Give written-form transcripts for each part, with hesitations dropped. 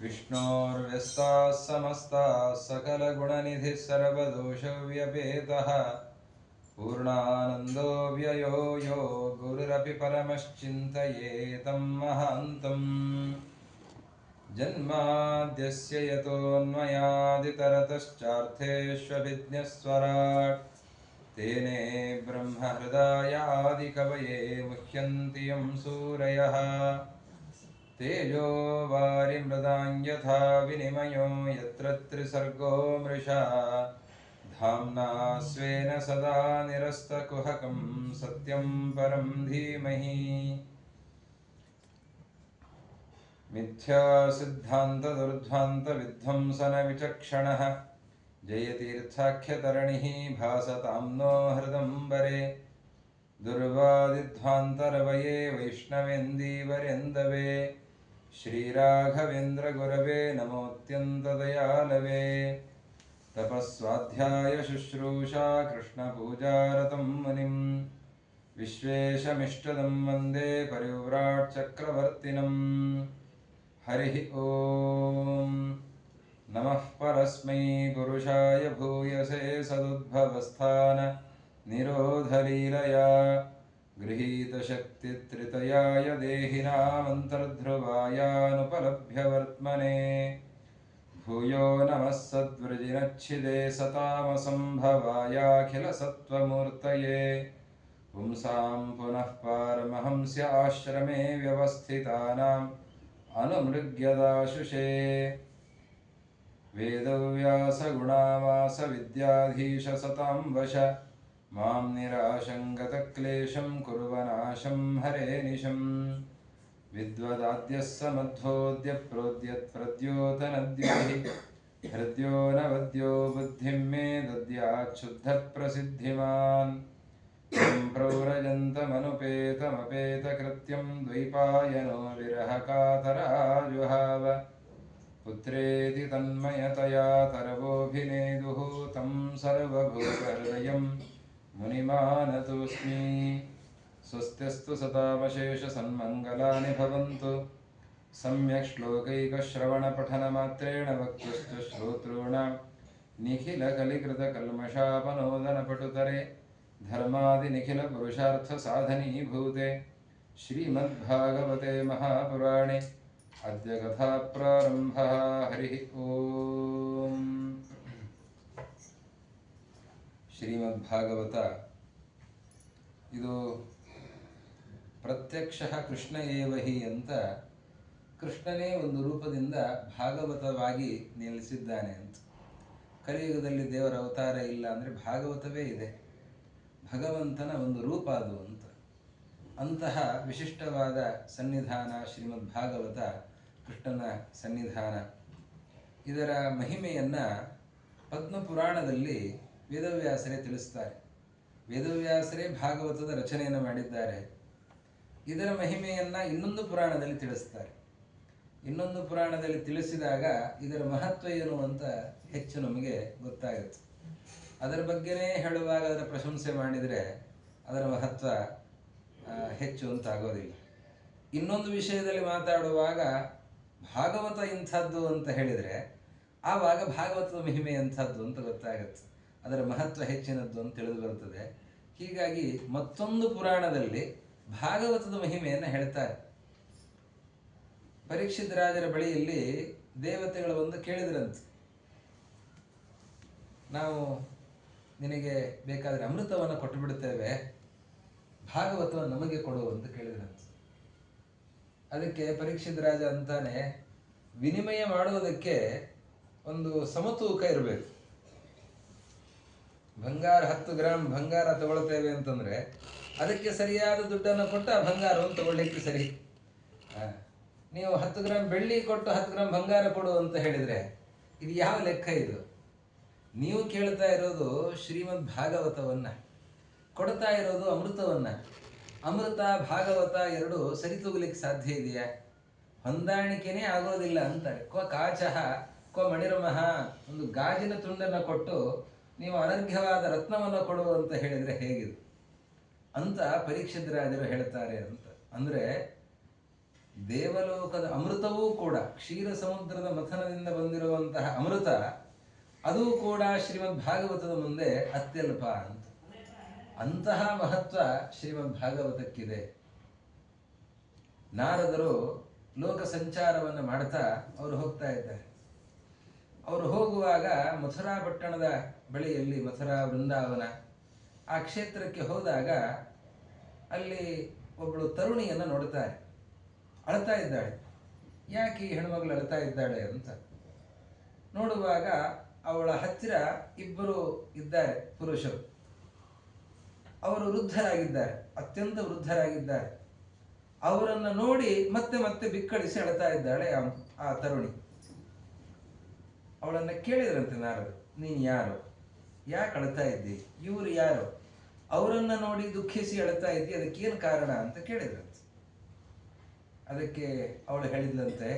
विष्णोर्व्यस्ताः समस्ताः सकलगुणनिधिः सर्वदोषव्यपेतः पूर्णानन्दो व्ययो यो गुरुरपि परमश्चिन्तयेतं महान्तम् जन्माद्यस्य यतोऽन्वयादितरतश्चार्थेष्वभिज्ञस्वराट् तेने ब्रह्महृदायादिकवये मुह्यन्ति यं सूरयः तेजो वारिमृदां यथा विनिमयो यत्र त्रिसर्गो मृषा धाम्ना स्वेन सदा निरस्तकुहकं सत्यं परं धीमहि मिथ्यासिद्धान्तदुर्ध्वान्तविध्वंसनविचक्षणः जयतीर्थाख्यतरणिः भासतां नो हृदम्बरे दुर्वादिध्वान्तरवये वैष्णवेन्दीवरेन्दवे श्रीराघवेन्द्रगुरवे नमोऽत्यन्तदयालवे तपस्वाध्यायशुश्रूषा कृष्णपूजारतं मुनिं विश्वेशमिष्टदं वन्दे परिव्राट् चक्रवर्तिनं हरिः ॐ नमः परस्मै पुरुषाय भूयसे सदुद्भवस्थान निरोधलीलया गृहीतशक्तित्रितयाय देहिनामन्तर्ध्रुवायानुपलभ्यवर्त्मने भूयो नमः सद्वृजिनच्छिदे सतामसम्भवायाखिलसत्त्वमूर्तये पुंसां पुनः पारमहंस्य आश्रमे व्यवस्थितानाम् अनुमृग्यदाशुषे वेदव्यासगुणावासविद्याधीश सतां वश मां निराशङ्गतक्लेशं कुर्वनाशं हरे निशं विद्वदाद्यः समध्वोऽद्य प्रोद्यत्प्रद्योतनद्युः हृद्यो नवद्यो बुद्धिं मे दद्याच्छुद्धप्रसिद्धिमान् यं प्रव्रजन्तमनुपेतमपेतकृत्यं द्वैपायनो विरहकातराजुहाव पुत्रेति तन्मयतया तरवोऽभिनेदुः तं सर्वभूतहृदयं मुनिमानतोऽस्मि स्वस्त्यस्तु सतामशेषसन्मङ्गलानि भवन्तु सम्यक् श्लोकैकश्रवणपठनमात्रेण वक्तुश्च श्रोतॄणां निखिलकलिकृतकल्मषापनोदनपटुतरे धर्मादिनिखिलपुरुषार्थसाधनीभूते श्रीमद्भागवते महापुराणे अद्य कथा प्रारंभः हरिः ओम ಶ್ರೀಮದ್ಭಾಗವತ ಇದು ಪ್ರತ್ಯಕ್ಷಃ ಕೃಷ್ಣ ಏವ ಹಿ ಅಂತ ಕೃಷ್ಣನೇ ಒಂದು ರೂಪದಿಂದ ಭಾಗವತವಾಗಿ ನೆಲೆಸಿದ್ದಾನೆ ಅಂತ. ಕಲಿಯುಗದಲ್ಲಿ ದೇವರ ಅವತಾರ ಇಲ್ಲ ಅಂದರೆ ಭಾಗವತವೇ ಇದೆ, ಭಗವಂತನ ಒಂದು ರೂಪ ಅದು ಅಂತ. ಅಂತಹ ವಿಶಿಷ್ಟವಾದ ಸನ್ನಿಧಾನ ಶ್ರೀಮದ್ಭಾಗವತ, ಕೃಷ್ಣನ ಸನ್ನಿಧಾನ. ಇದರ ಮಹಿಮೆಯನ್ನು ಪದ್ಮಪುರಾಣದಲ್ಲಿ ವೇದವ್ಯಾಸರೇ ತಿಳಿಸ್ತಾರೆ. ವೇದವ್ಯಾಸರೇ ಭಾಗವತದ ರಚನೆಯನ್ನು ಮಾಡಿದ್ದಾರೆ. ಇದರ ಮಹಿಮೆಯನ್ನು ಇನ್ನೊಂದು ಪುರಾಣದಲ್ಲಿ ತಿಳಿಸ್ತಾರೆ. ಇನ್ನೊಂದು ಪುರಾಣದಲ್ಲಿ ತಿಳಿಸಿದಾಗ ಇದರ ಮಹತ್ವ ಏನು ಅಂತ ಹೆಚ್ಚು ನಮಗೆ ಗೊತ್ತಾಗುತ್ತೆ. ಅದರ ಬಗ್ಗೆನೇ ಹೇಳುವಾಗ ಅದರ ಪ್ರಶಂಸೆ ಮಾಡಿದರೆ ಅದರ ಮಹತ್ವ ಹೆಚ್ಚು ಅಂತ ಆಗೋದಿಲ್ಲ. ಇನ್ನೊಂದು ವಿಷಯದಲ್ಲಿ ಮಾತಾಡುವಾಗ ಭಾಗವತ ಇಂಥದ್ದು ಅಂತ ಹೇಳಿದರೆ ಆವಾಗ ಭಾಗವತದ ಮಹಿಮೆ ಎಂಥದ್ದು ಅಂತ ಗೊತ್ತಾಗುತ್ತೆ, ಅದರ ಮಹತ್ವ ಹೆಚ್ಚಿನದ್ದು ಅಂತ ತಿಳಿದು ಬರುತ್ತದೆ. ಹೀಗಾಗಿ ಮತ್ತೊಂದು ಪುರಾಣದಲ್ಲಿ ಭಾಗವತದ ಮಹಿಮೆಯನ್ನು ಹೇಳ್ತಾರೆ. ಪರೀಕ್ಷಿತ್ ರಾಜರ ಬಳಿಯಲ್ಲಿ ದೇವತೆಗಳು ಬಂದು ಕೇಳಿದ್ರಂತೆ, ನಾವು ನಿನಗೆ ಬೇಕಾದರೆ ಅಮೃತವನ್ನು ಕೊಟ್ಟು ಬಿಡುತ್ತೇವೆ, ಭಾಗವತವನ್ನು ನಮಗೆ ಕೊಡು ಅಂತ ಕೇಳಿದ್ರಂತೆ. ಅದಕ್ಕೆ ಪರೀಕ್ಷಿತ್ ರಾಜ ಅಂತಾನೆ, ವಿನಿಮಯ ಮಾಡುವುದಕ್ಕೆ ಒಂದು ಸಮತೂಕ ಇರಬೇಕು. ಬಂಗಾರ 10 ಗ್ರಾಮ್ ಬಂಗಾರ ತಗೊಳ್ತೇವೆ ಅಂತಂದ್ರೆ ಅದಕ್ಕೆ ಸರಿಯಾದ ದುಡ್ಡನ್ನು ಕೊಟ್ಟು ಆ ಬಂಗಾರವನ್ನು ತಗೊಳ್ಳಿಕ್ಕೆ ಸರಿ. ನೀವು 10 ಗ್ರಾಮ್ ಬೆಳ್ಳಿ ಕೊಟ್ಟು 10 ಗ್ರಾಮ್ ಬಂಗಾರ ಕೊಡು ಅಂತ ಹೇಳಿದ್ರೆ ಇದು ಯಾವ ಲೆಕ್ಕ? ಇದು ನೀವು ಕೇಳ್ತಾ ಇರೋದು ಶ್ರೀಮದ್ ಭಾಗವತವನ್ನ, ಕೊಡ್ತಾ ಇರೋದು ಅಮೃತವನ್ನ. ಅಮೃತ ಭಾಗವತ ಎರಡು ಸರಿತೂಗಲಿಕ್ಕೆ ಸಾಧ್ಯ ಇದೆಯಾ? ಹೊಂದಾಣಿಕೆನೇ ಆಗೋದಿಲ್ಲ ಅಂತಾರೆ. ಕ್ವ ಕಾಚಃ ಕ್ವ ಮಣಿರ್ಮಃ, ಒಂದು ಗಾಜಿನ ತುಂಡನ್ನು ಕೊಟ್ಟು ನೀವು ಅನರ್ಘ್ಯವಾದ ರತ್ನವನ್ನು ಕೊಡು ಅಂತ ಹೇಳಿದರೆ ಹೇಗಿದು ಅಂತ ಪರೀಕ್ಷಿತ್ ರಾಜರು ಹೇಳ್ತಾರೆ ಅಂತ. ಅಂದರೆ ದೇವಲೋಕದ ಅಮೃತವೂ ಕೂಡ ಕ್ಷೀರ ಸಮುದ್ರದ ಮಥನದಿಂದ ಬಂದಿರುವಂತಹ ಅಮೃತ ಅದೂ ಕೂಡ ಶ್ರೀಮದ್ ಭಾಗವತದ ಮುಂದೆ ಅತ್ಯಲ್ಪ ಅಂತ. ಅಂತಹ ಮಹತ್ವ ಶ್ರೀಮದ್ ಭಾಗವತಕ್ಕಿದೆ. ನಾರದರು ಲೋಕ ಸಂಚಾರವನ್ನು ಮಾಡ್ತಾ ಅವರು ಹೋಗ್ತಾ ಇದ್ದಾರೆ. ಅವರು ಹೋಗುವಾಗ ಮಥುರಾ ಪಟ್ಟಣದ ಬಳಿಯಲ್ಲಿ ಮಥುರಾ ವೃಂದಾವನ ಆ ಕ್ಷೇತ್ರಕ್ಕೆ ಹೋದಾಗ ಅಲ್ಲಿ ಒಬ್ಬಳು ತರುಣಿಯನ್ನು ನೋಡ್ತಾರೆ. ಅಳ್ತಾ ಇದ್ದಾಳೆ. ಯಾಕೆ ಈ ಹೆಣ್ಮಗಳು ಅಳ್ತಾ ಇದ್ದಾಳೆ ಅಂತ ನೋಡುವಾಗ ಅವಳ ಹತ್ತಿರ ಇಬ್ಬರು ಇದ್ದಾರೆ ಪುರುಷರು. ಅವರು ವೃದ್ಧರಾಗಿದ್ದಾರೆ, ಅತ್ಯಂತ ವೃದ್ಧರಾಗಿದ್ದಾರೆ. ಅವರನ್ನು ನೋಡಿ ಮತ್ತೆ ಮತ್ತೆ ಬಿಕ್ಕಳಿಸಿ ಅಳ್ತಾ ಇದ್ದಾಳೆ ಆ ತರುಣಿ. ಅವಳನ್ನು ಕೇಳಿದ್ರಂತೆ ನಾರದರು, ನೀನು ಯಾರು, ಯಾಕೆ ಅಳ್ತಾ ಇದ್ದಿ, ಇವರು ಯಾರು, ಅವರನ್ನು ನೋಡಿ ದುಃಖಿಸಿ ಅಳ್ತಾ ಇದ್ದಿ, ಅದಕ್ಕೇನು ಕಾರಣ ಅಂತ ಕೇಳಿದ್ರಂತೆ. ಅದಕ್ಕೆ ಅವಳು ಹೇಳಿದ್ಲಂತೆ,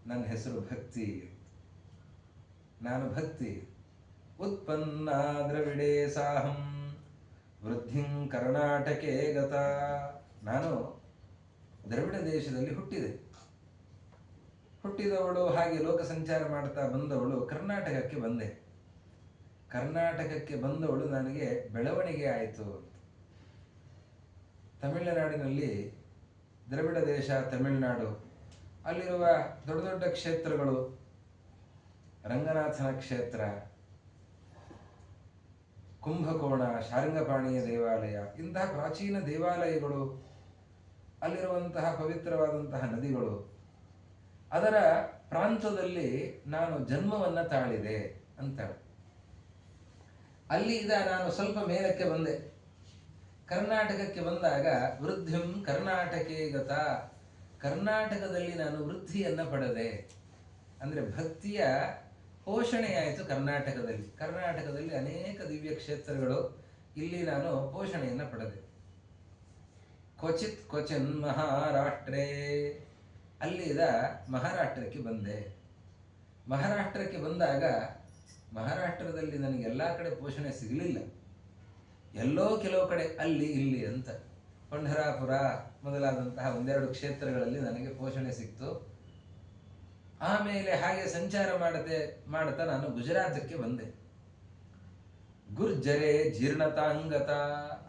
ನನ್ನ ಹೆಸರು ಭಕ್ತಿ, ನಾನು ಭಕ್ತಿ. ಉತ್ಪನ್ನ ದ್ರವಿಡೇ ಸಾಹಂ ವೃದ್ಧಿಂ ಕರ್ನಾಟಕೆ ಗತ. ನಾನು ದ್ರವಿಡ ದೇಶದಲ್ಲಿ ಹುಟ್ಟಿದವಳು, ಹಾಗೆ ಲೋಕ ಸಂಚಾರ ಮಾಡ್ತಾ ಬಂದವಳು ಕರ್ನಾಟಕಕ್ಕೆ ಬಂದೆ. ಕರ್ನಾಟಕಕ್ಕೆ ಬಂದವಳು ನನಗೆ ಬೆಳವಣಿಗೆ ಆಯಿತು. ತಮಿಳುನಾಡಿನಲ್ಲಿ ದ್ರವಿಡ ದೇಶ ತಮಿಳುನಾಡು, ಅಲ್ಲಿರುವ ದೊಡ್ಡ ದೊಡ್ಡ ಕ್ಷೇತ್ರಗಳು, ರಂಗನಾಥನ ಕ್ಷೇತ್ರ, ಕುಂಭಕೋಣ, ಶಾರಂಗಪಾಣಿಯ ದೇವಾಲಯ, ಇಂತಹ ಪ್ರಾಚೀನ ದೇವಾಲಯಗಳು, ಅಲ್ಲಿರುವಂತಹ ಪವಿತ್ರವಾದಂತಹ ನದಿಗಳು, ಅದರ ಪ್ರಾಂತದಲ್ಲಿ ನಾನು ಜನ್ಮವನ್ನು ತಾಳಿದೆ ಅಂತಾಳೆ. ಅಲ್ಲಿಂದ ನಾನು ಸ್ವಲ್ಪ ಮೇಲಕ್ಕೆ ಬಂದೆ. ಕರ್ನಾಟಕಕ್ಕೆ ಬಂದಾಗ ವೃದ್ಧಿಂ ಕರ್ನಾಟಕೆ ಗತ, ಕರ್ನಾಟಕದಲ್ಲಿ ನಾನು ವೃದ್ಧಿಯನ್ನು ಪಡೆದೆ. ಅಂದರೆ ಭಕ್ತಿಯ ಪೋಷಣೆಯಾಯಿತು ಕರ್ನಾಟಕದಲ್ಲಿ. ಕರ್ನಾಟಕದಲ್ಲಿ ಅನೇಕ ದಿವ್ಯ ಕ್ಷೇತ್ರಗಳು, ಇಲ್ಲಿ ನಾನು ಪೋಷಣೆಯನ್ನು ಪಡೆದೆ. ಕ್ವಚಿನ್ ಮಹಾರಾಷ್ಟ್ರೇ, ಅಲ್ಲಿದ ಮಹಾರಾಷ್ಟ್ರಕ್ಕೆ ಬಂದೆ. ಮಹಾರಾಷ್ಟ್ರಕ್ಕೆ ಬಂದಾಗ ಮಹಾರಾಷ್ಟ್ರದಲ್ಲಿ ನನಗೆ ಎಲ್ಲ ಕಡೆ ಪೋಷಣೆ ಸಿಗಲಿಲ್ಲ. ಎಲ್ಲೋ ಕೆಲವು ಕಡೆ ಅಲ್ಲಿ ಇಲ್ಲಿ ಅಂತ ಪಂಢರಾಪುರ ಮೊದಲಾದಂತಹ ಒಂದೆರಡು ಕ್ಷೇತ್ರಗಳಲ್ಲಿ ನನಗೆ ಪೋಷಣೆ ಸಿಕ್ತು. ಆಮೇಲೆ ಹಾಗೆ ಸಂಚಾರ ಮಾಡ್ತಾ ನಾನು ಗುಜರಾತಕ್ಕೆ ಬಂದೆ. ಗುರ್ಜರೆ ಜೀರ್ಣತಾಂಗತ,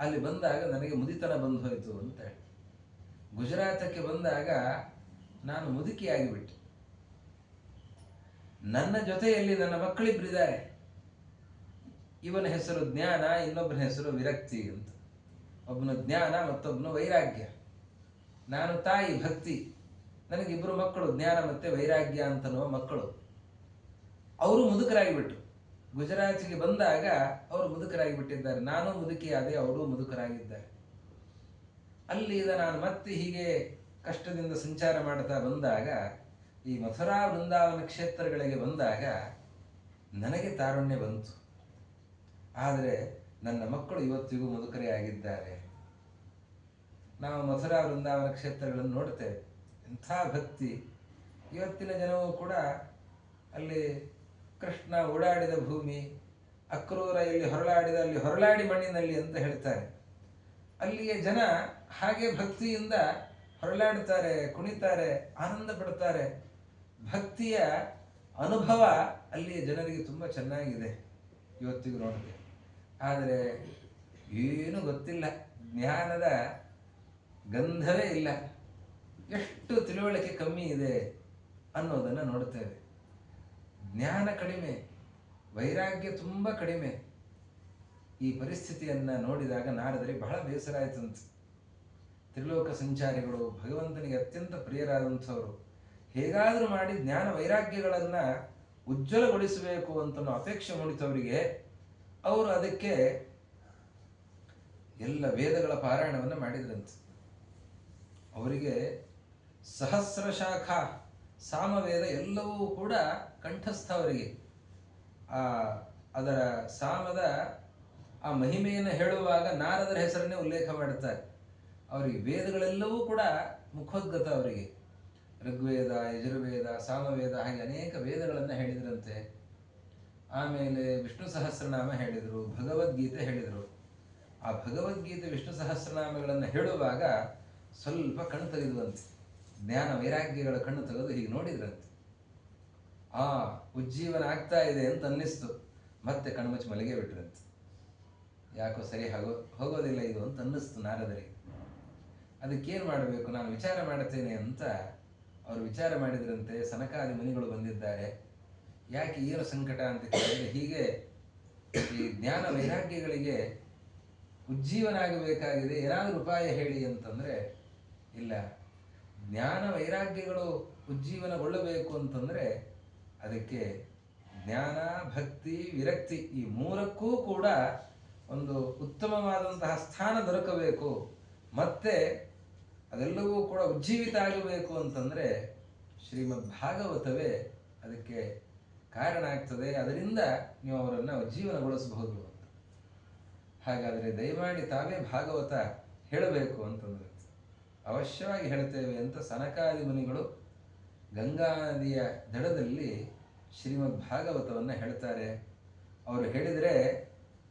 ಅಲ್ಲಿ ಬಂದಾಗ ನನಗೆ ಮುದಿತನ ಬಂದು ಹೋಯಿತು ಅಂತ ಹೇಳಿ ಗುಜರಾತಕ್ಕೆ ಬಂದಾಗ ನಾನು ಮುದುಕಿಯಾಗಿಬಿಟ್ಟೆ. ನನ್ನ ಜೊತೆಯಲ್ಲಿ ನನ್ನ ಮಕ್ಕಳಿಬ್ಬರಿದ್ದಾರೆ. ಇವನ ಹೆಸರು ಜ್ಞಾನ, ಇನ್ನೊಬ್ಬನ ಹೆಸರು ವಿರಕ್ತಿ ಅಂತ. ಒಬ್ಬನು ಜ್ಞಾನ, ಮತ್ತೊಬ್ಬನು ವೈರಾಗ್ಯ. ನಾನು ತಾಯಿ ಭಕ್ತಿ, ನನಗಿಬ್ಬರು ಮಕ್ಕಳು ಜ್ಞಾನ ಮತ್ತೆ ವೈರಾಗ್ಯ ಅಂತನ್ನುವ ಮಕ್ಕಳು. ಅವರು ಮುದುಕರಾಗಿಬಿಟ್ಟು ಗುಜರಾತಿಗೆ ಬಂದಾಗ ಅವರು ಮುದುಕರಾಗಿಬಿಟ್ಟಿದ್ದಾರೆ. ನಾನು ಮುದುಕಿಯಾದೆ, ಅವರು ಮುದುಕರಾಗಿದ್ದಾರೆ. ಅಲ್ಲಿಂದ ನಾನು ಮತ್ತೆ ಹೀಗೆ ಕಷ್ಟದಿಂದ ಸಂಚಾರ ಮಾಡ್ತಾ ಬಂದಾಗ ಈ ಮಥುರಾ ವೃಂದಾವನ ಕ್ಷೇತ್ರಗಳಿಗೆ ಬಂದಾಗ ನನಗೆ ತಾರುಣ್ಯ ಬಂತು. ಆದರೆ ನನ್ನ ಮಕ್ಕಳು ಇವತ್ತಿಗೂ ಮುದುಕರೇ ಆಗಿದ್ದಾರೆ. ನಾವು ಮಥುರಾ ವೃಂದಾವನ ಕ್ಷೇತ್ರಗಳನ್ನು ನೋಡ್ತೇವೆ, ಎಂಥ ಭಕ್ತಿ. ಇವತ್ತಿನ ಜನವು ಕೂಡ ಅಲ್ಲಿ ಕೃಷ್ಣ ಓಡಾಡಿದ ಭೂಮಿ, ಅಕ್ರೂರ ಇಲ್ಲಿ ಹೊರಳಾಡಿದ, ಅಲ್ಲಿ ಹೊರಳಾಡಿ ಮಣ್ಣಿನಲ್ಲಿ ಅಂತ ಹೇಳ್ತಾರೆ. ಅಲ್ಲಿಯ ಜನ ಹಾಗೆ ಭಕ್ತಿಯಿಂದ ಹೊರಳಾಡ್ತಾರೆ, ಕುಣಿತಾರೆ, ಆನಂದ ಪಡ್ತಾರೆ. ಭಕ್ತಿಯ ಅನುಭವ ಅಲ್ಲಿಯ ಜನರಿಗೆ ತುಂಬ ಚೆನ್ನಾಗಿದೆ, ಇವತ್ತಿಗೂ ನೋಡ್ತೇವೆ. ಆದರೆ ಏನೂ ಗೊತ್ತಿಲ್ಲ, ಜ್ಞಾನದ ಗಂಧವೇ ಇಲ್ಲ, ಎಷ್ಟು ತಿಳುವಳಿಕೆ ಕಮ್ಮಿ ಇದೆ ಅನ್ನೋದನ್ನು ನೋಡ್ತೇವೆ. ಜ್ಞಾನ ಕಡಿಮೆ, ವೈರಾಗ್ಯ ತುಂಬ ಕಡಿಮೆ. ಈ ಪರಿಸ್ಥಿತಿಯನ್ನು ನೋಡಿದಾಗ ನಾರದರಿಗೆ ಬಹಳ ಬೇಸರ ಆಯ್ತಂತೆ. ತ್ರಿಲೋಕ ಸಂಚಾರಿಗಳು, ಭಗವಂತನಿಗೆ ಅತ್ಯಂತ ಪ್ರಿಯರಾದಂಥವರು, ಹೇಗಾದರೂ ಮಾಡಿ ಜ್ಞಾನ ವೈರಾಗ್ಯಗಳನ್ನು ಉಜ್ವಲಗೊಳಿಸಬೇಕು ಅಂತ ಅಪೇಕ್ಷೆ ಮೂಡಿತವರಿಗೆ ಅವರು ಅದಕ್ಕೆ ಎಲ್ಲ ವೇದಗಳ ಪಾರಾಯಣವನ್ನು ಮಾಡಿದ್ರಂತೆ. ಅವರಿಗೆ ಸಹಸ್ರ ಶಾಖಾ ಸಾಮವೇದ ಎಲ್ಲವೂ ಕೂಡ ಕಂಠಸ್ಥ. ಅವರಿಗೆ ಅದರ ಸಾಮದ ಆ ಮಹಿಮೆಯನ್ನು ಹೇಳುವಾಗ ನಾರದರ ಹೆಸರನ್ನೇ ಉಲ್ಲೇಖ ಮಾಡುತ್ತಾರೆ. ಅವರಿಗೆ ವೇದಗಳೆಲ್ಲವೂ ಕೂಡ ಮುಖೋದ್ಗತ. ಅವರಿಗೆ ಋಗ್ವೇದ, ಯಜುರ್ವೇದ, ಸಾಮವೇದ ಹಾಗೆ ಅನೇಕ ವೇದಗಳನ್ನು ಹೇಳಿದ್ರಂತೆ. ಆಮೇಲೆ ವಿಷ್ಣು ಸಹಸ್ರನಾಮ ಹೇಳಿದರು, ಭಗವದ್ಗೀತೆ ಹೇಳಿದರು. ಆ ಭಗವದ್ಗೀತೆ ವಿಷ್ಣು ಸಹಸ್ರನಾಮಗಳನ್ನು ಹೇಳುವಾಗ ಸ್ವಲ್ಪ ಕಣ್ ತೆಗೆದುವಂತೆ. ಜ್ಞಾನ ವೈರಾಗ್ಯಗಳ ಕಣ್ಣು ತೆಗೆದು ಹೀಗೆ ನೋಡಿದ್ರಂತೆ. ಉಜ್ಜೀವನ ಆಗ್ತಾ ಇದೆ ಅಂತ ಅನ್ನಿಸ್ತು. ಮತ್ತೆ ಕಣ್ಮುಚ್ಚಿ ಮಲಗೇ ಬಿಟ್ರಂತೆ. ಯಾಕೋ ಸರಿ ಹೋಗೋದಿಲ್ಲ ಇದು ಅಂತ ಅನ್ನಿಸ್ತು ನಾರದರಿಗೆ. ಅದಕ್ಕೇನು ಮಾಡಬೇಕು, ನಾನು ವಿಚಾರ ಮಾಡುತ್ತೇನೆ ಅಂತ ಅವರು ವಿಚಾರ ಮಾಡಿದ್ರಂತೆ. ಸನಕಾದಿ ಮುನಿಗಳು ಬಂದಿದ್ದಾರೆ. ಯಾಕೆ ಏನು ಸಂಕಟ ಅಂತ ಕೇಳಿದ್ರೆ, ಹೀಗೆ ಈ ಜ್ಞಾನ ವೈರಾಗ್ಯಗಳಿಗೆ ಉಜ್ಜೀವನ ಆಗಬೇಕಾಗಿದೆ, ಏನಾದರೂ ಉಪಾಯ ಹೇಳಿ ಅಂತಂದರೆ, ಇಲ್ಲ, ಜ್ಞಾನ ವೈರಾಗ್ಯಗಳು ಉಜ್ಜೀವನಗೊಳ್ಳಬೇಕು ಅಂತಂದರೆ ಅದಕ್ಕೆ ಜ್ಞಾನ, ಭಕ್ತಿ, ವಿರಕ್ತಿ ಈ ಮೂರಕ್ಕೂ ಕೂಡ ಒಂದು ಉತ್ತಮವಾದಂತಹ ಸ್ಥಾನ ದೊರಕಬೇಕು. ಮತ್ತೆ ಅದೆಲ್ಲವೂ ಕೂಡ ಉಜ್ಜೀವಿತ ಆಗಬೇಕು ಅಂತಂದರೆ ಶ್ರೀಮದ್ ಭಾಗವತವೇ ಅದಕ್ಕೆ ಕಾರಣ ಆಗ್ತದೆ. ಅದರಿಂದ ನೀವು ಅವರನ್ನು ಉಜ್ಜೀವನಗೊಳಿಸಬಹುದು ಅಂತ. ಹಾಗಾದರೆ ದಯಮಾಡಿ ತಾವೇ ಭಾಗವತ ಹೇಳಬೇಕು ಅಂತಂದ್ರೆ ಅವಶ್ಯವಾಗಿ ಹೇಳ್ತೇವೆ ಅಂತ ಸನಕಾದಿ ಮುನಿಗಳು ಗಂಗಾ ನದಿಯ ದಡದಲ್ಲಿ ಶ್ರೀಮದ್ ಭಾಗವತವನ್ನು ಹೇಳ್ತಾರೆ. ಅವರು ಹೇಳಿದರೆ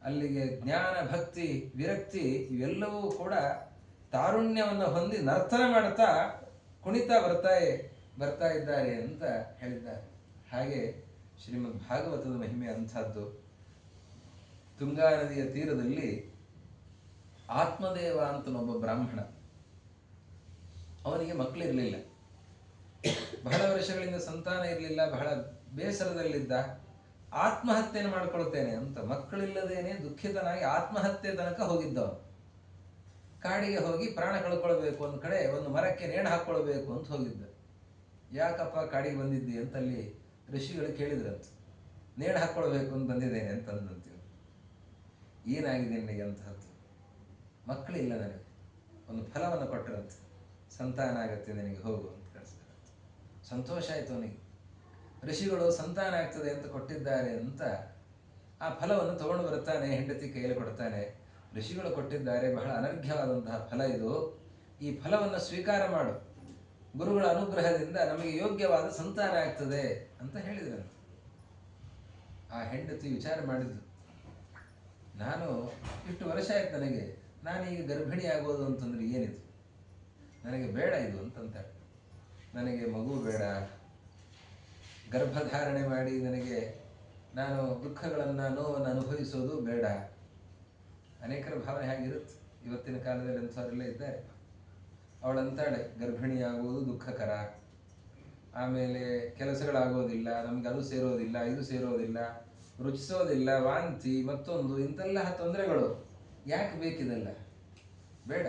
ಅಲ್ಲಿಗೆ ಜ್ಞಾನ, ಭಕ್ತಿ, ವಿರಕ್ತಿ ಇವೆಲ್ಲವೂ ಕೂಡ ತಾರುಣ್ಯವನ್ನು ಹೊಂದಿ ನರ್ತನ ಮಾಡ್ತಾ ಕುಣಿತಾ ಬರ್ತಾ ಇದ್ದಾರೆ ಅಂತ ಹೇಳಿದ್ದಾರೆ. ಹಾಗೆ ಶ್ರೀಮದ್ ಭಾಗವತದ ಮಹಿಮೆ ಅಂಥದ್ದು. ತುಂಗಾ ನದಿಯ ತೀರದಲ್ಲಿ ಆತ್ಮದೇವ ಅಂತನೊಬ್ಬ ಬ್ರಾಹ್ಮಣ, ಅವನಿಗೆ ಮಕ್ಕಳಿರಲಿಲ್ಲ. ಬಹಳ ವರ್ಷಗಳಿಂದ ಸಂತಾನ ಇರಲಿಲ್ಲ. ಬಹಳ ಬೇಸರದಲ್ಲಿದ್ದ. ಆತ್ಮಹತ್ಯೆಯನ್ನು ಮಾಡಿಕೊಳ್ತೇನೆ ಅಂತ ಮಕ್ಕಳಿಲ್ಲದೇನೆ ದುಃಖಿತನಾಗಿ ಆತ್ಮಹತ್ಯೆ ತನಕ ಹೋಗಿದ್ದವನು. ಕಾಡಿಗೆ ಹೋಗಿ ಪ್ರಾಣ ಕಳ್ಕೊಳ್ಬೇಕು, ಒಂದು ಕಡೆ ಒಂದು ಮರಕ್ಕೆ ನೇಣು ಹಾಕ್ಕೊಳ್ಬೇಕು ಅಂತ ಹೋಗಿದ್ದ. ಯಾಕಪ್ಪ ಕಾಡಿಗೆ ಬಂದಿದ್ದಿ ಅಂತ ಅಲ್ಲಿ ಋಷಿಗಳು ಕೇಳಿದ್ರಂತ. ನೇಣು ಹಾಕ್ಕೊಳ್ಬೇಕು ಅಂತ ಬಂದಿದ್ದೇನೆ ಅಂತ ಅಂದಂತೀವಿ. ಏನಾಗಿದೆ ನಿನಗೆ ಅಂತಹದ್ದು? ಮಕ್ಕಳಿಲ್ಲ ನನಗೆ, ಒಂದು ಫಲವನ್ನು ಕೊಟ್ಟರಂತ, ಸಂತಾನ ಆಗತ್ತೆ ನಿನಗೆ, ಹೋಗು ಅಂತ ಕಳಿಸ್ತಾರಂತ. ಸಂತೋಷ ಆಯಿತು ಅವನಿಗೆ. ಋಷಿಗಳು ಸಂತಾನ ಆಗ್ತದೆ ಅಂತ ಕೊಟ್ಟಿದ್ದಾರೆ ಅಂತ ಆ ಫಲವನ್ನು ತಗೊಂಡು ಬರ್ತಾನೆ, ಹೆಂಡತಿ ಕೈಯಲ್ಲಿ ಕೊಡ್ತಾನೆ. ಋಷಿಗಳು ಕೊಟ್ಟಿದ್ದಾರೆ, ಬಹಳ ಅನರ್ಘ್ಯವಾದಂತಹ ಫಲ ಇದು, ಈ ಫಲವನ್ನು ಸ್ವೀಕಾರ ಮಾಡು, ಗುರುಗಳ ಅನುಗ್ರಹದಿಂದ ನಮಗೆ ಯೋಗ್ಯವಾದ ಸಂತಾನ ಆಗ್ತದೆ ಅಂತ ಹೇಳಿದ್ರಂತೆ. ಆ ಹೆಂಡತಿ ವಿಚಾರ ಮಾಡಿದ್ಲು, ನಾನು ಇಷ್ಟು ವರ್ಷ ಆಯ್ತು ನನಗೆ, ನಾನೀಗ ಗರ್ಭಿಣಿ ಆಗೋದು ಅಂತಂದ್ರೆ ಏನಿದು, ನನಗೆ ಬೇಡ ಇದು ಅಂತಂತಾಳೆ. ನನಗೆ ಮಗು ಬೇಡ, ಗರ್ಭಧಾರಣೆ ಮಾಡಿ ನಾನು ದುಃಖಗಳನ್ನು, ನೋವನ್ನು ಅನುಭವಿಸೋದು ಬೇಡ. ಅನೇಕರ ಭಾವನೆ ಹಾಗಿರುತ್ತೆ. ಇವತ್ತಿನ ಕಾಲದಲ್ಲಿ ಅಂಥವರೆಲ್ಲ ಇದ್ದಾರೆ. ಅವಳಂತಾಳೆ, ಗರ್ಭಿಣಿಯಾಗುವುದು ದುಃಖಕರ, ಆಮೇಲೆ ಕೆಲಸಗಳಾಗೋದಿಲ್ಲ, ನಮ್ಗೆ ಅದು ಸೇರೋದಿಲ್ಲ, ಇದು ಸೇರೋದಿಲ್ಲ, ರುಚಿಸೋದಿಲ್ಲ, ವಾಂತಿ, ಮತ್ತೊಂದು, ಇಂತೆಲ್ಲ ತೊಂದರೆಗಳು, ಯಾಕೆ ಬೇಕಿದೆಲ್ಲ, ಬೇಡ.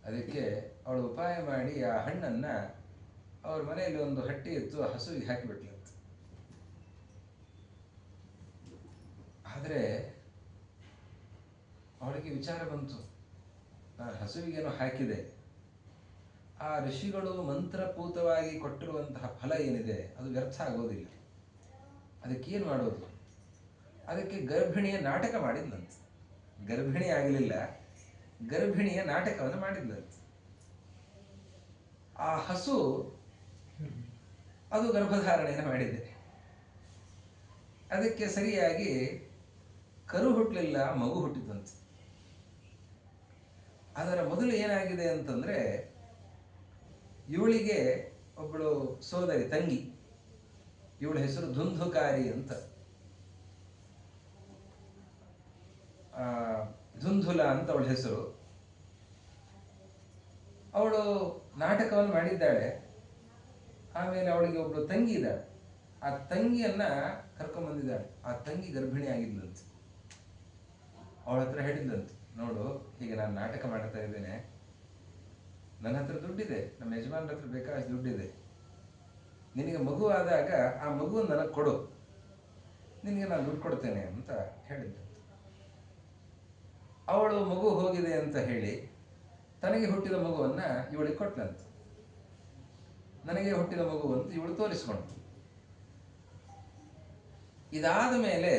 ಅದಕ್ಕೆ ಅವಳು ಉಪಾಯ ಮಾಡಿ ಆ ಹಣ್ಣನ್ನು ಅವ್ರ ಮನೆಯಲ್ಲಿ ಒಂದು ಹಟ್ಟಿ ಇತ್ತು, ಹಸುವಿಗೆ ಹಾಕಿಬಿಟ್ಲಂತ. ಆದರೆ ಅವಳಿಗೆ ವಿಚಾರ ಬಂತು, ನಾನು ಹಸುವಿಗೇನೋ ಹಾಕಿದೆ, ಆ ಋಷಿಗಳು ಮಂತ್ರಪೂತವಾಗಿ ಕೊಟ್ಟಿರುವಂತಹ ಫಲ ಏನಿದೆ ಅದು ವ್ಯರ್ಥ ಆಗೋದಿಲ್ಲ, ಅದಕ್ಕೇನು ಮಾಡೋದು? ಅದಕ್ಕೆ ಗರ್ಭಿಣಿಯ ನಾಟಕ ಮಾಡಿದ್ಲಂತೆ. ಗರ್ಭಿಣಿ ಆಗಲಿಲ್ಲ, ಗರ್ಭಿಣಿಯ ನಾಟಕವನ್ನು ಮಾಡಿದ್ಲಂತೆ. ಆ ಹಸು ಅದು ಗರ್ಭಧಾರಣೆಯನ್ನು ಮಾಡಿದೆ. ಅದಕ್ಕೆ ಸರಿಯಾಗಿ ಕರು ಹುಟ್ಟಲಿಲ್ಲ, ಮಗು ಹುಟ್ಟಿದಂತೆ. ಅದರ ಮೊದಲು ಏನಾಗಿದೆ ಅಂತಂದ್ರೆ, ಇವಳಿಗೆ ಒಬ್ಬಳು ಸೋದರಿ, ತಂಗಿ, ಇವಳ ಹೆಸರು ಧುಂಧುಕಾರಿ ಅಂತ. ಧುಂಧುಲ ಅಂತ ಅವಳ ಹೆಸರು. ಅವಳು ನಾಟಕವನ್ನು ಮಾಡಿದ್ದಾಳೆ. ಆಮೇಲೆ ಅವಳಿಗೆ ಒಬ್ಬಳು ತಂಗಿ ಇದ್ದಾಳೆ. ಆ ತಂಗಿಯನ್ನ ಕರ್ಕೊಂಡ್ಬಂದಿದ್ದಾಳೆ. ಆ ತಂಗಿ ಗರ್ಭಿಣಿ ಆಗಿದ್ಲಂತೆ. ಅವಳ ಹತ್ರ ಹೇಳಿದ್ಲಂತೆ, ನೋಡು, ಹೀಗೆ ನಾನು ನಾಟಕ ಮಾಡ್ತಾ ಇದ್ದೇನೆ, ನನ್ನ ಹತ್ರ ದುಡ್ಡಿದೆ, ನಮ್ಮ ಯಜಮಾನ್ರ ಹತ್ರ ಬೇಕಾದಷ್ಟು ದುಡ್ಡಿದೆ, ನಿನಗೆ ಮಗು ಆದಾಗ ಆ ಮಗುವನ್ನು ನನಗೆ ಕೊಡು, ನಿನಗೆ ನಾನು ದುಡ್ಡು ಕೊಡ್ತೇನೆ ಅಂತ ಹೇಳಿದ್ದೆ. ಅವಳು ಮಗು ಹೋಗಿದೆ ಅಂತ ಹೇಳಿ ತನಗೆ ಹುಟ್ಟಿದ ಮಗುವನ್ನ ಇವಳಿಗೆ ಕೊಟ್ಲಂತೆ. ನನಗೆ ಹುಟ್ಟಿದ ಮಗುವಂತ ಇವಳು ತೋರಿಸ್ಕೊಂಡು, ಇದಾದ ಮೇಲೆ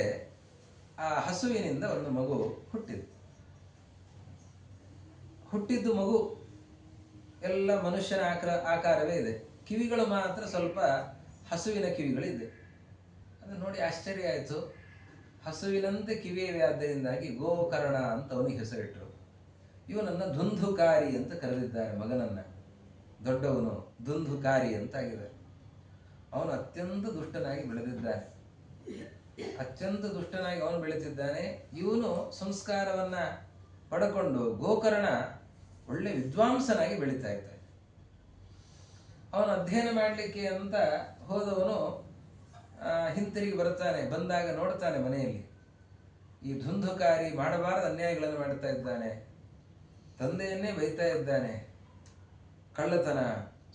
ಆ ಹಸುವಿನಿಂದ ಒಂದು ಮಗು ಹುಟ್ಟಿದ್ದು ಮಗು ಎಲ್ಲ ಮನುಷ್ಯನ ಆಕಾರವೇ ಇದೆ, ಕಿವಿಗಳು ಮಾತ್ರ ಸ್ವಲ್ಪ ಹಸುವಿನ ಕಿವಿಗಳಿದೆ. ಅದನ್ನು ನೋಡಿ ಆಶ್ಚರ್ಯ ಆಯಿತು. ಹಸುವಿನಂತೆ ಕಿವಿಯಿವೆ, ಆದ್ದರಿಂದಾಗಿ ಗೋಕರ್ಣ ಅಂತ ಅವನಿಗೆ ಹೆಸರಿಟ್ಟರು. ಇವನನ್ನ ಧುಂಧುಕಾರಿ ಅಂತ ಕರೆದಿದ್ದಾರೆ ಮಗನನ್ನ. ದೊಡ್ಡವನು ದುಂದುಕಾರಿ ಅಂತಾಗಿದ್ದಾರೆ. ಅವನು ಅತ್ಯಂತ ದುಷ್ಟನಾಗಿ ಬೆಳೆದಿದ್ದಾನೆ. ಅತ್ಯಂತ ದುಷ್ಟನಾಗಿ ಅವನು ಬೆಳೆದಿದ್ದಾನೆ. ಇವನು ಸಂಸ್ಕಾರವನ್ನ ಪಡ್ಕೊಂಡು ಗೋಕರ್ಣ ಒಳ್ಳೆ ವಿದ್ವಾಂಸನಾಗಿ ಬೆಳೀತಾ ಇದ್ದಾನೆ. ಅವನು ಅಧ್ಯಯನ ಮಾಡಲಿಕ್ಕೆ ಅಂತ ಹೋದವನು ಹಿಂತಿರುಗಿ ಬರ್ತಾನೆ. ಬಂದಾಗ ನೋಡ್ತಾನೆ ಮನೆಯಲ್ಲಿ ಈ ಧುಂದುಕಾರಿ ಮಾಡಬಾರದ ಅನ್ಯಾಯಗಳನ್ನು ಮಾಡ್ತಾ ಇದ್ದಾನೆ. ತಂದೆಯನ್ನೇ ಬೈತಾ ಇದ್ದಾನೆ. ಕಳ್ಳತನ,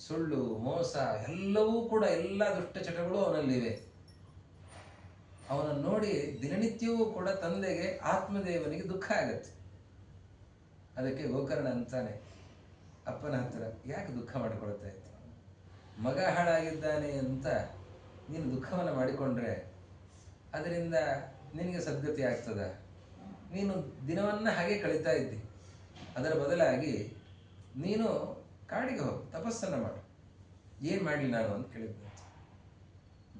ಸುಳ್ಳು, ಮೋಸ ಎಲ್ಲವೂ ಕೂಡ ಎಲ್ಲ ದುಷ್ಟ ಚಟಗಳು ಅವನಲ್ಲಿವೆ. ಅವನನ್ನು ನೋಡಿ ದಿನನಿತ್ಯವೂ ಕೂಡ ತಂದೆಗೆ ಆತ್ಮದೇವನಿಗೆ ದುಃಖ ಆಗತ್ತೆ. ಅದಕ್ಕೆ ಗೋಕರ್ಣ ಅಂತಾನೆ ಅಪ್ಪನ ಹತ್ರ, ಯಾಕೆ ದುಃಖ ಮಾಡಿಕೊಳ್ತಾ ಇತ್ತು? ಮಗ ಹಾಳಾಗಿದ್ದಾನೆ ಅಂತ ನೀನು ದುಃಖವನ್ನು ಮಾಡಿಕೊಂಡ್ರೆ ಅದರಿಂದ ನಿನಗೆ ಸದ್ಗತಿ ಆಗ್ತದ? ನೀನು ದಿನವನ್ನ ಹಾಗೆ ಕಳೀತಾ ಇದ್ದಿ. ಅದರ ಬದಲಾಗಿ ನೀನು ಕಾಡಿಗೆ ಹೋಗು, ತಪಸ್ಸನ್ನು ಮಾಡು. ಏನು ಮಾಡಲಿ ನಾನು ಅಂತ ಹೇಳಿದ್ದಂತೆ.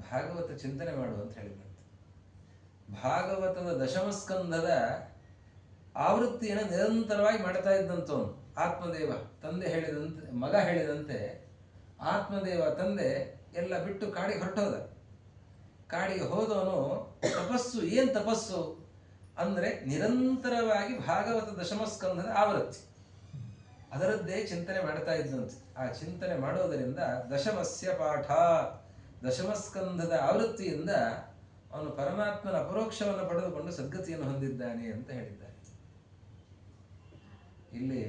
ಭಾಗವತ ಚಿಂತನೆ ಮಾಡು ಅಂತ ಹೇಳಿದ್ದಂತೆ. ಭಾಗವತದ ದಶಮಸ್ಕಂಧದ ಆವೃತ್ತಿಯನ್ನು ನಿರಂತರವಾಗಿ ಮಾಡ್ತಾ ಇದ್ದಂಥವನು ಆತ್ಮದೇವ. ತಂದೆ ಹೇಳಿದಂತೆ, ಮಗ ಹೇಳಿದಂತೆ ಆತ್ಮದೇವ ತಂದೆ ಎಲ್ಲ ಬಿಟ್ಟು ಕಾಡಿಗೆ ಹೊರಟೋದ. ಕಾಡಿಗೆ ಹೋದವನು ತಪಸ್ಸು. ಏನು ತಪಸ್ಸು ಅಂದರೆ ನಿರಂತರವಾಗಿ ಭಾಗವತ ದಶಮಸ್ಕಂಧದ ಆವೃತ್ತಿ, ಅದರದ್ದೇ ಚಿಂತನೆ ಮಾಡ್ತಾ ಇದ್ದಂತೆ. ಆ ಚಿಂತನೆ ಮಾಡೋದರಿಂದ ದಶಮಸ್ಯ ಪಾಠ, ದಶಮಸ್ಕಂಧದ ಆವೃತ್ತಿಯಿಂದ ಅವನು ಪರಮಾತ್ಮನ ಅಪರೋಕ್ಷವನ್ನು ಪಡೆದುಕೊಂಡು ಸದ್ಗತಿಯನ್ನು ಹೊಂದಿದ್ದಾನೆ ಅಂತ ಹೇಳಿದ್ದಾನೆ. ಇಲ್ಲಿ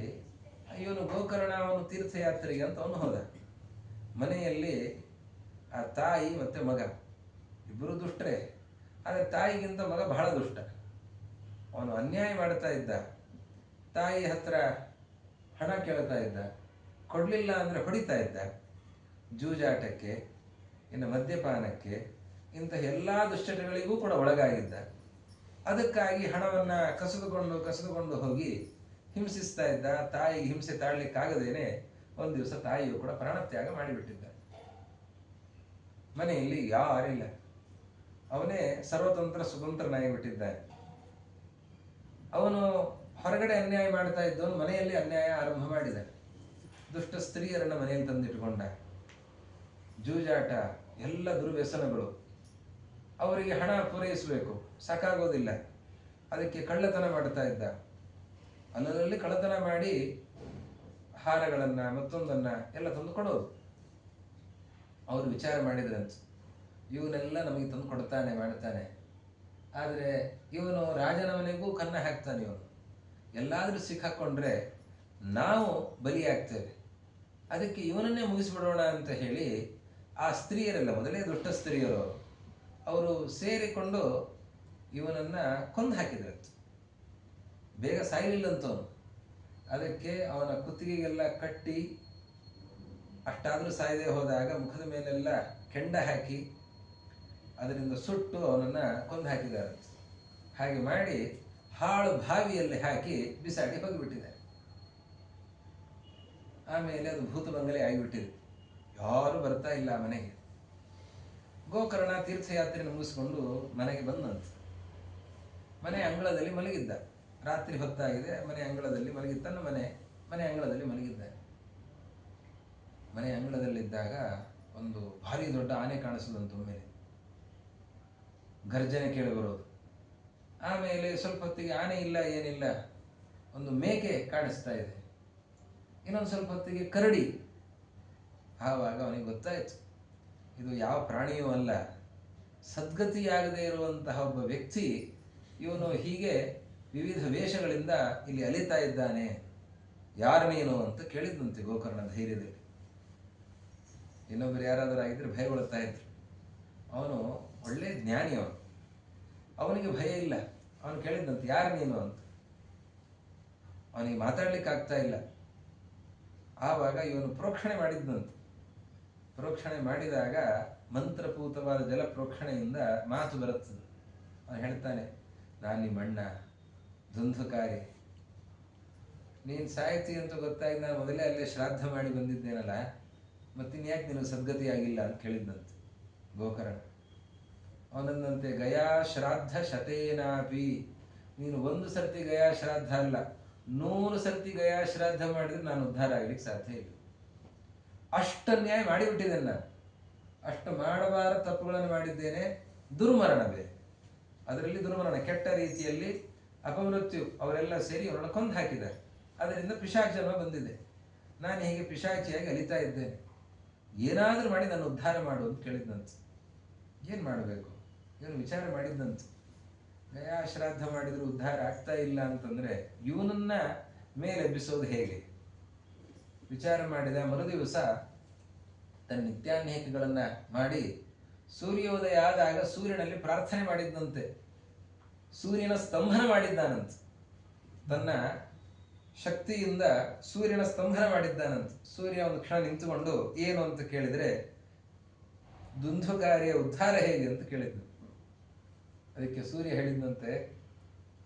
ಇವನು ಗೋಕರ್ಣ ಅವನು ತೀರ್ಥಯಾತ್ರೆಗೆ ಅಂತ ಅವನು ಹೋದ. ಮನೆಯಲ್ಲಿ ಆ ತಾಯಿ ಮತ್ತೆ ಮಗ ಇಬ್ಬರು ದುಷ್ಟರೇ. ಆದರೆ ತಾಯಿಗಿಂತ ಮಗ ಬಹಳ ದುಷ್ಟ. ಅವನು ಅನ್ಯಾಯ ಮಾಡ್ತಾ ಇದ್ದ. ತಾಯಿ ಹತ್ರ ಹಣ ಕೇಳ್ತಾ ಇದ್ದ, ಕೊಡಲಿಲ್ಲ ಅಂದರೆ ಹೊಡಿತಾ ಇದ್ದ. ಜೂಜಾಟಕ್ಕೆ, ಇನ್ನು ಮದ್ಯಪಾನಕ್ಕೆ, ಇಂತಹ ಎಲ್ಲ ದುಶ್ಚಟಗಳಿಗೂ ಕೂಡ ಒಳಗಾಗಿದ್ದ. ಅದಕ್ಕಾಗಿ ಹಣವನ್ನು ಕಸಿದುಕೊಂಡು ಹೋಗಿ ಹಿಂಸಿಸ್ತಾ ಇದ್ದ. ತಾಯಿಗೆ ಹಿಂಸೆ ತಾಳ್ಲಿಕ್ಕಾಗದೇನೆ ಒಂದು ದಿವಸ ತಾಯಿಯು ಕೂಡ ಪ್ರಾಣತ್ಯಾಗ ಮಾಡಿಬಿಟ್ಟಿದ್ದ. ಮನೆಯಲ್ಲಿ ಯಾರಿಲ್ಲ, ಅವನೇ ಸರ್ವತಂತ್ರ ಸ್ವತಂತ್ರನಾಗಿ ಬಿಟ್ಟಿದ್ದಾನೆ. ಅವನು ಹೊರಗಡೆ ಅನ್ಯಾಯ ಮಾಡ್ತಾ ಇದ್ದವನು ಮನೆಯಲ್ಲಿ ಅನ್ಯಾಯ ಆರಂಭ ಮಾಡಿದ. ದುಷ್ಟ ಸ್ತ್ರೀಯರನ್ನ ಮನೆಯಲ್ಲಿ ತಂದಿಟ್ಟುಕೊಂಡ. ಜೂಜಾಟ, ಎಲ್ಲ ದುರ್ವ್ಯಸನಗಳು. ಅವರಿಗೆ ಹಣ ಪೂರೈಸಬೇಕು, ಸಾಕಾಗೋದಿಲ್ಲ. ಅದಕ್ಕೆ ಕಳ್ಳತನ ಮಾಡ್ತಾ ಇದ್ದ. ಅಲ್ಲಲ್ಲಿ ಕಳ್ಳತನ ಮಾಡಿ ಹಾರಗಳನ್ನ ಮತ್ತೊಂದನ್ನ ಎಲ್ಲ ತಂದು ಕೊಡೋದು. ಅವರು ವಿಚಾರ ಮಾಡಿದ್ರಂತೆ, ಇವನೆಲ್ಲ ನಮಗೆ ತಂದು ಕೊಡ್ತಾನೆ ಮಾಡ್ತಾನೆ, ಆದರೆ ಇವನು ರಾಜನ ಮನೆಗೂ ಕನ್ನ ಹಾಕ್ತಾನೆ. ಇವನು ಎಲ್ಲಾದರೂ ಸಿಕ್ಕಾಕೊಂಡ್ರೆ ನಾವು ಬಲಿಯಾಗ್ತೇವೆ. ಅದಕ್ಕೆ ಇವನನ್ನೇ ಮುಗಿಸ್ಬಿಡೋಣ ಅಂತ ಹೇಳಿ ಆ ಸ್ತ್ರೀಯರೆಲ್ಲ, ಮೊದಲೇ ದುಷ್ಟ ಸ್ತ್ರೀಯರು, ಅವರು ಸೇರಿಕೊಂಡು ಇವನನ್ನ ಕೊಂದು ಹಾಕಿದ್ರಂತೆ. ಬೇಗ ಸಾಯಲಿಲ್ಲಂತವನು. ಅದಕ್ಕೆ ಅವನ ಕುತ್ತಿಗೆಗೆಲ್ಲ ಕಟ್ಟಿ, ಅಷ್ಟಾದರೂ ಸಾಯದೆ ಹೋದಾಗ ಮುಖದ ಮೇಲೆಲ್ಲ ಕೆಂಡ ಹಾಕಿ ಅದರಿಂದ ಸುಟ್ಟು ಅವನನ್ನ ಕೊಂದು ಹಾಕಿದ್ದಾರೆ. ಹಾಗೆ ಮಾಡಿ ಹಾಳು ಬಾವಿಯಲ್ಲಿ ಹಾಕಿ ಬಿಸಾಡಿ ಹೋಗಿಬಿಟ್ಟಿದ್ದಾರೆ. ಆಮೇಲೆ ಅದು ಭೂತ ಬಂಗಲೆ ಆಗಿಬಿಟ್ಟಿದೆ. ಯಾರು ಬರ್ತಾ ಇಲ್ಲ ಮನೆಗೆ. ಗೋಕರ್ಣ ತೀರ್ಥಯಾತ್ರೆ ಮುಗಿಸ್ಕೊಂಡು ಮನೆಗೆ ಬಂದಂತೆ. ಮನೆ ಅಂಗಳದಲ್ಲಿ ಮಲಗಿದ್ದ. ರಾತ್ರಿ ಹೊತ್ತಾಗಿದೆ. ಮನೆ ಅಂಗಳದಲ್ಲಿ ಮಲಗಿದ್ದ. ತನ್ನ ಮನೆ ಅಂಗಳದಲ್ಲಿ ಮಲಗಿದ್ದಾನೆ. ಮನೆ ಅಂಗಳದಲ್ಲಿದ್ದಾಗ ಒಂದು ಭಾರಿ ದೊಡ್ಡ ಆನೆ ಕಾಣಿಸೋದಂತ ಒಮ್ಮೆಲೆ. ಗರ್ಜನೆ ಕೇಳಿ ಬರೋದು. ಆಮೇಲೆ ಸ್ವಲ್ಪ ಹೊತ್ತಿಗೆ ಆನೆ ಇಲ್ಲ, ಏನಿಲ್ಲ, ಒಂದು ಮೇಕೆ ಕಾಣಿಸ್ತಾ ಇದೆ. ಇನ್ನೊಂದು ಸ್ವಲ್ಪ ಹೊತ್ತಿಗೆ ಕರಡಿ. ಆವಾಗ ಅವನಿಗೆ ಗೊತ್ತಾಯ್ತು, ಇದು ಯಾವ ಪ್ರಾಣಿಯೂ ಅಲ್ಲ, ಸದ್ಗತಿಯಾಗದೇ ಇರುವಂತಹ ಒಬ್ಬ ವ್ಯಕ್ತಿ. ಇವನು ಹೀಗೆ ವಿವಿಧ ವೇಷಗಳಿಂದ ಇಲ್ಲಿ ಅಲಿತಾ ಇದ್ದಾನೆ. ಯಾರು ನೀನು ಅಂತ ಕೇಳಿದ್ನಂತೆ ಗೋಕರ್ಣ ಧೈರ್ಯದಲ್ಲಿ. ಇನ್ನೊಬ್ಬರು ಯಾರಾದರೂ ಆಗಿದ್ರೆ ಭಯಗೊಳ್ತಾ ಇದ್ರು. ಅವನು ಒಳ್ಳೆ ಜ್ಞಾನಿ. ಅವನಿಗೆ ಭಯ ಇಲ್ಲ. ಅವನು ಕೇಳಿದ್ನಂತೆ, ಯಾರು ನೀನು ಅಂತ. ಅವನಿಗೆ ಮಾತಾಡ್ಲಿಕ್ಕೆ ಆಗ್ತಾ ಇಲ್ಲ. ಆವಾಗ ಇವನು ಪ್ರೋಕ್ಷಣೆ ಮಾಡಿದ್ನಂತೆ. ಪ್ರೋಕ್ಷಣೆ ಮಾಡಿದಾಗ ಮಂತ್ರಪೂತವಾದ ಜಲ ಪ್ರೋಕ್ಷಣೆಯಿಂದ ಮಾತು ಬರುತ್ತದೆ. ಅವನು ಹೇಳ್ತಾನೆ, ನಾನು ನಿಮ್ಮ ಅಣ್ಣ ಧುಂದುಕಾರಿ. ನೀನು ಸಾಯ್ತಿ ಅಂತ ಗೊತ್ತಾಗಿ ನಾನು ಮೊದಲೇ ಅಲ್ಲೇ ಶ್ರಾದ್ದ ಮಾಡಿ ಬಂದಿದ್ದೇನಲ್ಲ, ಮತ್ತಿನ್ಯಾಕೆ ನಿನಗೆ ಸದ್ಗತಿ ಆಗಿಲ್ಲ ಅಂತ ಕೇಳಿದ್ನಂತೆ ಗೋಕರ್ಣ. ಅವನಂದಂತೆ, ಗಯಾ ಶ್ರಾದ್ದ ಶತೇನಾಪಿ. ನೀನು ಒಂದು ಸರ್ತಿ ಗಯಾ ಶ್ರಾದ್ದ ಅಲ್ಲ, 100 ಸರ್ತಿ ಗಯಾ ಶ್ರಾದ್ದ ಮಾಡಿದ್ರೆ ನಾನು ಉದ್ಧಾರ ಆಗ್ಲಿಕ್ಕೆ ಸಾಧ್ಯ ಇಲ್ಲ. ಅಷ್ಟು ಅನ್ಯಾಯ ಮಾಡಿಬಿಟ್ಟಿದ್ದೇನೆ ನಾನು, ಅಷ್ಟು ಮಾಡಬಾರದ ತಪ್ಪುಗಳನ್ನು ಮಾಡಿದ್ದೇನೆ. ದುರ್ಮರಣ ಬೇರೆ, ಅದರಲ್ಲಿ ದುರ್ಮರಣ, ಕೆಟ್ಟ ರೀತಿಯಲ್ಲಿ ಅಪಮೃತ್ಯು, ಅವರೆಲ್ಲ ಸೇರಿ ಅವರನ್ನು ಕೊಂದು ಹಾಕಿದ್ದಾರೆ. ಅದರಿಂದ ಪಿಶಾಚ ಜನ್ಮ ಬಂದಿದೆ. ನಾನು ಹೀಗೆ ಪಿಶಾಚಿಯಾಗಿ ಅಲಿತಾ ಇದ್ದೇನೆ, ಏನಾದರೂ ಮಾಡಿ ನಾನು ಉದ್ಧಾರ ಮಾಡು ಅಂತ ಕೇಳಿದ್ದಂತೆ. ಏನು ಮಾಡಬೇಕು ಇವನು ವಿಚಾರ ಮಾಡಿದ್ದಂತೆ. ಗಯಾ ಶ್ರಾದ್ದ ಮಾಡಿದ್ರು ಉದ್ಧಾರ ಆಗ್ತಾ ಇಲ್ಲ ಅಂತಂದ್ರೆ ಇವನನ್ನ ಮೇಲೆಬ್ಬಿಸೋದು ಹೇಗೆ ವಿಚಾರ ಮಾಡಿದ. ಮರುದಿವಸ ತನ್ನ ನಿತ್ಯಾನ್ಯೇಕಗಳನ್ನ ಮಾಡಿ ಸೂರ್ಯೋದಯ ಆದಾಗ ಸೂರ್ಯನಲ್ಲಿ ಪ್ರಾರ್ಥನೆ ಮಾಡಿದ್ದಂತೆ. ಸೂರ್ಯನ ಸ್ತಂಭನ ಮಾಡಿದ್ದಾನಂತೆ, ತನ್ನ ಶಕ್ತಿಯಿಂದ ಸೂರ್ಯನ ಸ್ತಂಭನ ಮಾಡಿದ್ದಾನಂತೆ. ಸೂರ್ಯ ಒಂದು ಕ್ಷಣ ನಿಂತುಕೊಂಡು ಏನು ಅಂತ ಕೇಳಿದ್ರೆ ದುಂದುಕಾರಿಯ ಉದ್ಧಾರ ಹೇಗೆ ಅಂತ ಕೇಳಿದ್ನು. ಅದಕ್ಕೆ ಸೂರ್ಯ ಹೇಳಿದಂತೆ,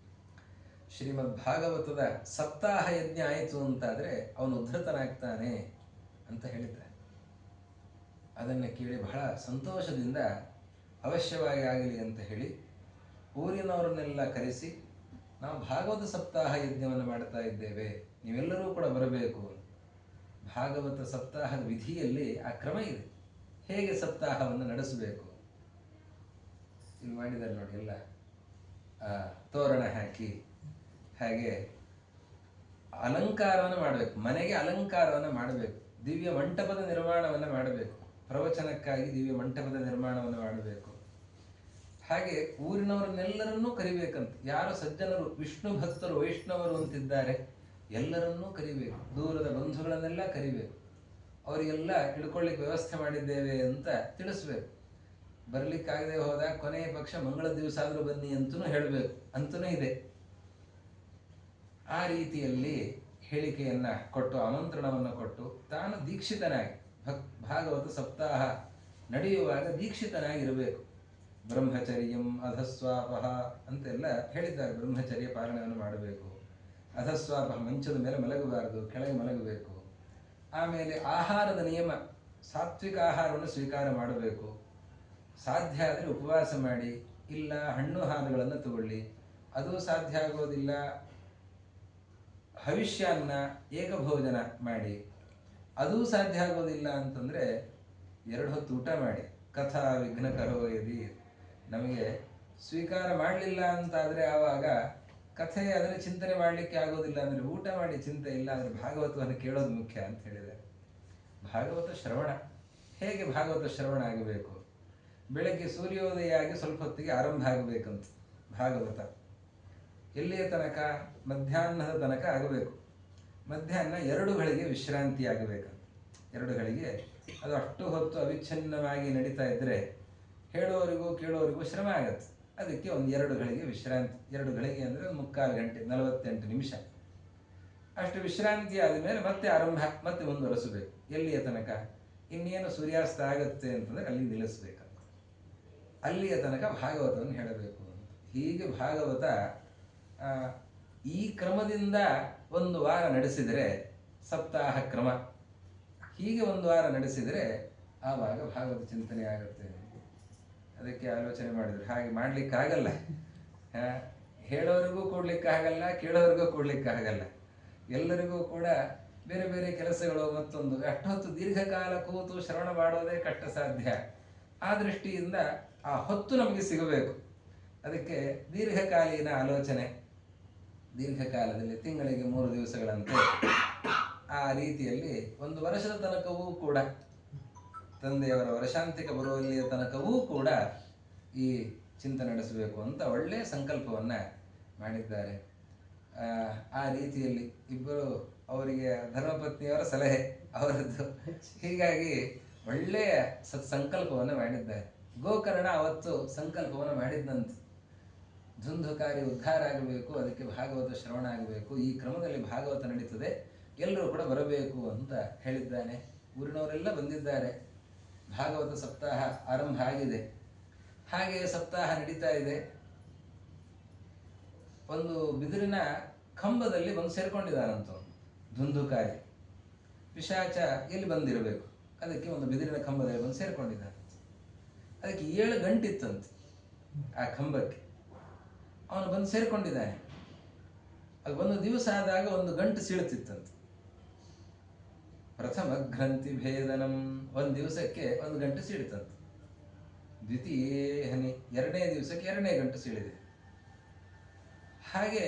ಶ್ರೀಮದ್ ಭಾಗವತದ ಸಪ್ತಾಹ ಯಜ್ಞ ಆಯಿತು ಅಂತಾದ್ರೆ ಅವನು ಉದ್ಧತನಾಗ್ತಾನೆ ಅಂತ ಹೇಳಿದ್ದಾರೆ. ಅದನ್ನು ಕೇಳಿ ಬಹಳ ಸಂತೋಷದಿಂದ ಅವಶ್ಯವಾಗಿ ಆಗಲಿ ಅಂತ ಹೇಳಿ ಊರಿನವರನ್ನೆಲ್ಲ ಕರೆಸಿ, ನಾವು ಭಾಗವತ ಸಪ್ತಾಹ ಯಜ್ಞವನ್ನು ಮಾಡ್ತಾ ಇದ್ದೇವೆ, ನೀವೆಲ್ಲರೂ ಕೂಡ ಬರಬೇಕು. ಭಾಗವತ ಸಪ್ತಾಹದ ವಿಧಿಯಲ್ಲಿ ಆ ಕ್ರಮ ಇದೆ, ಹೇಗೆ ಸಪ್ತಾಹವನ್ನು ನಡೆಸಬೇಕು. ಇಲ್ಲಿ ಮಾಡಿದ್ದಾರೆ ನೋಡಿ, ಎಲ್ಲ ತೋರಣ ಹಾಕಿ ಹಾಗೆ ಅಲಂಕಾರವನ್ನು ಮಾಡಬೇಕು, ಮನೆಗೆ ಅಲಂಕಾರವನ್ನು ಮಾಡಬೇಕು, ದಿವ್ಯ ಮಂಟಪದ ನಿರ್ಮಾಣವನ್ನು ಮಾಡಬೇಕು, ಪ್ರವಚನಕ್ಕಾಗಿ ದಿವ್ಯ ಮಂಟಪದ ನಿರ್ಮಾಣವನ್ನು ಮಾಡಬೇಕು. ಹಾಗೆ ಊರಿನವರನ್ನೆಲ್ಲರನ್ನೂ ಕರಿಬೇಕಂತ. ಯಾರು ಸಜ್ಜನರು, ವಿಷ್ಣು ಭಕ್ತರು, ವೈಷ್ಣವರು ಅಂತಿದ್ದಾರೆ ಎಲ್ಲರನ್ನೂ ಕರಿಬೇಕು. ದೂರದ ಬಂಧುಗಳನ್ನೆಲ್ಲ ಕರಿಬೇಕು, ಅವರಿಗೆಲ್ಲ ಇಳ್ಕೊಳ್ಳಿಕ್ಕೆ ವ್ಯವಸ್ಥೆ ಮಾಡಿದ್ದೇವೆ ಅಂತ ತಿಳಿಸ್ಬೇಕು. ಬರ್ಲಿಕ್ಕಾಗದೆ ಹೋದಾಗ ಕೊನೆಯ ಪಕ್ಷ ಮಂಗಳ ದಿವಸ ಆದರೂ ಬನ್ನಿ ಅಂತೂ ಹೇಳಬೇಕು, ಅಂತೂ ಇದೆ. ಆ ರೀತಿಯಲ್ಲಿ ಹೇಳಿಕೆಯನ್ನ ಕೊಟ್ಟು, ಆಮಂತ್ರಣವನ್ನು ಕೊಟ್ಟು, ತಾನು ದೀಕ್ಷಿತನಾಗಿ ಭಾಗವತ ಸಪ್ತಾಹ ನಡೆಯುವಾಗ ದೀಕ್ಷಿತನಾಗಿರಬೇಕು. ಬ್ರಹ್ಮಚರ್ಯಂ ಅಧಸ್ವಾಪಹ ಅಂತೆಲ್ಲ ಹೇಳಿದ್ದಾರೆ. ಬ್ರಹ್ಮಚರ್ಯ ಪಾಲನೆಯನ್ನು ಮಾಡಬೇಕು. ಅಧಸ್ವಾಪಹ, ಮಂಚದ ಮೇಲೆ ಮಲಗಬಾರದು, ಕೆಳಗೆ ಮಲಗಬೇಕು. ಆಮೇಲೆ ಆಹಾರದ ನಿಯಮ, ಸಾತ್ವಿಕ ಆಹಾರವನ್ನು ಸ್ವೀಕಾರ ಮಾಡಬೇಕು. ಸಾಧ್ಯ ಆದರೆ ಉಪವಾಸ ಮಾಡಿ, ಇಲ್ಲ ಹಣ್ಣು ಹಾಲುಗಳನ್ನು ತಗೊಳ್ಳಿ. ಅದು ಸಾಧ್ಯ ಆಗೋದಿಲ್ಲ, ಹವಿಷ್ಯಾನ್ನ ಏಕಭೋಜನ ಮಾಡಿ. ಅದೂ ಸಾಧ್ಯ ಆಗೋದಿಲ್ಲ ಅಂತಂದರೆ 2 ಹೊತ್ತು ಊಟ ಮಾಡಿ. ಕಥಾ ವಿಘ್ನಕರೋ ಯದಿ, ನಮಗೆ ಸ್ವೀಕಾರ ಮಾಡಲಿಲ್ಲ ಅಂತಾದರೆ ಆವಾಗ ಕಥೆ ಅದನ್ನು ಚಿಂತನೆ ಮಾಡಲಿಕ್ಕೆ ಆಗೋದಿಲ್ಲ. ಅಂದರೆ ಊಟ ಮಾಡಿ ಚಿಂತೆ ಇಲ್ಲ, ಅಂದರೆ ಭಾಗವತವನ್ನು ಕೇಳೋದು ಮುಖ್ಯ ಅಂತ ಹೇಳಿದ್ದಾರೆ. ಭಾಗವತ ಶ್ರವಣ, ಹೇಗೆ ಭಾಗವತ ಶ್ರವಣ ಆಗಬೇಕು? ಬೆಳಗ್ಗೆ ಸೂರ್ಯೋದಯ ಆಗಿ ಸ್ವಲ್ಪ ಹೊತ್ತಿಗೆ ಆರಂಭ ಆಗಬೇಕಂತ ಭಾಗವತ. ಎಲ್ಲಿಯ ತನಕ? ಮಧ್ಯಾಹ್ನದ ತನಕ ಆಗಬೇಕು. ಮಧ್ಯಾಹ್ನ 2 ಗಳಿಗೆ ವಿಶ್ರಾಂತಿ ಆಗಬೇಕಂತ. 2 ಗಳಿಗೆ ಅದು ಅಷ್ಟು ಹೊತ್ತು ಅವಿಚ್ಛಿನ್ನವಾಗಿ ನಡೀತಾ ಇದ್ದರೆ ಹೇಳೋರಿಗೂ ಕೇಳೋರಿಗೂ ಶ್ರಮ ಆಗತ್ತೆ. ಅದಕ್ಕೆ ಒಂದು 2 ಗಳಿಗೆ ವಿಶ್ರಾಂತಿ. 2 ಗಳಿಗೆ ಅಂದರೆ 3/4 ಗಂಟೆ, 48 ನಿಮಿಷ. ಅಷ್ಟು ವಿಶ್ರಾಂತಿ ಆದಮೇಲೆ ಮತ್ತೆ ಆರಂಭ, ಮತ್ತೆ ಮುಂದುವರೆಸಬೇಕು. ಎಲ್ಲಿಯ ತನಕ? ಇನ್ನೇನು ಸೂರ್ಯಾಸ್ತ ಆಗತ್ತೆ ಅಂತಂದರೆ ಅಲ್ಲಿ ನಿಲ್ಲಿಸ್ಬೇಕಂತ. ಅಲ್ಲಿಯ ತನಕ ಭಾಗವತವನ್ನು ಹೇಳಬೇಕು ಅಂತ. ಹೀಗೆ ಭಾಗವತ ಈ ಕ್ರಮದಿಂದ 1 ವಾರ ನಡೆಸಿದರೆ ಸಪ್ತಾಹ ಕ್ರಮ, ಹೀಗೆ 1 ವಾರ ನಡೆಸಿದರೆ ಆವಾಗ ಭಾಗವತ ಚಿಂತನೆ ಆಗುತ್ತೆ. ಅದಕ್ಕೆ ಆಲೋಚನೆ ಮಾಡಿದ್ರು. ಹಾಗೆ ಮಾಡಲಿಕ್ಕಾಗಲ್ಲ, ಹೇಳೋರಿಗೂ ಕೊಡ್ಲಿಕ್ಕಾಗಲ್ಲ, ಕೇಳೋರಿಗೂ ಕೊಡ್ಲಿಕ್ಕಾಗಲ್ಲ. ಎಲ್ಲರಿಗೂ ಕೂಡ ಬೇರೆ ಬೇರೆ ಕೆಲಸಗಳು, ಮತ್ತೊಂದು ಅಷ್ಟು ಹೊತ್ತು ದೀರ್ಘಕಾಲ ಕೂತು ಶ್ರವಣ ಮಾಡೋದೇ ಕಷ್ಟ ಸಾಧ್ಯ. ಆ ದೃಷ್ಟಿಯಿಂದ ಆ ಹೊತ್ತು ನಮಗೆ ಸಿಗಬೇಕು. ಅದಕ್ಕೆ ದೀರ್ಘಕಾಲೀನ ಆಲೋಚನೆ, ದೀರ್ಘಕಾಲದಲ್ಲಿ ತಿಂಗಳಿಗೆ 3 ದಿವಸಗಳಂತೆ ಆ ರೀತಿಯಲ್ಲಿ 1 ವರ್ಷದ ತನಕವೂ ಕೂಡ, ತಂದೆಯವರ ವರ್ಷಾಂತಿಕ ಬರುವಲ್ಲಿಯ ತನಕವೂ ಕೂಡ ಈ ಚಿಂತನೆ ನಡೆಸಬೇಕು ಅಂತ ಒಳ್ಳೆಯ ಸಂಕಲ್ಪವನ್ನು ಮಾಡಿದ್ದಾರೆ. ಆ ರೀತಿಯಲ್ಲಿ ಇಬ್ಬರು, ಅವರಿಗೆ ಧರ್ಮಪತ್ನಿಯವರ ಸಲಹೆ ಅವರದ್ದು, ಹೀಗಾಗಿ ಒಳ್ಳೆಯ ಸತ್ಸಂಕಲ್ಪವನ್ನು ಮಾಡಿದ್ದಾರೆ. ಗೋಕರ್ಣ ಅವತ್ತು ಸಂಕಲ್ಪವನ್ನು ಮಾಡಿದ್ದಂತೆ, ಧುಂಧುಕಾರಿ ಉದ್ಧಾರ ಆಗಬೇಕು, ಅದಕ್ಕೆ ಭಾಗವತ ಶ್ರವಣ ಆಗಬೇಕು, ಈ ಕ್ರಮದಲ್ಲಿ ಭಾಗವತ ನಡೀತದೆ, ಎಲ್ಲರೂ ಕೂಡ ಬರಬೇಕು ಅಂತ ಹೇಳಿದ್ದಾನೆ. ಊರಿನವರೆಲ್ಲ ಬಂದಿದ್ದಾರೆ. ಭಾಗವತ ಸಪ್ತಾಹ ಆರಂಭ ಆಗಿದೆ. ಹಾಗೆ ಸಪ್ತಾಹ ನಡೀತಾ ಇದೆ. ಒಂದು ಬಿದಿರಿನ ಕಂಬದಲ್ಲಿ ಬಂದು ಸೇರ್ಕೊಂಡಿದ್ದಾನಂತ ಧುಂಧುಕಾರಿ. ಪಿಶಾಚ ಎಲ್ಲಿ ಬಂದಿರಬೇಕು, ಅದಕ್ಕೆ ಒಂದು ಬಿದಿರಿನ ಕಂಬದಲ್ಲಿ ಬಂದು ಸೇರ್ಕೊಂಡಿದ್ದಾನೆ. ಅದಕ್ಕೆ 7 ಗಂಟಿತ್ತಂತೆ ಆ ಕಂಬಕ್ಕೆ. ಅವನು ಬಂದು ಸೇರ್ಕೊಂಡಿದ್ದಾನೆ. ಅದು ಒಂದು ದಿವಸ ಆದಾಗ 1 ಗಂಟು ಸೀಳುತ್ತಿತ್ತಂತೆ. ಪ್ರಥಮ ಗ್ರಂಥಿ ಭೇದನಂ, ಒಂದು ದಿವಸಕ್ಕೆ 1 ಗಂಟೆ ಸೀಳಿತಂತೆ. ದ್ವಿತೀಯೇ ಹನಿ, 2ನೇ ದಿವಸಕ್ಕೆ 2ನೇ ಗಂಟೆ ಸೀಳಿದೆ. ಹಾಗೆ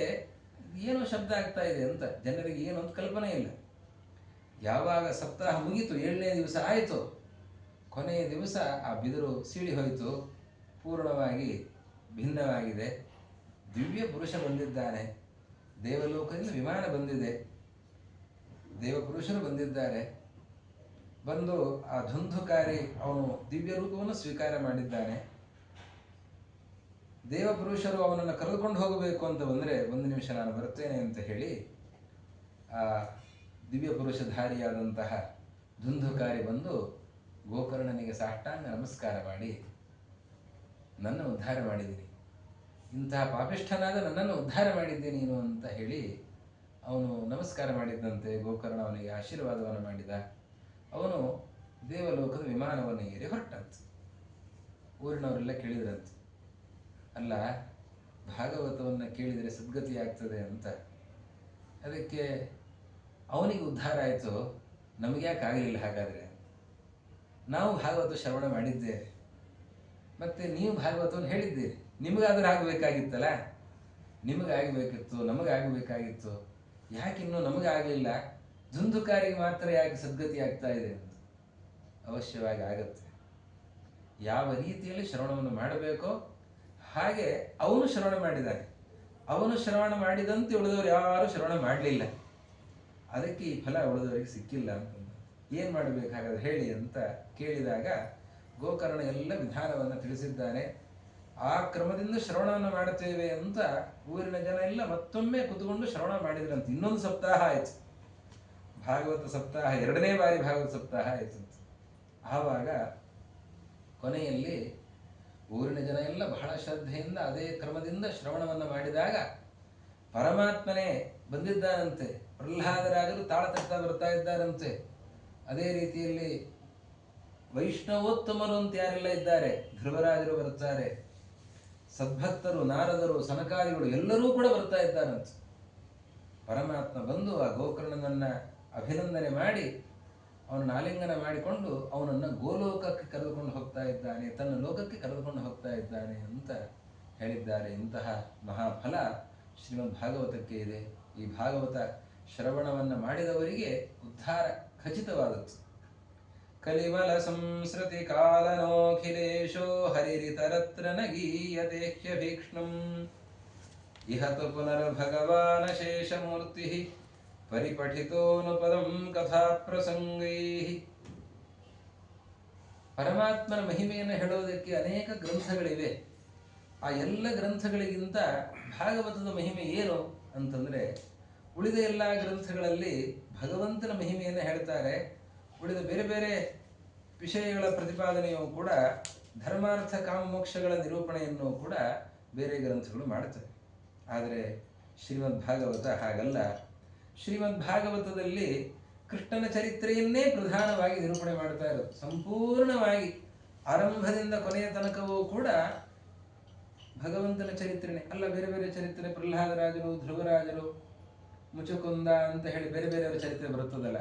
ಏನೋ ಶಬ್ದ ಆಗ್ತಾ ಇದೆ ಅಂತ ಜನರಿಗೆ ಏನು ಅಂತ ಕಲ್ಪನೆ ಇಲ್ಲ. ಯಾವಾಗ ಸಪ್ತಾಹ ಮುಗೀತು, 7ನೇ ದಿವಸ ಆಯಿತು, ಕೊನೆಯ ದಿವಸ ಆ ಬಿದಿರು ಸೀಳಿ ಹೋಯಿತು, ಪೂರ್ಣವಾಗಿ ಭಿನ್ನವಾಗಿದೆ. ದಿವ್ಯ ಪುರುಷ ಬಂದಿದ್ದಾನೆ, ದೇವಲೋಕದಿಂದ ವಿಮಾನ ಬಂದಿದೆ, ದೇವಪುರುಷರು ಬಂದಿದ್ದಾರೆ. ಬಂದು ಆ ಧುಂಧುಕಾರಿ ಅವನು ದಿವ್ಯ ರೂಪವನ್ನು ಸ್ವೀಕಾರ ಮಾಡಿದ್ದಾನೆ. ದೇವಪುರುಷರು ಅವನನ್ನು ಕರೆದುಕೊಂಡು ಹೋಗಬೇಕು ಅಂತ ಬಂದರೆ, 1 ನಿಮಿಷ ನಾನು ಬರ್ತೇನೆ ಅಂತ ಹೇಳಿ ಆ ದಿವ್ಯ ಪುರುಷಧಾರಿಯಾದಂತಹ ಧುಂಧುಕಾರಿ ಬಂದು ಗೋಕರ್ಣನಿಗೆ ಸಾಷ್ಟಾಂಗ ನಮಸ್ಕಾರ ಮಾಡಿ, ನನ್ನ ಉದ್ಧಾರ ಮಾಡಿದ್ದೀನಿ, ಇಂತಹ ಪಾಪಿಷ್ಠನಾದ ನನ್ನನ್ನು ಉದ್ಧಾರ ಮಾಡಿದ್ದೆ ನೀನು ಅಂತ ಹೇಳಿ ಅವನು ನಮಸ್ಕಾರ ಮಾಡಿದ್ದಂತೆ. ಗೋಕರ್ಣ ಅವನಿಗೆ ಆಶೀರ್ವಾದವನ್ನು ಮಾಡಿದ. ಅವನು ದೇವಲೋಕದ ವಿಮಾನವನ್ನು ಏರಿ ಹೊರಟಂತೆ. ಊರಿನವರೆಲ್ಲ ಕೇಳಿದ್ರಂತೆ, ಅಲ್ಲ, ಭಾಗವತವನ್ನು ಕೇಳಿದರೆ ಸದ್ಗತಿ ಆಗ್ತದೆ ಅಂತ. ಅದಕ್ಕೆ ಅವನಿಗೆ ಉದ್ಧಾರ ಆಯಿತು, ನಮಗೆ ಯಾಕೆ ಆಗಲಿಲ್ಲ? ಹಾಗಾದರೆ ನಾವು ಭಾಗವತ ಶ್ರವಣ ಮಾಡಿದ್ದೇವೆ, ಮತ್ತು ನೀವು ಭಾಗವತವನ್ನು ಹೇಳಿದ್ದೀರಿ, ನಿಮಗಾದರೂ ಆಗಬೇಕಾಗಿತ್ತಲ್ಲ, ನಿಮಗಾಗಬೇಕಿತ್ತು, ನಮಗಾಗಬೇಕಾಗಿತ್ತು, ಯಾಕಿನ್ನೂ ನಮಗಾಗಲಿಲ್ಲ? ಧುಂಧುಕಾರಿಗೆ ಮಾತ್ರ ಯಾಕೆ ಸದ್ಗತಿ ಆಗ್ತಾ ಇದೆ ಅಂತ. ಅವಶ್ಯವಾಗಿ ಆಗತ್ತೆ. ಯಾವ ರೀತಿಯಲ್ಲಿ ಶ್ರವಣವನ್ನು ಮಾಡಬೇಕೋ ಹಾಗೆ ಅವನು ಶ್ರವಣ ಮಾಡಿದ್ದಾನೆ. ಅವನು ಶ್ರವಣ ಮಾಡಿದಂತೆ ಉಳಿದವರು ಯಾರು ಶ್ರವಣ ಮಾಡಲಿಲ್ಲ. ಅದಕ್ಕೆ ಈ ಫಲ ಉಳಿದವರಿಗೆ ಸಿಕ್ಕಿಲ್ಲ ಅಂತಂದ. ಏನು ಮಾಡಬೇಕಾಗಾದ್ರೆ ಹೇಳಿ ಅಂತ ಕೇಳಿದಾಗ ಗೋಕರ್ಣ ಎಲ್ಲ ವಿಧಾನವನ್ನು ತಿಳಿಸಿದ್ದಾನೆ. ಆ ಕ್ರಮದಿಂದ ಶ್ರವಣವನ್ನು ಮಾಡುತ್ತೇವೆ ಅಂತ ಊರಿನ ಜನ ಎಲ್ಲ ಮತ್ತೊಮ್ಮೆ ಕುತ್ಕೊಂಡು ಶ್ರವಣ ಮಾಡಿದ್ರಂತೆ. ಇನ್ನೊಂದು ಸಪ್ತಾಹ ಆಯಿತು, ಭಾಗವತ ಸಪ್ತಾಹ, 2ನೇ ಬಾರಿ ಭಾಗವತ ಸಪ್ತಾಹ ಆಯಿತು. ಆವಾಗ ಕೊನೆಯಲ್ಲಿ ಊರಿನ ಜನ ಎಲ್ಲ ಬಹಳ ಶ್ರದ್ಧೆಯಿಂದ ಅದೇ ಕ್ರಮದಿಂದ ಶ್ರವಣವನ್ನು ಮಾಡಿದಾಗ ಪರಮಾತ್ಮನೇ ಬಂದಿದ್ದಾನಂತೆ. ಪ್ರಹ್ಲಾದರಾಜರು ತಾಳ ತಟ್ತಾ ಬರ್ತಾ ಇದ್ದಾರಂತೆ. ಅದೇ ರೀತಿಯಲ್ಲಿ ವೈಷ್ಣವೋತ್ತಮರು ಅಂತ ಯಾರೆಲ್ಲ ಇದ್ದಾರೆ, ಧ್ರುವರಾಜರು ಬರ್ತಾರೆ, ಸದ್ಭಕ್ತರು, ನಾರದರು, ಸನಕಾದಿಗಳು ಎಲ್ಲರೂ ಕೂಡ ಬರ್ತಾ ಇದ್ದಾರಂತೆ. ಪರಮಾತ್ಮ ಬಂದು ಆ ಗೋಕರ್ಣನನ್ನ ಅಭಿನಂದನೆ ಮಾಡಿ ಅವನನ್ನು ಆಲಿಂಗನ ಮಾಡಿಕೊಂಡು ಅವನನ್ನು ಗೋಲೋಕಕ್ಕೆ ಕರೆದುಕೊಂಡು ಹೋಗ್ತಾ ಇದ್ದಾನೆ, ತನ್ನ ಲೋಕಕ್ಕೆ ಕರೆದುಕೊಂಡು ಹೋಗ್ತಾ ಇದ್ದಾನೆ ಅಂತ ಹೇಳಿದ್ದಾರೆ. ಇಂತಹ ಮಹಾಫಲ ಶ್ರೀಮದ್ ಭಾಗವತಕ್ಕೆ ಇದೆ. ಈ ಭಾಗವತ ಶ್ರವಣವನ್ನು ಮಾಡಿದವರಿಗೆ ಉದ್ಧಾರ ಖಚಿತವಾದದ್ದು. ಕಲಿವಲ ಸಂಸ್ರತಿ ಕಾಲನೋಖಿಲೇಶೋ ಹರಿರಿತರತ್ರ ನ ಗೀಯತೆ ಹ್ಯಭೀಕ್ಷ್ಣಂ ಇಹತು ಪುನರ್ಭಗವಾನ ಶೇಷಮೂರ್ತಿ ಪರಿಪಠಿತೋನುಪದಂ ಕಥಾ ಪ್ರಸಂಗೈಃ. ಪರಮಾತ್ಮನ ಮಹಿಮೆಯನ್ನು ಹೇಳೋದಕ್ಕೆ ಅನೇಕ ಗ್ರಂಥಗಳಿವೆ. ಆ ಎಲ್ಲ ಗ್ರಂಥಗಳಿಗಿಂತ ಭಾಗವತದ ಮಹಿಮೆ ಏನು ಅಂತಂದರೆ, ಉಳಿದ ಎಲ್ಲ ಗ್ರಂಥಗಳಲ್ಲಿ ಭಗವಂತನ ಮಹಿಮೆಯನ್ನು ಹೇಳ್ತಾರೆ. ಉಳಿದ ಬೇರೆ ಬೇರೆ ವಿಷಯಗಳ ಪ್ರತಿಪಾದನೆಯೂ ಕೂಡ, ಧರ್ಮಾರ್ಥ ಕಾಮ ಮೋಕ್ಷಗಳ ನಿರೂಪಣೆಯನ್ನು ಕೂಡ ಬೇರೆ ಗ್ರಂಥಗಳು ಮಾಡ್ತವೆ. ಆದರೆ ಶ್ರೀಮದ್ ಭಾಗವತ ಹಾಗಲ್ಲ. ಶ್ರೀಮದ್ ಭಾಗವತದಲ್ಲಿ ಕೃಷ್ಣನ ಚರಿತ್ರೆಯನ್ನೇ ಪ್ರಧಾನವಾಗಿ ನಿರೂಪಣೆ ಮಾಡ್ತಾ ಇರೋದು. ಸಂಪೂರ್ಣವಾಗಿ ಆರಂಭದಿಂದ ಕೊನೆಯ ತನಕವೂ ಕೂಡ ಭಗವಂತನ ಚರಿತ್ರೆನೇ ಅಲ್ಲ. ಬೇರೆ ಬೇರೆ ಚರಿತ್ರೆ, ಪ್ರಹ್ಲಾದರಾಜರು, ಧ್ರುವರಾಜರು, ಮುಚುಕುಂದ ಅಂತ ಹೇಳಿ ಬೇರೆ ಬೇರೆಯವರ ಚರಿತ್ರೆ ಬರುತ್ತದಲ್ಲ,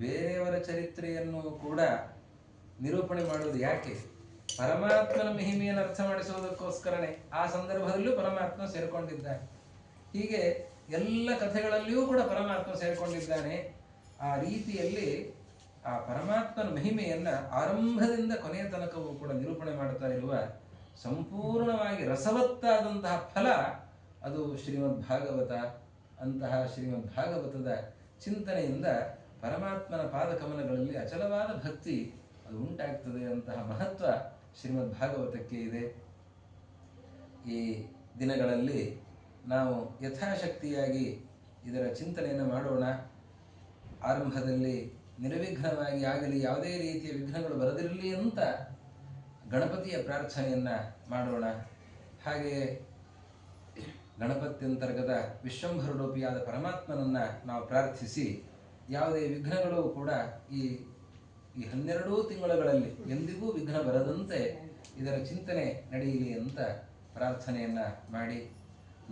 ಬೇರೆಯವರ ಚರಿತ್ರೆಯನ್ನು ಕೂಡ ನಿರೂಪಣೆ ಮಾಡುವುದು ಯಾಕೆ? ಪರಮಾತ್ಮನ ಮಹಿಮೆಯನ್ನು ಅರ್ಥ ಮಾಡಿಸುವುದಕ್ಕೋಸ್ಕರನೇ. ಆ ಸಂದರ್ಭದಲ್ಲೂ ಪರಮಾತ್ಮ ಸೇರಿಕೊಂಡಿದ್ದಾನೆ. ಹೀಗೆ ಎಲ್ಲ ಕಥೆಗಳಲ್ಲಿಯೂ ಕೂಡ ಪರಮಾತ್ಮ ಸೇರಿಕೊಂಡಿದ್ದಾನೆ. ಆ ರೀತಿಯಲ್ಲಿ ಆ ಪರಮಾತ್ಮನ ಮಹಿಮೆಯನ್ನು ಆರಂಭದಿಂದ ಕೊನೆಯ ತನಕವೂ ಕೂಡ ನಿರೂಪಣೆ ಮಾಡ್ತಾ ಇರುವ ಸಂಪೂರ್ಣವಾಗಿ ರಸವತ್ತಾದಂತಹ ಫಲ ಅದು ಶ್ರೀಮದ್ ಭಾಗವತ. ಅಂತಹ ಶ್ರೀಮದ್ ಭಾಗವತದ ಚಿಂತನೆಯಿಂದ ಪರಮಾತ್ಮನ ಪಾದಕಮಲಗಳಲ್ಲಿ ಅಚಲವಾದ ಭಕ್ತಿ ಅದು ಉಂಟಾಗ್ತದೆ. ಅಂತಹ ಮಹತ್ವ ಶ್ರೀಮದ್ ಭಾಗವತಕ್ಕೆ ಇದೆ. ಈ ದಿನಗಳಲ್ಲಿ ನಾವು ಯಥಾಶಕ್ತಿಯಾಗಿ ಇದರ ಚಿಂತನೆಯನ್ನು ಮಾಡೋಣ. ಆರಂಭದಲ್ಲಿ ನಿರ್ವಿಘ್ನವಾಗಿ ಆಗಲಿ, ಯಾವುದೇ ರೀತಿಯ ವಿಘ್ನಗಳು ಬರದಿರಲಿ ಅಂತ ಗಣಪತಿಯ ಪ್ರಾರ್ಥನೆಯನ್ನು ಮಾಡೋಣ. ಹಾಗೆಯೇ ಗಣಪತ್ಯಂತರ್ಗತ ವಿಶ್ವಂಭರರೂಪಿಯಾದ ಪರಮಾತ್ಮನನ್ನು ನಾವು ಪ್ರಾರ್ಥಿಸಿ, ಯಾವುದೇ ವಿಘ್ನಗಳು ಕೂಡ ಈ 12 ತಿಂಗಳುಗಳಲ್ಲಿ ಎಂದಿಗೂ ವಿಘ್ನ ಬರದಂತೆ ಇದರ ಚಿಂತನೆ ನಡೆಯಲಿ ಅಂತ ಪ್ರಾರ್ಥನೆಯನ್ನು ಮಾಡಿ,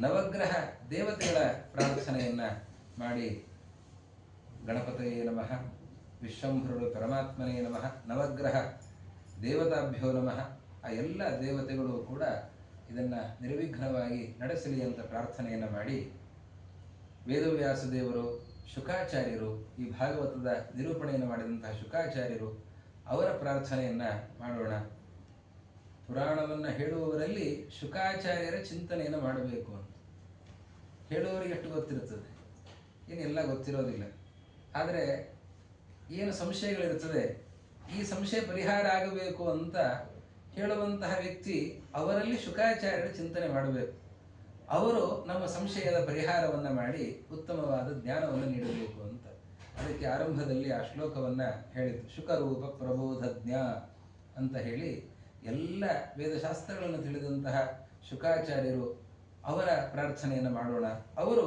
ನವಗ್ರಹ ದೇವತೆಗಳ ಪ್ರಾರ್ಥನೆಯನ್ನು ಮಾಡಿ, ಗಣಪತಯೇ ನಮಃ. ವಿಶ್ವಂಭರುಡು ಪರಮಾತ್ಮನೇ ನಮಃ, ನವಗ್ರಹ ದೇವತಾಭ್ಯೋ ನಮಃ. ಆ ಎಲ್ಲ ದೇವತೆಗಳು ಕೂಡ ಇದನ್ನು ನಿರ್ವಿಘ್ನವಾಗಿ ನಡೆಸಲಿ ಅಂತ ಪ್ರಾರ್ಥನೆಯನ್ನು ಮಾಡಿ, ವೇದವ್ಯಾಸ ದೇವರು, ಶುಕಾಚಾರ್ಯರು, ಈ ಭಾಗವತದ ನಿರೂಪಣೆಯನ್ನು ಮಾಡಿದಂತಹ ಶುಕಾಚಾರ್ಯರು, ಅವರ ಪ್ರಾರ್ಥನೆಯನ್ನು ಮಾಡೋಣ. ಪುರಾಣವನ್ನು ಹೇಳುವವರಲ್ಲಿ ಶುಕಾಚಾರ್ಯರ ಚಿಂತನೆಯನ್ನು ಮಾಡಬೇಕು ಅಂತ. ಹೇಳುವವರಿಗೆ ಎಷ್ಟು ಗೊತ್ತಿರುತ್ತದೆ, ಏನೆಲ್ಲ ಗೊತ್ತಿರೋದಿಲ್ಲ. ಆದರೆ ಏನು ಸಂಶಯಗಳಿರ್ತದೆ, ಈ ಸಂಶಯ ಪರಿಹಾರ ಆಗಬೇಕು ಅಂತ ಹೇಳುವಂತಹ ವ್ಯಕ್ತಿ ಅವರಲ್ಲಿ ಶುಕಾಚಾರ್ಯರ ಚಿಂತನೆ ಮಾಡಬೇಕು. ಅವರು ನಮ್ಮ ಸಂಶಯದ ಪರಿಹಾರವನ್ನು ಮಾಡಿ ಉತ್ತಮವಾದ ಜ್ಞಾನವನ್ನು ನೀಡಬೇಕು ಅಂತ. ಅದಕ್ಕೆ ಆರಂಭದಲ್ಲಿ ಆ ಶ್ಲೋಕವನ್ನು ಹೇಳಿತು, ಶುಕರೂಪ ಪ್ರಬೋಧಜ್ಞ ಅಂತ ಹೇಳಿ. ಎಲ್ಲ ವೇದಶಾಸ್ತ್ರಗಳನ್ನು ತಿಳಿದಂತಹ ಶುಕಾಚಾರ್ಯರು, ಅವರ ಪ್ರಾರ್ಥನೆಯನ್ನು ಮಾಡೋಣ. ಅವರು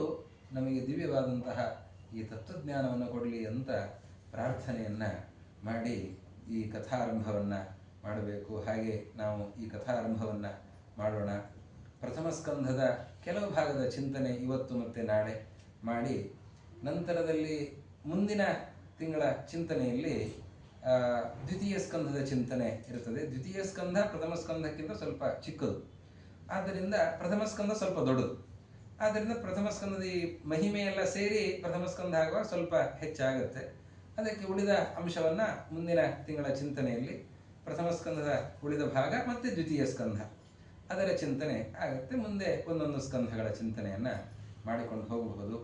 ನಮಗೆ ದಿವ್ಯವಾದಂತಹ ಈ ತತ್ವಜ್ಞಾನವನ್ನು ಕೊಡಲಿ ಅಂತ ಪ್ರಾರ್ಥನೆಯನ್ನು ಮಾಡಿ ಈ ಕಥಾರಂಭವನ್ನು ಮಾಡಬೇಕು. ಹಾಗೆ ನಾವು ಈ ಕಥಾರಂಭವನ್ನು ಮಾಡೋಣ. ಪ್ರಥಮ ಸ್ಕಂಧದ ಕೆಲವು ಭಾಗದ ಚಿಂತನೆ ಇವತ್ತು ಮತ್ತು ನಾಳೆ ಮಾಡಿ, ನಂತರದಲ್ಲಿ ಮುಂದಿನ ತಿಂಗಳ ಚಿಂತನೆಯಲ್ಲಿ ದ್ವಿತೀಯ ಸ್ಕಂಧದ ಚಿಂತನೆ ಇರುತ್ತದೆ. ದ್ವಿತೀಯ ಸ್ಕಂಧ ಪ್ರಥಮ ಸ್ಕಂಧಕ್ಕಿಂತ ಸ್ವಲ್ಪ ಚಿಕ್ಕದು, ಆದ್ದರಿಂದ ಪ್ರಥಮ ಸ್ಕಂಧ ಸ್ವಲ್ಪ ದೊಡ್ಡದು. ಆದ್ದರಿಂದ ಪ್ರಥಮ ಸ್ಕಂಧದ ಈ ಮಹಿಮೆಯೆಲ್ಲ ಸೇರಿ ಪ್ರಥಮ ಸ್ಕಂಧ ಆಗುವಾಗ ಸ್ವಲ್ಪ ಹೆಚ್ಚಾಗುತ್ತೆ. ಅದಕ್ಕೆ ಉಳಿದ ಅಂಶವನ್ನು ಮುಂದಿನ ತಿಂಗಳ ಚಿಂತನೆಯಲ್ಲಿ ಪ್ರಥಮ ಸ್ಕಂಧದ ಉಳಿದ ಭಾಗ ಮತ್ತು ದ್ವಿತೀಯ ಸ್ಕಂಧ ಅದರ ಚಿಂತನೆ ಆಗುತ್ತೆ. ಮುಂದೆ ಒಂದೊಂದು ಸ್ಕಂಧಗಳ ಚಿಂತನೆಯನ್ನು ಮಾಡಿಕೊಂಡು ಹೋಗಬಹುದು.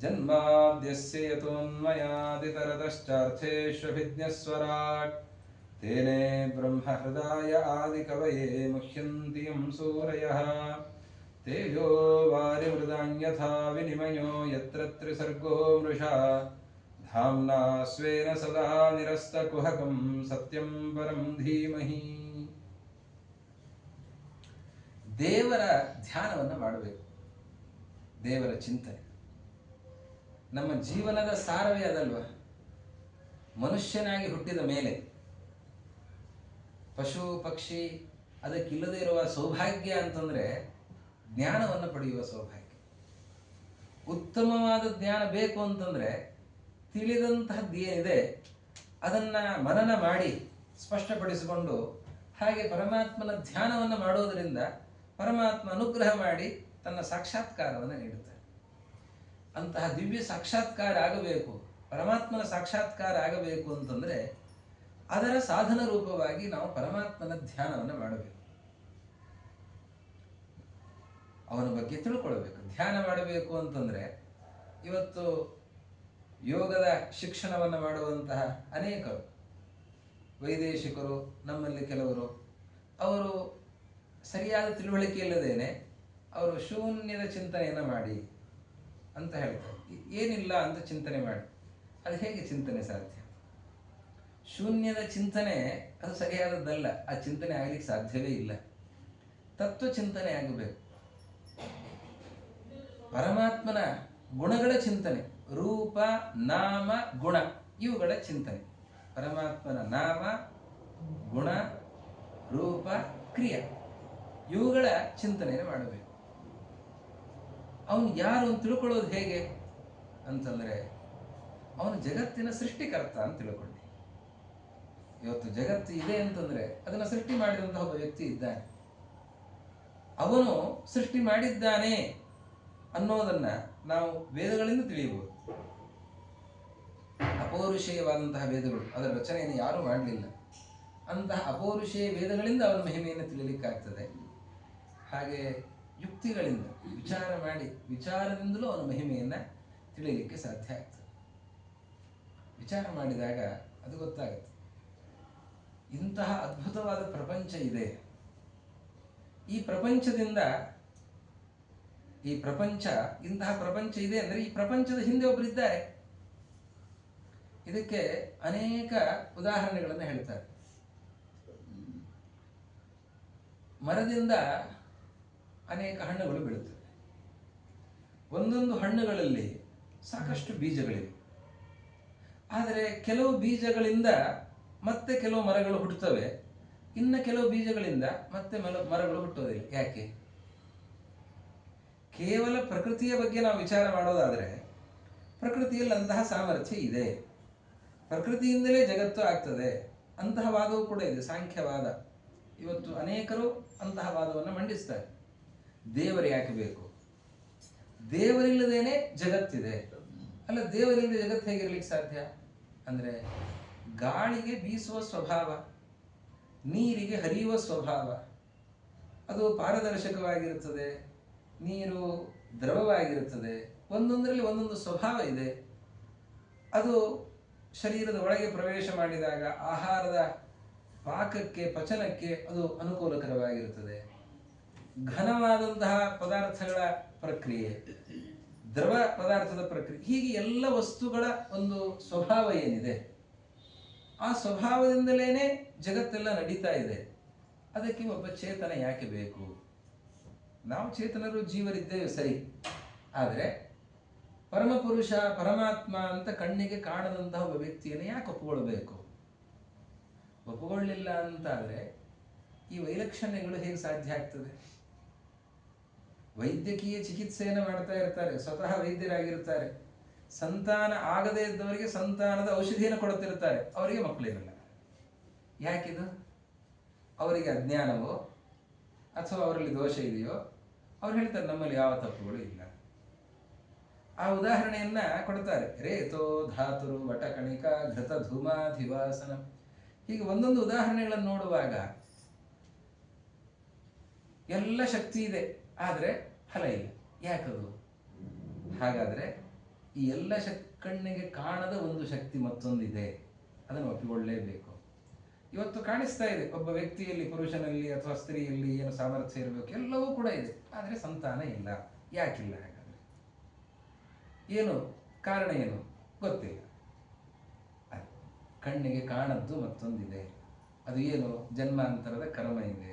ಜನ್ಮಾದ್ಯಸ್ಯ ಯತೋನ್ಮಯಾದಿತರತಶ್ಚಾರ್ಥೇಷ್ವಭಿಜ್ಞಸ್ವರಾಟ್ ತೇನೇ ಬ್ರಹ್ಮ ಹೃದಯ ಆದಿಕವಯೇ ಮುಹ್ಯಂತಿ ಯಂ ಸೂರಯಃ ತೇಜೋ ವಾರಿಮೃದಾನ್ಯಥಾ ವಿನಿಮಯೋ ಯತ್ರ ತ್ರಿಸರ್ಗೋ ಮೃಷಾ ಧಾಮ್ನಾ ಸ್ವೇನ ಸದಾ ನಿರಸ್ತಕುಹಕಂ ಸತ್ಯಂ ಪರಂ ಧೀಮಹಿ. ದೇವರ ಧ್ಯಾನವನ್ನು ಮಾಡಬೇಕು, ದೇವರ ಚಿಂತನೆ. ನಮ್ಮ ಜೀವನದ ಸಾರವೇ ಅದಲ್ವ. ಮನುಷ್ಯನಾಗಿ ಹುಟ್ಟಿದ ಮೇಲೆ ಪಶು ಪಕ್ಷಿ ಅದಕ್ಕಿಲ್ಲದೆ ಇರುವ ಸೌಭಾಗ್ಯ ಅಂತಂದರೆ ಜ್ಞಾನವನ್ನು ಪಡೆಯುವ ಸೌಭಾಗ್ಯ. ಉತ್ತಮವಾದ ಜ್ಞಾನ ಬೇಕು ಅಂತಂದರೆ ತಿಳಿದಂತಹದ್ದು ಏನಿದೆ ಅದನ್ನು ಮನನ ಮಾಡಿ ಸ್ಪಷ್ಟಪಡಿಸಿಕೊಂಡು ಹಾಗೆ ಪರಮಾತ್ಮನ ಧ್ಯಾನವನ್ನು ಮಾಡೋದರಿಂದ ಪರಮಾತ್ಮ ಅನುಗ್ರಹ ಮಾಡಿ ತನ್ನ ಸಾಕ್ಷಾತ್ಕಾರವನ್ನು ನೀಡುತ್ತಾನೆ. ಅಂತಹ ದಿವ್ಯ ಸಾಕ್ಷಾತ್ಕಾರ ಆಗಬೇಕು, ಪರಮಾತ್ಮನ ಸಾಕ್ಷಾತ್ಕಾರ ಆಗಬೇಕು ಅಂತಂದರೆ ಅದರ ಸಾಧನ ರೂಪವಾಗಿ ನಾವು ಪರಮಾತ್ಮನ ಧ್ಯಾನವನ್ನು ಮಾಡಬೇಕು, ಅವನ ಬಗ್ಗೆ ತಿಳ್ಕೊಳ್ಬೇಕು. ಧ್ಯಾನ ಮಾಡಬೇಕು ಅಂತಂದರೆ ಇವತ್ತು ಯೋಗದ ಶಿಕ್ಷಣವನ್ನು ಮಾಡುವಂತಹ ಅನೇಕರು ವೈದೇಶಿಕರು, ನಮ್ಮಲ್ಲಿ ಕೆಲವರು, ಅವರು ಸರಿಯಾದ ತಿಳುವಳಿಕೆ ಇಲ್ಲದೇನೆ ಅವರು ಶೂನ್ಯದ ಚಿಂತನೆಯನ್ನು ಮಾಡಿ ಅಂತ ಹೇಳ್ತಾರೆ. ಏನಿಲ್ಲ ಅಂತ ಚಿಂತನೆ ಮಾಡಿ, ಅದು ಹೇಗೆ ಚಿಂತನೆ ಸಾಧ್ಯ? ಶೂನ್ಯದ ಚಿಂತನೆ ಅದು ಸರಿಯಾದದ್ದಲ್ಲ, ಆ ಚಿಂತನೆ ಆಗಲಿಕ್ಕೆ ಸಾಧ್ಯವೇ ಇಲ್ಲ. ತತ್ವ ಚಿಂತನೆ ಆಗಬೇಕು, ಪರಮಾತ್ಮನ ಗುಣಗಳ ಚಿಂತನೆ, ರೂಪ ನಾಮ ಗುಣ ಇವುಗಳ ಚಿಂತನೆ. ಪರಮಾತ್ಮನ ನಾಮ ಗುಣ ರೂಪ ಕ್ರಿಯೆ ಇವುಗಳ ಚಿಂತನೆಯನ್ನು ಮಾಡಬೇಕು. ಅವನು ಯಾರು ಅಂತ ತಿಳ್ಕೊಳ್ಳೋದು ಹೇಗೆ ಅಂತಂದರೆ ಅವನು ಜಗತ್ತಿನ ಸೃಷ್ಟಿಕರ್ತ ಅಂತ ತಿಳ್ಕೊಳ್ಳಿ. ಇವತ್ತು ಜಗತ್ತು ಇದೆ ಅಂತಂದರೆ ಅದನ್ನು ಸೃಷ್ಟಿ ಮಾಡಿದಂತಹ ಒಬ್ಬ ವ್ಯಕ್ತಿ ಇದ್ದಾನೆ, ಅವನು ಸೃಷ್ಟಿ ಮಾಡಿದ್ದಾನೆ ಅನ್ನೋದನ್ನು ನಾವು ವೇದಗಳಿಂದ ತಿಳಿಯಬಹುದು. ಅಪೌರುಷೇಯವಾದಂತಹ ವೇದಗಳು, ಅದರ ರಚನೆಯನ್ನು ಯಾರೂ ಮಾಡಲಿಲ್ಲ. ಅಂತಹ ಅಪೌರುಷೇಯ ವೇದಗಳಿಂದ ಅವನ ಮಹಿಮೆಯನ್ನು ತಿಳಿಯಲಿಕ್ಕಾಗ್ತದೆ. ಹಾಗೆ ಯುಕ್ತಿಗಳಿಂದ ವಿಚಾರ ಮಾಡಿ ವಿಚಾರದಿಂದಲೂ ಅವನ ಮಹಿಮೆಯನ್ನು ತಿಳಿಯಲಿಕ್ಕೆ ಸಾಧ್ಯ ಆಗ್ತದೆ. ವಿಚಾರ ಮಾಡಿದಾಗ ಅದು ಗೊತ್ತಾಗುತ್ತೆ, ಇಂತಹ ಅದ್ಭುತವಾದ ಪ್ರಪಂಚ ಇದೆ. ಈ ಪ್ರಪಂಚದಿಂದ ಇಂತಹ ಪ್ರಪಂಚ ಇದೆ ಅಂದರೆ ಈ ಪ್ರಪಂಚದ ಹಿಂದೆ ಒಬ್ಬರಿದ್ದಾರೆ. ಇದಕ್ಕೆ ಅನೇಕ ಉದಾಹರಣೆಗಳನ್ನು ಹೇಳ್ತಾರೆ. ಮರದಿಂದ ಅನೇಕ ಹಣ್ಣುಗಳು ಬೀಳುತ್ತವೆ. ಒಂದೊಂದು ಹಣ್ಣುಗಳಲ್ಲಿ ಸಾಕಷ್ಟು ಬೀಜಗಳಿವೆ. ಆದರೆ ಕೆಲವು ಬೀಜಗಳಿಂದ ಮತ್ತೆ ಕೆಲವು ಮರಗಳು ಹುಟ್ಟುತ್ತವೆ, ಇನ್ನು ಕೆಲವು ಬೀಜಗಳಿಂದ ಮತ್ತೆ ಮರಗಳು ಹುಟ್ಟುವುದಿಲ್ಲ. ಯಾಕೆ? ಕೇವಲ ಪ್ರಕೃತಿಯ ಬಗ್ಗೆ ನಾವು ವಿಚಾರ ಮಾಡೋದಾದರೆ ಪ್ರಕೃತಿಯಲ್ಲಿ ಅಂತಹ ಸಾಮರ್ಥ್ಯ ಇದೆ, ಪ್ರಕೃತಿಯಿಂದಲೇ ಜಗತ್ತು ಆಗ್ತದೆ ಅಂತಹ ವಾದವೂ ಕೂಡ ಇದೆ, ಸಾಂಖ್ಯವಾದ. ಇವತ್ತು ಅನೇಕರು ಅಂತಹ ವಾದವನ್ನು ಮಂಡಿಸ್ತಾರೆ. ದೇವರು ಯಾಕೆ ಬೇಕು? ದೇವರಿಲ್ಲದೇನೆ ಜಗತ್ತಿದೆ. ಅಲ್ಲ, ದೇವರಿಲ್ಲದೆ ಜಗತ್ತು ಹೇಗಿರ್ಲಿಕ್ಕೆ ಸಾಧ್ಯ? ಅಂದರೆ ಗಾಳಿಗೆ ಬೀಸುವ ಸ್ವಭಾವ, ನೀರಿಗೆ ಹರಿಯುವ ಸ್ವಭಾವ, ಅದು ಪಾರದರ್ಶಕವಾಗಿರುತ್ತದೆ, ನೀರು ದ್ರವವಾಗಿರುತ್ತದೆ, ಒಂದೊಂದರಲ್ಲಿ ಒಂದೊಂದು ಸ್ವಭಾವ ಇದೆ. ಅದು ಶರೀರದ ಒಳಗೆ ಪ್ರವೇಶ ಮಾಡಿದಾಗ ಆಹಾರದ ಪಾಕಕ್ಕೆ, ಪಚನಕ್ಕೆ ಅದು ಅನುಕೂಲಕರವಾಗಿರುತ್ತದೆ. ಘನವಾದಂತಹ ಪದಾರ್ಥಗಳ ಪ್ರಕ್ರಿಯೆ, ದ್ರವ ಪದಾರ್ಥದ ಪ್ರಕ್ರಿಯೆ, ಹೀಗೆ ಎಲ್ಲ ವಸ್ತುಗಳ ಒಂದು ಸ್ವಭಾವ ಏನಿದೆ, ಆ ಸ್ವಭಾವದಿಂದಲೇ ಜಗತ್ತೆಲ್ಲ ನಡೀತಾ ಇದೆ. ಅದಕ್ಕೆ ಒಬ್ಬ ಚೇತನ ಯಾಕೆ ಬೇಕು? ನಾವು ಚೇತನರು, ಜೀವರಿದ್ದೇವೆ ಸರಿ, ಆದರೆ ಪರಮಪುರುಷ ಪರಮಾತ್ಮ ಅಂತ ಕಣ್ಣಿಗೆ ಕಾಣದಂತಹ ಒಬ್ಬ ವ್ಯಕ್ತಿಯನ್ನು ಯಾಕೆ ಒಪ್ಪಿಕೊಳ್ಬೇಕು? ಒಪ್ಪಿಕೊಳ್ಳಿಲ್ಲ ಅಂತಾದರೆ ಈ ವೈಲಕ್ಷಣ್ಯಗಳು ಹೇಗೆ ಸಾಧ್ಯ ಆಗ್ತದೆ? ವೈದ್ಯಕೀಯ ಚಿಕಿತ್ಸೆಯನ್ನು ಮಾಡ್ತಾ ಇರ್ತಾರೆ, ಸ್ವತಃ ವೈದ್ಯರಾಗಿರ್ತಾರೆ, ಸಂತಾನ ಆಗದೇ ಇದ್ದವರಿಗೆ ಸಂತಾನದ ಔಷಧಿಯನ್ನು ಕೊಡುತ್ತಿರ್ತಾರೆ, ಅವರಿಗೆ ಮಕ್ಕಳಿರಲ್ಲ. ಯಾಕಿದು? ಅವರಿಗೆ ಅಜ್ಞಾನವೋ ಅಥವಾ ಅವರಲ್ಲಿ ದೋಷ ಇದೆಯೋ? ಅವ್ರು ಹೇಳ್ತಾರೆ ನಮ್ಮಲ್ಲಿ ಯಾವ ತಪ್ಪುಗಳು ಇಲ್ಲ. ಆ ಉದಾಹರಣೆಯನ್ನ ಕೊಡ್ತಾರೆ. ರೇತೋ ಧಾತುರು ವಟಕಣಿಕ ಘೃತ ಧೂಮಾಧಿವಾಸನ, ಹೀಗೆ ಒಂದೊಂದು ಉದಾಹರಣೆಗಳನ್ನು ನೋಡುವಾಗ ಎಲ್ಲ ಶಕ್ತಿ ಇದೆ, ಆದರೆ ಫಲ ಇಲ್ಲ. ಯಾಕದು? ಹಾಗಾದ್ರೆ ಈ ಎಲ್ಲ ಕಣ್ಣಿಗೆ ಕಾಣದ ಒಂದು ಶಕ್ತಿ ಮತ್ತೊಂದಿದೆ, ಅದನ್ನು ಒಪ್ಪಿಕೊಳ್ಳಲೇಬೇಕು. ಇವತ್ತು ಕಾಣಿಸ್ತಾ ಇದೆ, ಒಬ್ಬ ವ್ಯಕ್ತಿಯಲ್ಲಿ, ಪುರುಷನಲ್ಲಿ ಅಥವಾ ಸ್ತ್ರೀಯಲ್ಲಿ ಏನು ಸಾಮರ್ಥ್ಯ ಇರಬೇಕು, ಎಲ್ಲವೂ ಕೂಡ ಇದೆ, ಆದರೆ ಸಂತಾನ ಇಲ್ಲ. ಯಾಕಿಲ್ಲ? ಹಾಗಾದ್ರೆ ಏನು ಕಾರಣ? ಏನು ಗೊತ್ತಿಲ್ಲ. ಕಣ್ಣಿಗೆ ಕಾಣದ್ದು ಮತ್ತೊಂದಿದೆ, ಅದು ಏನು? ಜನ್ಮಾಂತರದ ಕರ್ಮ ಇದೆ,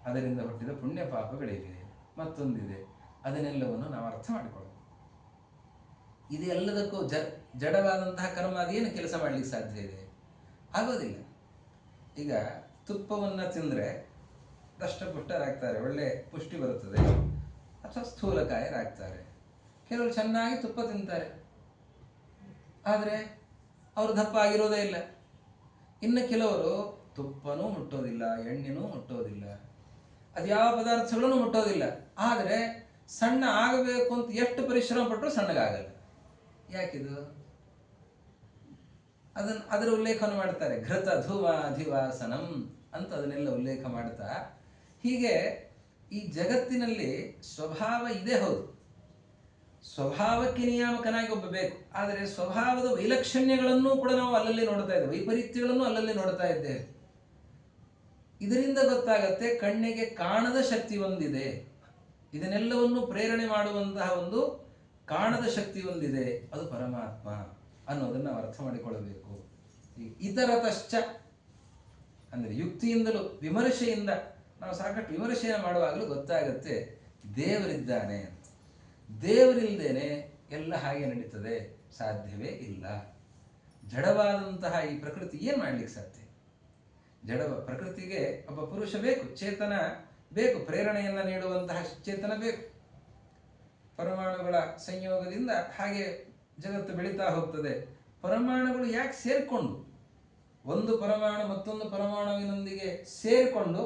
ಅದರಿಂದ ಹುಟ್ಟಿದ ಪುಣ್ಯ ಪಾಪಗಳಿವೆ, ಮತ್ತೊಂದಿದೆ. ಅದನ್ನೆಲ್ಲವನ್ನು ನಾವು ಅರ್ಥ ಮಾಡಿಕೊಳ್ಳೋದು. ಇದೆಲ್ಲದಕ್ಕೂ ಜಡವಾದಂತಹ ಕರ್ಮ ಅದೇನು ಕೆಲಸ ಮಾಡಲಿಕ್ಕೆ ಸಾಧ್ಯ ಇದೆ? ಆಗೋದಿಲ್ಲ. ಈಗ ತುಪ್ಪವನ್ನು ತಿಂದರೆ ದಷ್ಟಪುಷ್ಟರಾಗ್ತಾರೆ, ಒಳ್ಳೆ ಪುಷ್ಟಿ ಬರುತ್ತದೆ, ಅಥವಾ ಸ್ಥೂಲಕಾಯರಾಗ್ತಾರೆ. ಕೆಲವರು ಚೆನ್ನಾಗಿ ತುಪ್ಪ ತಿಂತಾರೆ, ಆದರೆ ಅವರು ದಪ್ಪ ಆಗಿರೋದೇ ಇಲ್ಲ. ಇನ್ನು ಕೆಲವರು ತುಪ್ಪನೂ ಮುಟ್ಟೋದಿಲ್ಲ, ಎಣ್ಣೆನೂ ಮುಟ್ಟೋದಿಲ್ಲ, ಅದ್ಯಾವ ಪದಾರ್ಥಗಳನ್ನು ಮುಟ್ಟೋದಿಲ್ಲ, ಆದರೆ ಸಣ್ಣ ಆಗಬೇಕು ಅಂತ ಎಷ್ಟು ಪರಿಶ್ರಮ ಪಟ್ಟರು ಸಣ್ಣಗಾಗಲ್ಲ. ಯಾಕಿದು? ಅದರ ಉಲ್ಲೇಖವನ್ನು ಮಾಡ್ತಾರೆ. ಘೃತ ಧೂಮ ಅಧಿವಾಸನಂ ಅಂತ ಅದನ್ನೆಲ್ಲ ಉಲ್ಲೇಖ ಮಾಡ್ತಾ, ಹೀಗೆ ಈ ಜಗತ್ತಿನಲ್ಲಿ ಸ್ವಭಾವ ಇದೆ, ಹೌದು, ಸ್ವಭಾವಕ್ಕೆ ನಿಯಾಮಕನಾಗಿ ಒಬ್ಬ ಬೇಕು, ಆದರೆ ಸ್ವಭಾವದ ವೈಲಕ್ಷಣ್ಯಗಳನ್ನು ಕೂಡ ನಾವು ಅಲ್ಲಲ್ಲಿ ನೋಡ್ತಾ ಇದ್ದೇವೆ, ವೈಪರೀತ್ಯಗಳನ್ನು ಅಲ್ಲಲ್ಲಿ ನೋಡ್ತಾ ಇದ್ದೇವೆ. ಇದರಿಂದ ಗೊತ್ತಾಗತ್ತೆ ಕಣ್ಣಿಗೆ ಕಾಣದ ಶಕ್ತಿ ಒಂದಿದೆ, ಇದನ್ನೆಲ್ಲವನ್ನು ಪ್ರೇರಣೆ ಮಾಡುವಂತಹ ಒಂದು ಕಾಣದ ಶಕ್ತಿ ಒಂದಿದೆ, ಅದು ಪರಮಾತ್ಮ ಅನ್ನೋದನ್ನು ನಾವು ಅರ್ಥ ಮಾಡಿಕೊಳ್ಳಬೇಕು. ಇತರತಶ್ಚ ಅಂದರೆ ಯುಕ್ತಿಯಿಂದಲೂ ವಿಮರ್ಶೆಯಿಂದ ನಾವು ಸಾಕಷ್ಟು ವಿಮರ್ಶೆಯನ್ನು ಮಾಡುವಾಗಲೂ ಗೊತ್ತಾಗತ್ತೆ ದೇವರಿದ್ದಾನೆ ಅಂತ. ದೇವರಿಲ್ಲದೇನೆ ಎಲ್ಲ ಹಾಗೆ ನಡೀತದೆ, ಸಾಧ್ಯವೇ ಇಲ್ಲ. ಜಡವಾದಂತಹ ಈ ಪ್ರಕೃತಿ ಏನು ಮಾಡ್ಲಿಕ್ಕೆ ಸಾಧ್ಯ? ಪ್ರಕೃತಿಗೆ ಒಬ್ಬ ಪುರುಷ ಬೇಕು, ಚೇತನ ಬೇಕು, ಪ್ರೇರಣೆಯನ್ನು ನೀಡುವಂತಹ ಚೇತನ ಬೇಕು. ಪರಮಾಣುಗಳ ಸಂಯೋಗದಿಂದ ಹಾಗೆ ಜಗತ್ತು ಬೆಳೀತಾ ಹೋಗ್ತದೆ. ಪರಮಾಣುಗಳು ಯಾಕೆ ಸೇರಿಕೊಂಡು, ಒಂದು ಪರಮಾಣು ಮತ್ತೊಂದು ಪರಮಾಣುವಿನೊಂದಿಗೆ ಸೇರಿಕೊಂಡು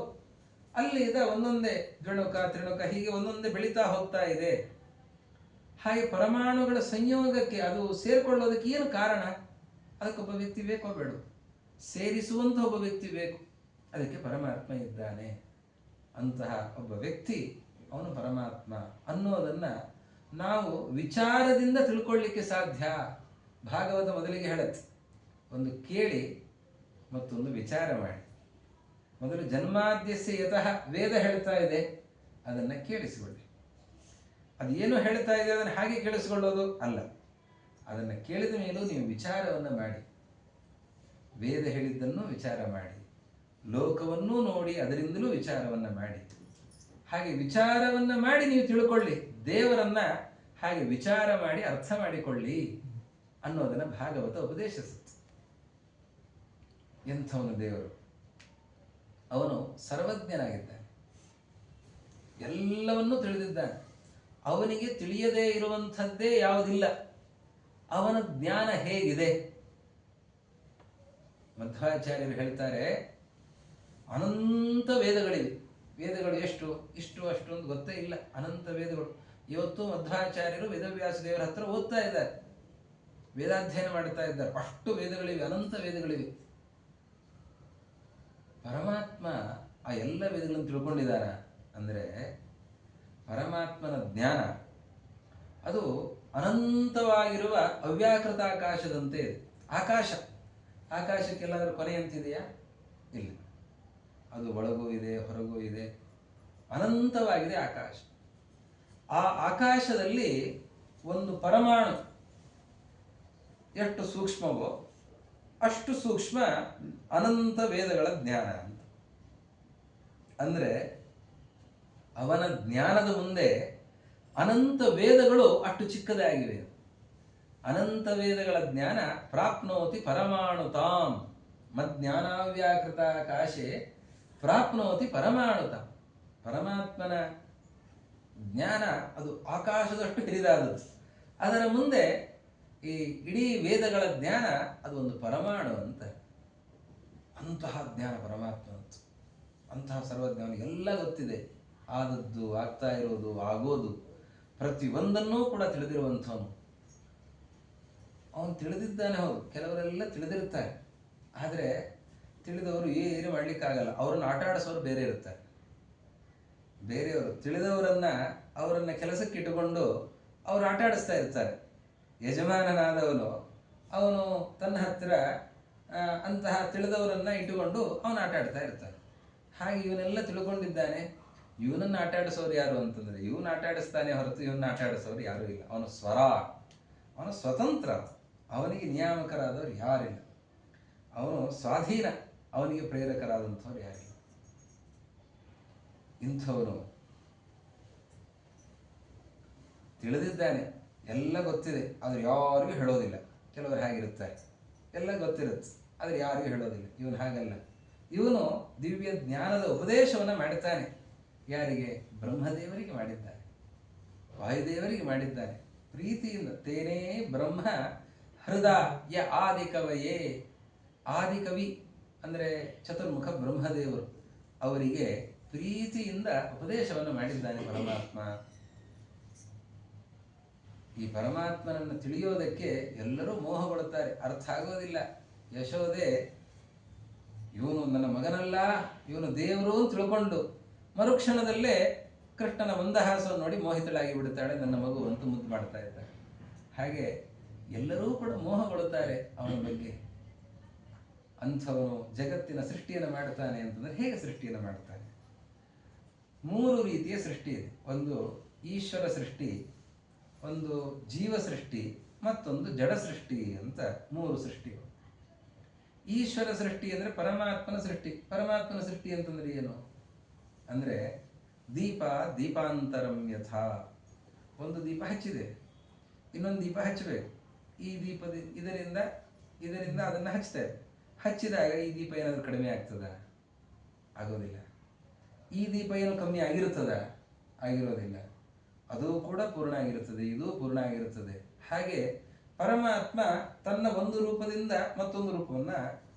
ಅಲ್ಲಿಂದ ಒಂದೊಂದೇ ದ್ವಿಣುಕ ತ್ರಿಣುಕ ಹೀಗೆ ಒಂದೊಂದೇ ಬೆಳೀತಾ ಹೋಗ್ತಾ ಇದೆ. ಹಾಗೆ ಪರಮಾಣುಗಳ ಸಂಯೋಗಕ್ಕೆ, ಅದು ಸೇರಿಕೊಳ್ಳೋದಕ್ಕೆ ಏನು ಕಾರಣ? ಅದಕ್ಕೊಬ್ಬ ವ್ಯಕ್ತಿ ಬೇಕೋ ಬೇಡ? ಸೇರಿಸುವಂಥ ಒಬ್ಬ ವ್ಯಕ್ತಿ ಬೇಕು, ಅದಕ್ಕೆ ಪರಮಾತ್ಮ ಇದ್ದಾನೆ. ಅಂತಹ ಒಬ್ಬ ವ್ಯಕ್ತಿ ಅವನು ಪರಮಾತ್ಮ ಅನ್ನೋದನ್ನ ನಾವು ವಿಚಾರದಿಂದ ತಿಳ್ಕೊಳ್ಳಿಕ್ಕೆ ಸಾಧ್ಯ. ಭಾಗವತ ಮೊದಲಿಗೆ ಹೇಳುತ್ತೆ, ಒಂದು ಕೇಳಿ ಮತ್ತೊಂದು ವಿಚಾರ ಮಾಡಿ. ಮೊದಲು ಜನ್ಮಾದ್ಯಸ್ಯ ಯತಃ ವೇದ ಹೇಳ್ತಾ ಇದೆ, ಅದನ್ನು ಕೇಳಿಸಿಕೊಳ್ಳಿ. ಅದೇನು ಹೇಳ್ತಾ ಇದೆ ಅದನ್ನು ಹಾಗೆ ಕೇಳಿಸಿಕೊಳ್ಳೋದು ಅಲ್ಲ, ಅದನ್ನು ಕೇಳಿದ ಮೇಲೂ ನೀವು ವಿಚಾರವನ್ನು ಮಾಡಿ, ವೇದ ಹೇಳಿದ್ದನ್ನು ವಿಚಾರ ಮಾಡಿ, ಲೋಕವನ್ನೂ ನೋಡಿ ಅದರಿಂದಲೂ ವಿಚಾರವನ್ನು ಮಾಡಿ. ಹಾಗೆ ವಿಚಾರವನ್ನು ಮಾಡಿ ನೀವು ತಿಳ್ಕೊಳ್ಳಿ, ದೇವರನ್ನ ಹಾಗೆ ವಿಚಾರ ಮಾಡಿ ಅರ್ಥ ಮಾಡಿಕೊಳ್ಳಿ ಅನ್ನೋದನ್ನು ಭಾಗವತ ಉಪದೇಶಿಸುತ್ತೆ. ಎಂಥವನು ದೇವರು? ಅವನು ಸರ್ವಜ್ಞನಾಗಿದ್ದಾನೆ, ಎಲ್ಲವನ್ನೂ ತಿಳಿದಿದ್ದಾನೆ. ಅವನಿಗೆ ತಿಳಿಯದೇ ಇರುವಂಥದ್ದೇ ಯಾವುದಿಲ್ಲ. ಅವನ ಜ್ಞಾನ ಹೇಗಿದೆ? ಮಧ್ವಾಚಾರ್ಯರು ಹೇಳ್ತಾರೆ, ಅನಂತ ವೇದಗಳಿವೆ. ವೇದಗಳು ಎಷ್ಟು? ಇಷ್ಟು ಅಷ್ಟು ಅಂತ ಗೊತ್ತೇ ಇಲ್ಲ. ಅನಂತ ವೇದಗಳು. ಇವತ್ತು ಮಧ್ವಾಚಾರ್ಯರು ವೇದವ್ಯಾಸ ದೇವರ ಹತ್ರ ಓದ್ತಾ ಇದ್ದಾರೆ, ವೇದಾಧ್ಯಯನ ಮಾಡ್ತಾ ಇದ್ದಾರೆ. ಅಷ್ಟು ವೇದಗಳಿವೆ, ಅನಂತ ವೇದಗಳಿವೆ. ಪರಮಾತ್ಮ ಆ ಎಲ್ಲ ವೇದಗಳನ್ನು ತಿಳ್ಕೊಂಡಿದ್ದಾನ ಅಂದರೆ ಪರಮಾತ್ಮನ ಜ್ಞಾನ ಅದು ಅನಂತವಾಗಿರುವ ಅವ್ಯಾಕೃತ ಆಕಾಶದಂತೆ ಇದೆ. ಆಕಾಶಕ್ಕೆಲ್ಲಾದರೂ ಕೊನೆ ಅಂತಿದೆಯಾ? ಇಲ್ಲ. ಅದು ಒಳಗೂ ಇದೆ, ಹೊರಗೂ ಇದೆ, ಅನಂತವಾಗಿದೆ ಆಕಾಶ. ಆ ಆಕಾಶದಲ್ಲಿ ಒಂದು ಪರಮಾಣು ಎಷ್ಟು ಸೂಕ್ಷ್ಮವೋ ಅಷ್ಟು ಸೂಕ್ಷ್ಮ ಅನಂತ ವೇದಗಳ ಜ್ಞಾನ ಅಂತ. ಅಂದರೆ ಅವನ ಜ್ಞಾನದ ಮುಂದೆ ಅನಂತ ವೇದಗಳು ಅಷ್ಟು ಚಿಕ್ಕದಾಗಿವೆ. ಅನಂತ ವೇದಗಳ ಜ್ಞಾನ ಪ್ರಾಪ್ನೋತಿ ಪರಮಾಣುತಾಂ ಮಜ್ಞಾನಾವ್ಯಾಕೃತ ಆಕಾಶೆ ಪ್ರಾಪ್ನೋತಿ ಪರಮಾಣುತಾಂ. ಪರಮಾತ್ಮನ ಜ್ಞಾನ ಅದು ಆಕಾಶದಷ್ಟು ಹಿರಿದಾದದ್ದು. ಅದರ ಮುಂದೆ ಈ ಇಡೀ ವೇದಗಳ ಜ್ಞಾನ ಅದು ಒಂದು ಪರಮಾಣು ಅಂತ. ಅಂತಹ ಜ್ಞಾನ ಪರಮಾತ್ಮ ಅಂತ. ಅಂತಹ ಸರ್ವಜ್ಞಾನ, ಎಲ್ಲ ಗೊತ್ತಿದೆ. ಆದದ್ದು, ಆಗ್ತಾ ಇರೋದು, ಆಗೋದು, ಪ್ರತಿಯೊಂದನ್ನೂ ಕೂಡ ತಿಳಿದಿರುವಂಥವನು. ಅವನು ತಿಳಿದಿದ್ದಾನೆ. ಹೌದು, ಕೆಲವರೆಲ್ಲ ತಿಳಿದಿರ್ತಾರೆ. ಆದರೆ ತಿಳಿದವರು ಏನು ಮಾಡಲಿಕ್ಕಾಗಲ್ಲ. ಅವರನ್ನು ಆಟ ಆಡಿಸೋರು ಬೇರೆ ಇರ್ತಾರೆ. ಬೇರೆಯವರು ಅವರನ್ನ ಕೆಲಸಕ್ಕೆ ಇಟ್ಟುಕೊಂಡು ಅವರು ಆಟ ಆಡಿಸ್ತಾ ಇರ್ತಾರೆ. ಯಜಮಾನನಾದವನು ಅವನು ತನ್ನ ಹತ್ತಿರ ಅಂತಹ ತಿಳಿದವರನ್ನ ಇಟ್ಟುಕೊಂಡು ಅವನು ಆಟ ಆಡ್ತಾ ಇರ್ತಾನೆ. ಹಾಗೆ ಇವನೆಲ್ಲ ತಿಳ್ಕೊಂಡಿದ್ದಾನೆ. ಇವನನ್ನು ಆಟ ಆಡಿಸೋರು ಯಾರು ಅಂತಂದ್ರೆ ಇವನು ಆಟ ಆಡಿಸ್ತಾನೆ ಹೊರತು ಇವನ್ನ ಆಟ ಆಡಿಸೋರು ಯಾರೂ ಇಲ್ಲ. ಅವನು ಅವನು ಸ್ವತಂತ್ರ. ಅವನಿಗೆ ನಿಯಾಮಕರಾದವರು ಯಾರಿಲ್ಲ. ಅವನು ಸ್ವಾಧೀನ. ಅವನಿಗೆ ಪ್ರೇರಕರಾದಂಥವ್ರು ಯಾರಿಲ್ಲ. ಇಂಥವನು ತಿಳಿದಿದ್ದಾನೆ, ಎಲ್ಲ ಗೊತ್ತಿದೆ, ಆದ್ರೆ ಯಾರಿಗೂ ಹೇಳೋದಿಲ್ಲ. ಕೆಲವರು ಹಾಗಿರುತ್ತಾರೆ, ಎಲ್ಲ ಗೊತ್ತಿರುತ್ತೆ ಆದ್ರೆ ಯಾರಿಗೂ ಹೇಳೋದಿಲ್ಲ. ಇವನು ಹಾಗಲ್ಲ. ಇವನು ದಿವ್ಯ ಜ್ಞಾನದ ಉಪದೇಶವನ್ನು ಮಾಡುತ್ತಾನೆ. ಯಾರಿಗೆ? ಬ್ರಹ್ಮದೇವರಿಗೆ ಮಾಡಿದ್ದಾನೆ, ವಾಯುದೇವರಿಗೆ ಮಾಡಿದ್ದಾನೆ. ಪ್ರೀತಿಯಿಂದ ತೇನೇ ಬ್ರಹ್ಮ ಹೃದಯ ಆದಿಕವಯೇ. ಆದಿಕವಿ ಅಂದರೆ ಚತುರ್ಮುಖ ಬ್ರಹ್ಮದೇವರು. ಅವರಿಗೆ ಪ್ರೀತಿಯಿಂದ ಉಪದೇಶವನ್ನು ಮಾಡಿದ್ದಾನೆ ಪರಮಾತ್ಮ. ಈ ಪರಮಾತ್ಮನನ್ನು ತಿಳಿಯೋದಕ್ಕೆ ಎಲ್ಲರೂ ಮೋಹಗೊಳ್ಳುತ್ತಾರೆ, ಅರ್ಥ ಆಗೋದಿಲ್ಲ. ಯಶೋದೆ ಇವನು ನನ್ನ ಮಗನಲ್ಲ, ಇವನು ದೇವರು ಅಂತ ತಿಳ್ಕೊಂಡು ಮರುಕ್ಷಣದಲ್ಲೇ ಕೃಷ್ಣನ ಮಂದಹಾಸವನ್ನು ನೋಡಿ ಮೋಹಿತಳಾಗಿ ಬಿಡುತ್ತಾಳೆ. ನನ್ನ ಮಗು ಅಂತ ಮುದ್ದು ಮಾಡ್ತಾ ಇದ್ದಾಳೆ. ಹಾಗೆ ಎಲ್ಲರೂ ಕೂಡ ಮೋಹಗೊಳ್ಳುತ್ತಾರೆ ಅವನ ಬಗ್ಗೆ. ಅಂಥವನು ಜಗತ್ತಿನ ಸೃಷ್ಟಿಯನ್ನು ಮಾಡ್ತಾನೆ ಅಂತಂದ್ರೆ ಹೇಗೆ ಸೃಷ್ಟಿಯನ್ನು ಮಾಡ್ತಾನೆ? 3 ರೀತಿಯ ಸೃಷ್ಟಿ ಇದೆ. ಒಂದು ಈಶ್ವರ ಸೃಷ್ಟಿ, ಒಂದು ಜೀವ ಸೃಷ್ಟಿ, ಮತ್ತೊಂದು ಜಡ ಸೃಷ್ಟಿ ಅಂತ 3 ಸೃಷ್ಟಿಗಳು. ಈಶ್ವರ ಸೃಷ್ಟಿ ಅಂದರೆ ಪರಮಾತ್ಮನ ಸೃಷ್ಟಿ. ಪರಮಾತ್ಮನ ಸೃಷ್ಟಿ ಅಂತಂದ್ರೆ ಏನು ಅಂದರೆ ದೀಪಾಂತರಂ ಯಥಾ. ಒಂದು ದೀಪ ಹಚ್ಚಿದೆ, ಇನ್ನೊಂದು ದೀಪ ಹಚ್ಚಬೇಕು. ಈ ಇದರಿಂದ ಅದನ್ನು ಹಚ್ತೇವೆ. ಹಚ್ಚಿದಾಗ ಈ ದೀಪ ಏನಾದರೂ ಕಡಿಮೆ ಆಗ್ತದ? ಆಗೋದಿಲ್ಲ. ಈ ದೀಪ ಏನು ಕಮ್ಮಿ ಆಗಿರುತ್ತದ? ಆಗಿರೋದಿಲ್ಲ. ಅದು ಕೂಡ ಪೂರ್ಣ ಆಗಿರುತ್ತದೆ, ಇದು ಪೂರ್ಣ ಆಗಿರುತ್ತದೆ. ಹಾಗೆ ಪರಮಾತ್ಮ ತನ್ನ ಒಂದು ರೂಪದಿಂದ ಮತ್ತೊಂದು ರೂಪವನ್ನು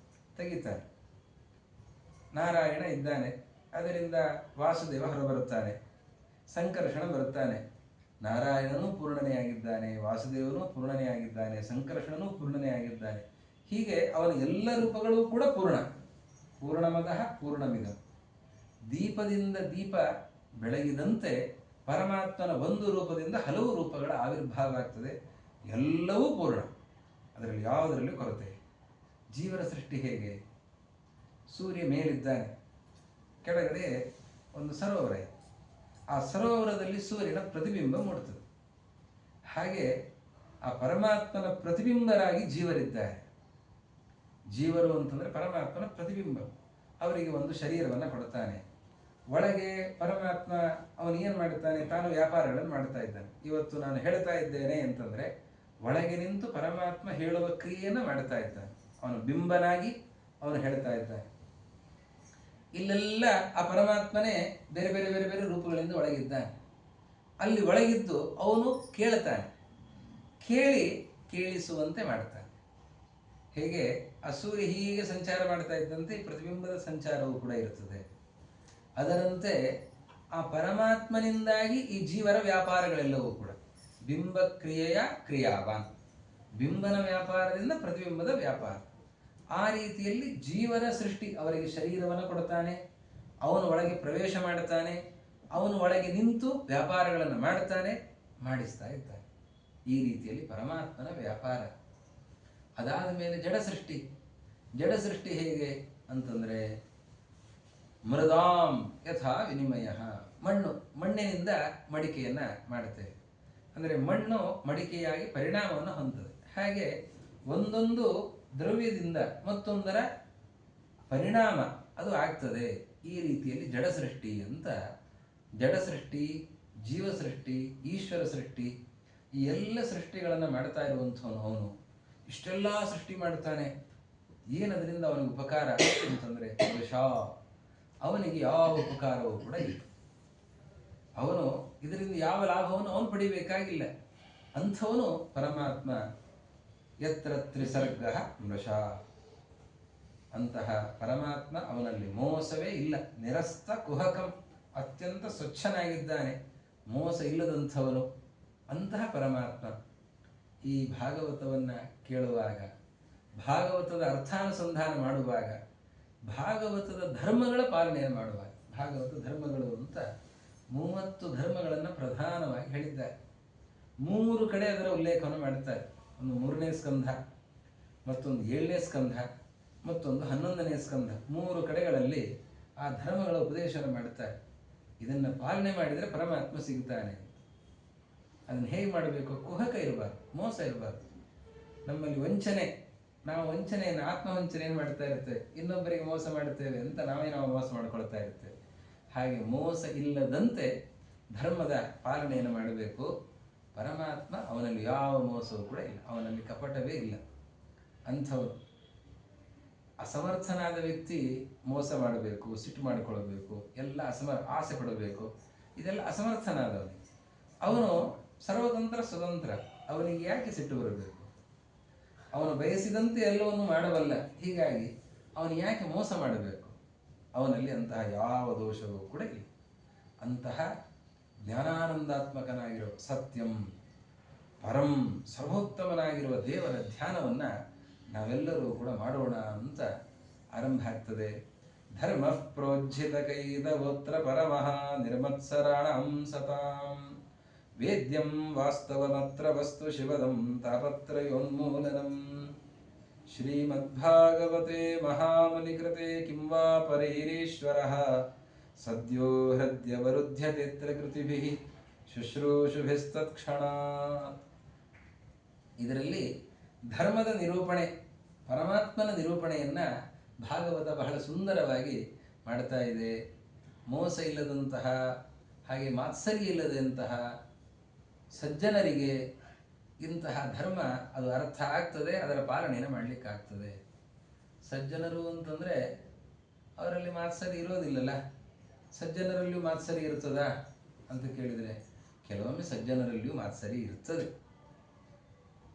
ತೆಗಿತಾನೆ. ನಾರಾಯಣ ಇದ್ದಾನೆ, ಅದರಿಂದ ವಾಸುದೇವ ಹೊರಬರುತ್ತಾನೆ, ಸಂಕರ್ಷಣ ಬರುತ್ತಾನೆ. ನಾರಾಯಣನೂ ಪೂರ್ಣನೇ ಆಗಿದ್ದಾನೆ, ವಾಸುದೇವನೂ ಪೂರ್ಣನೇ ಆಗಿದ್ದಾನೆ, ಸಂಕರ್ಷಣನೂ ಪೂರ್ಣನೇ ಆಗಿದ್ದಾನೆ. ಹೀಗೆ ಅವನ ಎಲ್ಲ ರೂಪಗಳು ಕೂಡ ಪೂರ್ಣಮದಃ ಪೂರ್ಣಮಿದಂ. ದೀಪದಿಂದ ದೀಪ ಬೆಳಗಿದಂತೆ ಪರಮಾತ್ಮನ ಒಂದು ರೂಪದಿಂದ ಹಲವು ರೂಪಗಳ ಆವಿರ್ಭಾವ ಆಗ್ತದೆ. ಎಲ್ಲವೂ ಪೂರ್ಣ, ಅದರಲ್ಲಿ ಯಾವುದರಲ್ಲಿ ಕೊರತೆ. ಜೀವನ ಸೃಷ್ಟಿ ಹೇಗೆ? ಸೂರ್ಯ ಮೇಲಿದ್ದಾನೆ, ಕೆಳಗಡೆ ಒಂದು ಸರೋವರ ಇದೆ. ಆ ಸರೋವರದಲ್ಲಿ ಸೂರ್ಯನ ಪ್ರತಿಬಿಂಬ ಮೂಡುತ್ತದೆ. ಹಾಗೆ ಆ ಪರಮಾತ್ಮನ ಪ್ರತಿಬಿಂಬರಾಗಿ ಜೀವರಿದ್ದಾರೆ. ಜೀವರು ಅಂತಂದ್ರೆ ಪರಮಾತ್ಮನ ಪ್ರತಿಬಿಂಬ. ಅವರಿಗೆ ಒಂದು ಶರೀರವನ್ನು ಕೊಡ್ತಾನೆ. ಒಳಗೆ ಪರಮಾತ್ಮ ಅವನು ಏನು ಮಾಡುತ್ತಾನೆ? ತಾನು ವ್ಯಾಪಾರಗಳನ್ನು ಮಾಡ್ತಾ ಇದ್ದಾನೆ. ಇವತ್ತು ನಾನು ಹೇಳ್ತಾ ಇದ್ದೇನೆ ಅಂತಂದ್ರೆ ಒಳಗೆ ನಿಂತು ಪರಮಾತ್ಮ ಹೇಳುವ ಕ್ರಿಯೆಯನ್ನು ಮಾಡ್ತಾ ಇದ್ದಾನೆ. ಅವನು ಬಿಂಬನಾಗಿ ಅವನು ಹೇಳ್ತಾ ಇದ್ದಾನೆ. ಇಲ್ಲೆಲ್ಲ ಆ ಪರಮಾತ್ಮನೇ ಬೇರೆ ಬೇರೆ ಬೇರೆ ಬೇರೆ ರೂಪಗಳಿಂದ ಒಳಗಿದ್ದಾನೆ. ಅಲ್ಲಿ ಒಳಗಿದ್ದು ಅವನು ಕೇಳ್ತಾನೆ. ಕೇಳಿ ಕೇಳಿಸುವಂತೆ ಮಾಡ್ತಾನೆ. ಹೇಗೆ ಆ ಸೂರ್ಯ ಹೀಗೆ ಸಂಚಾರ ಮಾಡ್ತಾ ಇದ್ದಂತೆ ಪ್ರತಿಬಿಂಬದ ಸಂಚಾರವೂ ಕೂಡ ಇರುತ್ತದೆ. ಅದರಂತೆ ಆ ಪರಮಾತ್ಮನಿಂದಾಗಿ ಈ ಜೀವರ ವ್ಯಾಪಾರಗಳೆಲ್ಲವೂ ಕೂಡ ಬಿಂಬ ಕ್ರಿಯೆಯ ಕ್ರಿಯಾವಾನ್, ಬಿಂಬನ ವ್ಯಾಪಾರದಿಂದ ಪ್ರತಿಬಿಂಬದ ವ್ಯಾಪಾರ. ಆ ರೀತಿಯಲ್ಲಿ ಜೀವನ ಸೃಷ್ಟಿ, ಅವರಿಗೆ ಶರೀರವನ್ನು ಕೊಡ್ತಾನೆ, ಅವನು ಒಳಗೆ ಪ್ರವೇಶ ಮಾಡ್ತಾನೆ, ಅವನು ಒಳಗೆ ನಿಂತು ವ್ಯಾಪಾರಗಳನ್ನು ಮಾಡ್ತಾನೆ, ಮಾಡಿಸ್ತಾ ಇದ್ದಾನೆ. ಈ ರೀತಿಯಲ್ಲಿ ಪರಮಾತ್ಮನ ವ್ಯಾಪಾರ. ಅದಾದ ಮೇಲೆ ಜಡ ಸೃಷ್ಟಿ. ಜಡ ಸೃಷ್ಟಿ ಹೇಗೆ ಅಂತಂದ್ರೆ ಮೃದಾಂ ಯಥಾ ವಿನಿಮಯ, ಮಣ್ಣಿನಿಂದ ಮಡಿಕೆಯನ್ನ ಮಾಡುತ್ತೇವೆ. ಅಂದರೆ ಮಣ್ಣು ಮಡಿಕೆಯಾಗಿ ಪರಿಣಾಮವನ್ನು ಹೊಂದುತ್ತದೆ. ಹಾಗೆ ಒಂದೊಂದು ದ್ರವ್ಯದಿಂದ ಮತ್ತೊಂದರ ಪರಿಣಾಮ ಅದು ಆಗ್ತದೆ. ಈ ರೀತಿಯಲ್ಲಿ ಜಡ ಸೃಷ್ಟಿ ಅಂತ, ಜಡ ಸೃಷ್ಟಿ, ಜೀವ ಸೃಷ್ಟಿ, ಈಶ್ವರ ಸೃಷ್ಟಿ, ಈ ಎಲ್ಲ ಸೃಷ್ಟಿಗಳನ್ನು ಮಾಡ್ತಾ ಇರುವಂಥವನು ಅವನು. ಇಷ್ಟೆಲ್ಲ ಸೃಷ್ಟಿ ಮಾಡ್ತಾನೆ. ಏನದರಿಂದ ಅವನಿಗೆ ಉಪಕಾರ ಅಂತಂದ್ರೆ ಅವನಿಗೆ ಯಾವ ಉಪಕಾರವೂ ಕೂಡ ಇಲ್ಲ. ಅವನು ಇದರಿಂದ ಯಾವ ಲಾಭವನ್ನು ಅವನು ಪಡಿಬೇಕಾಗಿಲ್ಲ. ಅಂಥವನು ಪರಮಾತ್ಮ. ಯತ್ರ ತ್ರಿಸರ್ಗ ಮೃಷ, ಅಂತಹ ಪರಮಾತ್ಮ, ಅವನಲ್ಲಿ ಮೋಸವೇ ಇಲ್ಲ. ನಿರಸ್ತ ಕುಹಕಂ, ಅತ್ಯಂತ ಸ್ವಚ್ಛನಾಗಿದ್ದಾನೆ, ಮೋಸ ಇಲ್ಲದಂಥವನು ಅಂತಹ ಪರಮಾತ್ಮ. ಈ ಭಾಗವತವನ್ನು ಕೇಳುವಾಗ, ಭಾಗವತದ ಅರ್ಥಾನುಸಂಧಾನ ಮಾಡುವಾಗ, ಭಾಗವತದ ಧರ್ಮಗಳ ಪಾಲನೆಯನ್ನು ಮಾಡುವಾಗ, ಭಾಗವತ ಧರ್ಮಗಳು ಅಂತ 30 ಧರ್ಮಗಳನ್ನು ಪ್ರಧಾನವಾಗಿ ಹೇಳಿದ್ದಾರೆ. 3 ಕಡೆ ಅದರ ಉಲ್ಲೇಖವನ್ನು ಮಾಡುತ್ತಾರೆ. ಒಂದು 3ನೇ ಸ್ಕಂಧ, ಮತ್ತೊಂದು 7ನೇ ಸ್ಕಂಧ, ಮತ್ತೊಂದು 11ನೇ ಸ್ಕಂಧ. 3 ಕಡೆಗಳಲ್ಲಿ ಆ ಧರ್ಮಗಳ ಉಪದೇಶವನ್ನು ಮಾಡುತ್ತಾರೆ. ಇದನ್ನು ಪಾಲನೆ ಮಾಡಿದರೆ ಪರಮಾತ್ಮ ಸಿಗ್ತಾನೆ. ಅದನ್ನು ಹೇಗೆ ಮಾಡಬೇಕು? ಕುಹಕ ಇರಬಾರ್ದು, ಮೋಸ ಇರಬಾರ್ದು. ನಮ್ಮಲ್ಲಿ ವಂಚನೆ, ನಾವು ವಂಚನೆಯನ್ನು, ಆತ್ಮವಂಚನೆಯನ್ನು ಮಾಡ್ತಾ ಇರ್ತೇವೆ. ಇನ್ನೊಬ್ಬರಿಗೆ ಮೋಸ ಮಾಡುತ್ತೇವೆ ಅಂತ ನಾವು ಮೋಸ ಮಾಡ್ಕೊಳ್ತಾ ಇರ್ತೇವೆ. ಹಾಗೆ ಮೋಸ ಇಲ್ಲದಂತೆ ಧರ್ಮದ ಪಾಲನೆಯನ್ನು ಮಾಡಬೇಕು. ಪರಮಾತ್ಮ, ಅವನಲ್ಲಿ ಯಾವ ಮೋಸವೂ ಕೂಡ ಇಲ್ಲ, ಅವನಲ್ಲಿ ಕಪಟವೇ ಇಲ್ಲ. ಅಂಥವನು ಅಸಮರ್ಥನಾದ ವ್ಯಕ್ತಿ ಮೋಸ ಮಾಡಬೇಕು, ಸಿಟ್ಟು ಮಾಡಿಕೊಳ್ಳಬೇಕು, ಎಲ್ಲ ಆಸೆ ಪಡಬೇಕು, ಇದೆಲ್ಲ ಅಸಮರ್ಥನಾದವನಿಗೆ. ಅವನು ಸರ್ವತಂತ್ರ ಸ್ವತಂತ್ರ, ಅವನಿಗೆ ಯಾಕೆ ಸಿಟ್ಟು ಬರಬೇಕು? ಅವನು ಬಯಸಿದಂತೆ ಎಲ್ಲವನ್ನು ಮಾಡಬಲ್ಲ. ಹೀಗಾಗಿ ಅವನು ಯಾಕೆ ಮೋಸ ಮಾಡಬೇಕು? ಅವನಲ್ಲಿ ಅಂತಹ ಯಾವ ದೋಷವೂ ಕೂಡ ಇಲ್ಲ. ಅಂತಹ ಜ್ಞಾನಾನಂದಾತ್ಮಕನಾಗಿರುವ ಸತ್ಯಂ ಪರಂ ಸರ್ವೋತ್ತಮನಾಗಿರುವ ದೇವರ ಧ್ಯಾನವನ್ನು ನಾವೆಲ್ಲರೂ ಕೂಡ ಮಾಡೋಣ ಅಂತ ಆರಂಭ ಆಗ್ತದೆ. ಧರ್ಮ ಪ್ರೋಜ್ಜಿತ ಕೈದವೋತ್ರ ಪರಮಃ ನಿರ್ಮತ್ಸರಾಣಂ ಸತಾಂ ವೇದ್ಯಂ ವಾಸ್ತವಮತ್ರ ವಸ್ತು ಶಿವದಂ ತಾಪತ್ರಯೋನ್ಮೂಲನಂ. ಶ್ರೀಮದ್ಭಾಗವತೆ ಮಹಾಮುನಿಕೃತೆ ಕಿಂ ವಾ ಪರೈರೀಶ್ವರಃ ಸದ್ಯೋ ಹೃದ್ಯವರುಧ್ಯತೆತ್ರ ಕೃತಿಭಿಃ ಶುಶ್ರೂಷುಭಿಸ್ತತ್ಕ್ಷಣಾತ್. ಇದರಲ್ಲಿ ಧರ್ಮದ ನಿರೂಪಣೆ, ಪರಮಾತ್ಮನ ನಿರೂಪಣೆಯನ್ನ ಭಾಗವತ ಬಹಳ ಸುಂದರವಾಗಿ ಮಾಡ್ತಾ ಇದೆ. ಮೋಸ ಇಲ್ಲದಂತಹ, ಹಾಗೆ ಮಾತ್ಸರ್ಯ ಇಲ್ಲದಂತಹ ಸಜ್ಜನರಿಗೆ ಇಂತಹ ಧರ್ಮ ಅದು ಅರ್ಥ ಆಗ್ತದೆ, ಅದರ ಪಾಲನೆಯನ್ನು ಮಾಡಲಿಕ್ಕಾಗ್ತದೆ. ಸಜ್ಜನರು ಅಂತಂದರೆ ಅವರಲ್ಲಿ ಮಾತ್ಸರ್ಯ ಇರೋದಿಲ್ಲಲ್ಲ. ಸಜ್ಜನರಲ್ಲಿಯೂ ಮಾತ್ಸರ್ಯ ಇರ್ತದ ಅಂತ ಕೇಳಿದರೆ ಕೆಲವೊಮ್ಮೆ ಸಜ್ಜನರಲ್ಲಿಯೂ ಮಾತ್ಸರ್ಯ ಇರ್ತದೆ.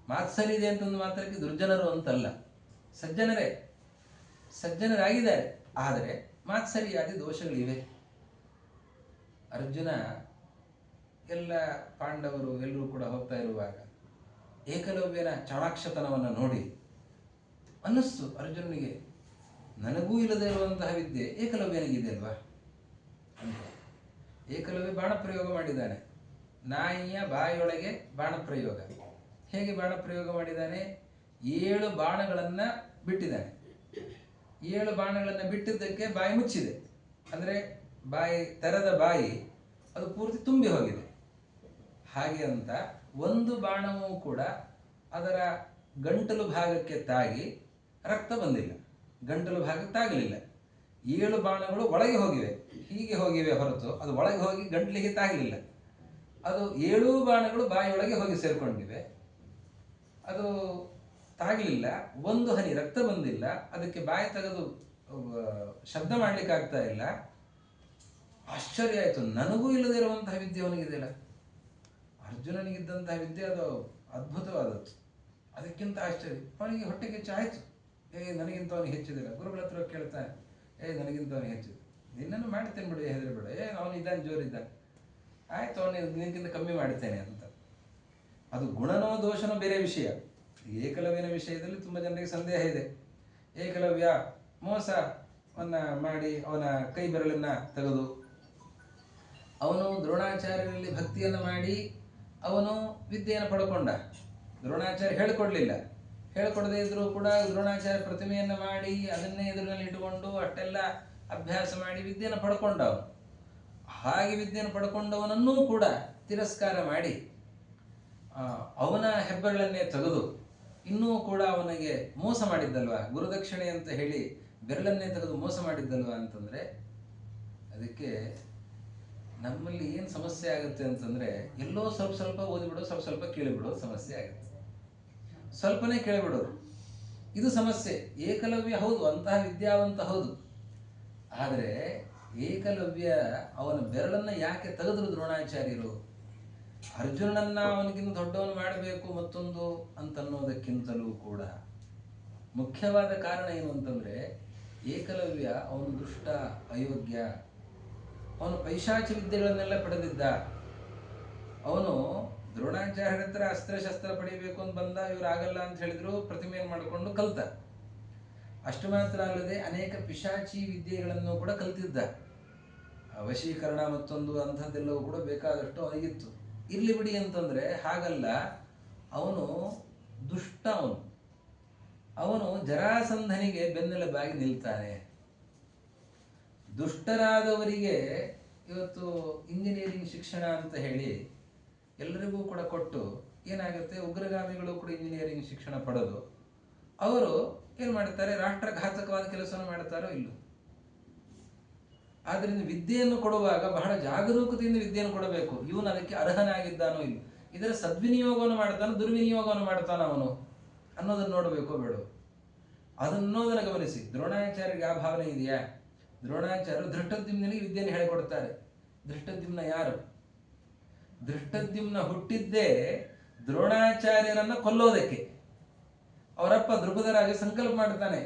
ಮಾತ್ಸರ್ಯ ಇದೆ ಅಂತಂದು ಮಾತ್ರಕ್ಕೆ ದುರ್ಜನರು ಅಂತಲ್ಲ, ಸಜ್ಜನರೇ, ಸಜ್ಜನರಾಗಿದ್ದಾರೆ. ಆದರೆ ಮಾತ್ಸರ್ಯಾದಿ ದೋಷಗಳಿವೆ. ಅರ್ಜುನ ಎಲ್ಲ ಪಾಂಡವರು ಎಲ್ಲರೂ ಕೂಡ ಹೋಗ್ತಾ ಇರುವಾಗ ಏಕಲವ್ಯನ ಚಾಣಾಕ್ಷತನವನ್ನು ನೋಡಿ ಅನ್ನಿಸ್ತು ಅರ್ಜುನನಿಗೆ, ನನಗೂ ಇಲ್ಲದೆ ಇರುವಂತಹ ವಿದ್ಯೆ ಏಕಲವ್ಯನಿಗಿದೆ ಅಲ್ವಾ ಅಂತ. ಏಕಲವ್ಯ ಬಾಣ ಪ್ರಯೋಗ ಮಾಡಿದ್ದಾನೆ. ನಾಯಿಯ ಬಾಯಿಯೊಳಗೆ ಬಾಣ ಪ್ರಯೋಗ. ಹೇಗೆ ಬಾಣ ಪ್ರಯೋಗ ಮಾಡಿದ್ದಾನೆ? 7 ಬಾಣಗಳನ್ನು ಬಿಟ್ಟಿದ್ದಾನೆ. 7 ಬಾಣಗಳನ್ನು ಬಿಟ್ಟಿದ್ದಕ್ಕೆ ಬಾಯಿ ಮುಚ್ಚಿದೆ. ಅಂದರೆ ಬಾಯಿ, ತೆರೆದ ಬಾಯಿ ಅದು ಪೂರ್ತಿ ತುಂಬಿ ಹೋಗಿದೆ. ಹಾಗೆ ಅಂತ ಒಂದು ಬಾಣವೂ ಕೂಡ ಅದರ ಗಂಟಲು ಭಾಗಕ್ಕೆ ತಾಗಿ ರಕ್ತ ಬಂದಿಲ್ಲ, ಗಂಟಲು ಭಾಗಕ್ಕೆ ತಾಗಲಿಲ್ಲ. 7 ಬಾಣಗಳು ಒಳಗೆ ಹೋಗಿವೆ, ಹೀಗೆ ಹೋಗಿವೆ ಹೊರತು ಅದು ಒಳಗೆ ಹೋಗಿ ಗಂಟಲಿಗೆ ತಾಗಲಿಲ್ಲ. ಅದು 7 ಬಾಣಗಳು ಬಾಯಿಯೊಳಗೆ ಹೋಗಿ ಸೇರ್ಕೊಂಡಿವೆ, ಅದು ತಾಗಲಿಲ್ಲ. ಒಂದು ಹನಿ ರಕ್ತ ಬಂದಿಲ್ಲ, ಅದಕ್ಕೆ ಬಾಯಿ ತೆಗೆದು ಶಬ್ದ ಮಾಡ್ಲಿಕ್ಕೆ ಆಗ್ತಾ ಇಲ್ಲ. ಆಶ್ಚರ್ಯ ಆಯಿತು, ನನಗೂ ಇಲ್ಲದೆ ಇರುವಂತಹ ವಿದ್ಯೆ ಅವನಿಗಿದೆಯಲ್ಲ. ಅರ್ಜುನನಿಗಿದ್ದಂತಹ ವಿದ್ಯೆ ಅದು ಅದ್ಭುತವಾದದ್ದು. ಅದಕ್ಕಿಂತ ಆಶ್ಚರ್ಯ, ಅವನಿಗೆ ಹೊಟ್ಟೆಗೆ ಹೆಚ್ಚಾಯಿತು. ನನಗಿಂತ ಅವನಿಗೆ ಹೆಚ್ಚಿದಿಲ್ಲ. ಗುರುಗಳ ಹತ್ರ ಕೇಳ್ತಾನೆ, ನನಗಿಂತ ಅವನಿಗೆ ಹೆಚ್ಚಿದೆ, ನಿನ್ನನ್ನು ಮಾಡ್ತೇನೆ ಬಿಡು, ಹೆದರಬೇಡ, ಅವನು ಇದ್ದಾನೆ, ಜೋರಿದ್ದಾನೆ, ಆಯ್ತು ಅವನಿಗೆ ನಿನಗಿಂತ ಕಮ್ಮಿ ಮಾಡ್ತೇನೆ ಅಂತ. ಅದು ಗುಣನೋ ದೋಷನೋ ಬೇರೆ ವಿಷಯ. ಏಕಲವ್ಯನ ವಿಷಯದಲ್ಲಿ ತುಂಬ ಜನರಿಗೆ ಸಂದೇಹ ಇದೆ. ಏಕಲವ್ಯ ಮೋಸವನ್ನ ಮಾಡಿ ಅವನ ಕೈ ಬೆರಳನ್ನ ತೆಗೆದು, ಅವನು ದ್ರೋಣಾಚಾರ್ಯರಲ್ಲಿ ಭಕ್ತಿಯನ್ನು ಮಾಡಿ ಅವನು ವಿದ್ಯೆಯನ್ನು ಪಡ್ಕೊಂಡ. ದ್ರೋಣಾಚಾರ್ಯ ಹೇಳಿಕೊಡ್ಲಿಲ್ಲ. ಹೇಳಿಕೊಡದೇ ಇದ್ರೂ ಕೂಡ ದ್ರೋಣಾಚಾರ್ಯ ಪ್ರತಿಮೆಯನ್ನು ಮಾಡಿ ಅದನ್ನೇ ಎದುರಿನಲ್ಲಿ ಇಟ್ಟುಕೊಂಡು ಅಷ್ಟೆಲ್ಲ ಅಭ್ಯಾಸ ಮಾಡಿ ವಿದ್ಯೆಯನ್ನು ಪಡ್ಕೊಂಡ. ಅವನು ಹಾಗೆ ವಿದ್ಯೆಯನ್ನು ಪಡ್ಕೊಂಡವನನ್ನೂ ಕೂಡ ತಿರಸ್ಕಾರ ಮಾಡಿ ಅವನ ಹೆಬ್ಬೆರಳನ್ನೇ ತೆಗೆದು ಇನ್ನೂ ಕೂಡ ಅವನಿಗೆ ಮೋಸ ಮಾಡಿದ್ದಲ್ವ, ಗುರುದಕ್ಷಿಣೆ ಅಂತ ಹೇಳಿ ಬೆರಳನ್ನೇ ತೆಗೆದು ಮೋಸ ಮಾಡಿದ್ದಲ್ವ ಅಂತಂದ್ರೆ, ಅದಕ್ಕೆ ನಮ್ಮಲ್ಲಿ ಏನು ಸಮಸ್ಯೆ ಆಗುತ್ತೆ ಅಂತಂದ್ರೆ, ಎಲ್ಲೋ ಸ್ವಲ್ಪ ಸ್ವಲ್ಪ ಓದಿಬಿಡೋ, ಸ್ವಲ್ಪ ಸ್ವಲ್ಪ ಕೇಳಿಬಿಡೋದು ಸಮಸ್ಯೆ ಆಗುತ್ತೆ. ಸ್ವಲ್ಪನೇ ಕೇಳಿಬಿಡೋರು, ಇದು ಸಮಸ್ಯೆ. ಏಕಲವ್ಯ ಹೌದು, ಅಂತಹ ವಿದ್ಯಾವಂತ ಹೌದು, ಆದರೆ ಏಕಲವ್ಯ ಅವನ ಬೆರಳನ್ನ ಯಾಕೆ ತೆಗೆದ್ರು ದ್ರೋಣಾಚಾರ್ಯರು? ಅರ್ಜುನನನ್ನ ಅವನಿಗಿಂತ ದೊಡ್ಡವನು ಮಾಡಬೇಕು ಮತ್ತೊಂದು ಅಂತನ್ನೋದಕ್ಕಿಂತಲೂ ಕೂಡ ಮುಖ್ಯವಾದ ಕಾರಣ ಏನು ಅಂತಂದ್ರೆ, ಏಕಲವ್ಯ ಅವನು ದುಷ್ಟ, ಅಯೋಗ್ಯ, ಅವನು ಪೈಶಾಚ ವಿದ್ಯೆಗಳನ್ನೆಲ್ಲ ಪಡೆದಿದ್ದ. ಅವನು ದ್ರೋಣಾಚಾರ್ಯರ ಹತ್ರ ಅಸ್ತ್ರಶಸ್ತ್ರ ಪಡಿಬೇಕು ಅಂತ ಬಂದ, ಇವ್ರು ಆಗಲ್ಲ ಅಂತ ಹೇಳಿದ್ರು, ಪ್ರತಿಮೆಯನ್ನು ಮಾಡಿಕೊಂಡು ಕಲ್ತ. ಅಷ್ಟು ಮಾತ್ರ ಅಲ್ಲದೆ ಅನೇಕ ಪಿಶಾಚಿ ವಿದ್ಯೆಗಳನ್ನು ಕೂಡ ಕಲ್ತಿದ್ದ. ವಶೀಕರಣ ಮತ್ತೊಂದು ಅಂಥದ್ದೆಲ್ಲವೂ ಕೂಡ ಬೇಕಾದಷ್ಟು ಅವನಿಗಿತ್ತು. ಇರ್ಲಿ ಬಿಡಿ ಅಂತಂದ್ರೆ ಹಾಗಲ್ಲ, ಅವನು ದುಷ್ಟ. ಅವನು ಜರಾಸಂಧನಿಗೆ ಬೆನ್ನೆಲುಬಾಗಿ ನಿಲ್ತಾನೆ. ದುಷ್ಟರಾದವರಿಗೆ ಇವತ್ತು ಇಂಜಿನಿಯರಿಂಗ್ ಶಿಕ್ಷಣ ಅಂತ ಹೇಳಿ ಎಲ್ಲರಿಗೂ ಕೂಡ ಕೊಟ್ಟು ಏನಾಗುತ್ತೆ, ಉಗ್ರಗಾಮಿಗಳು ಕೂಡ ಇಂಜಿನಿಯರಿಂಗ್ ಶಿಕ್ಷಣ ಪಡೆದು ಅವರು ಏನು ಮಾಡ್ತಾರೆ, ರಾಷ್ಟ್ರಘಾತಕವಾದ ಕೆಲಸವನ್ನು ಮಾಡ್ತಾರೋ ಇಲ್ಲೋ. ಆದ್ರಿಂದ ವಿದ್ಯೆಯನ್ನು ಕೊಡುವಾಗ ಬಹಳ ಜಾಗರೂಕತೆಯಿಂದ ವಿದ್ಯೆಯನ್ನು ಕೊಡಬೇಕು. ಇವನು ಅದಕ್ಕೆ ಅರ್ಹನಾಗಿದ್ದಾನೋ ಇಲ್ಲ, ಇದರ ಸದ್ವಿನಿಯೋಗವನ್ನು ಮಾಡ್ತಾನೋ ದುರ್ವಿನಿಯೋಗವನ್ನು ಮಾಡ್ತಾನೋ ಅವನು ಅನ್ನೋದನ್ನು ನೋಡಬೇಕೋ ಬೇಡ, ಅದನ್ನೋದನ್ನು ಗಮನಿಸಿ. ದ್ರೋಣಾಚಾರ್ಯರಿಗೆ ಆ ಭಾವನೆ ಇದೆಯಾ? ದ್ರೋಣಾಚಾರ್ಯರು ಧೃಷ್ಟದ್ಯುಮ್ನಿಗೆ ವಿದ್ಯೆಯನ್ನು ಹೇಳಿಕೊಡ್ತಾರೆ. ಧೃಷ್ಟದ್ಯುಮ್ನ ಯಾರು? ಧೃಷ್ಟದ್ಯುಮ್ನ ಹುಟ್ಟಿದ್ದೇ ದ್ರೋಣಾಚಾರ್ಯರನ್ನ ಕೊಲ್ಲೋದಕ್ಕೆ. ಅವರಪ್ಪ ದ್ರುಪದ ರಾಜ ಸಂಕಲ್ಪ ಮಾಡ್ತಾನೆ,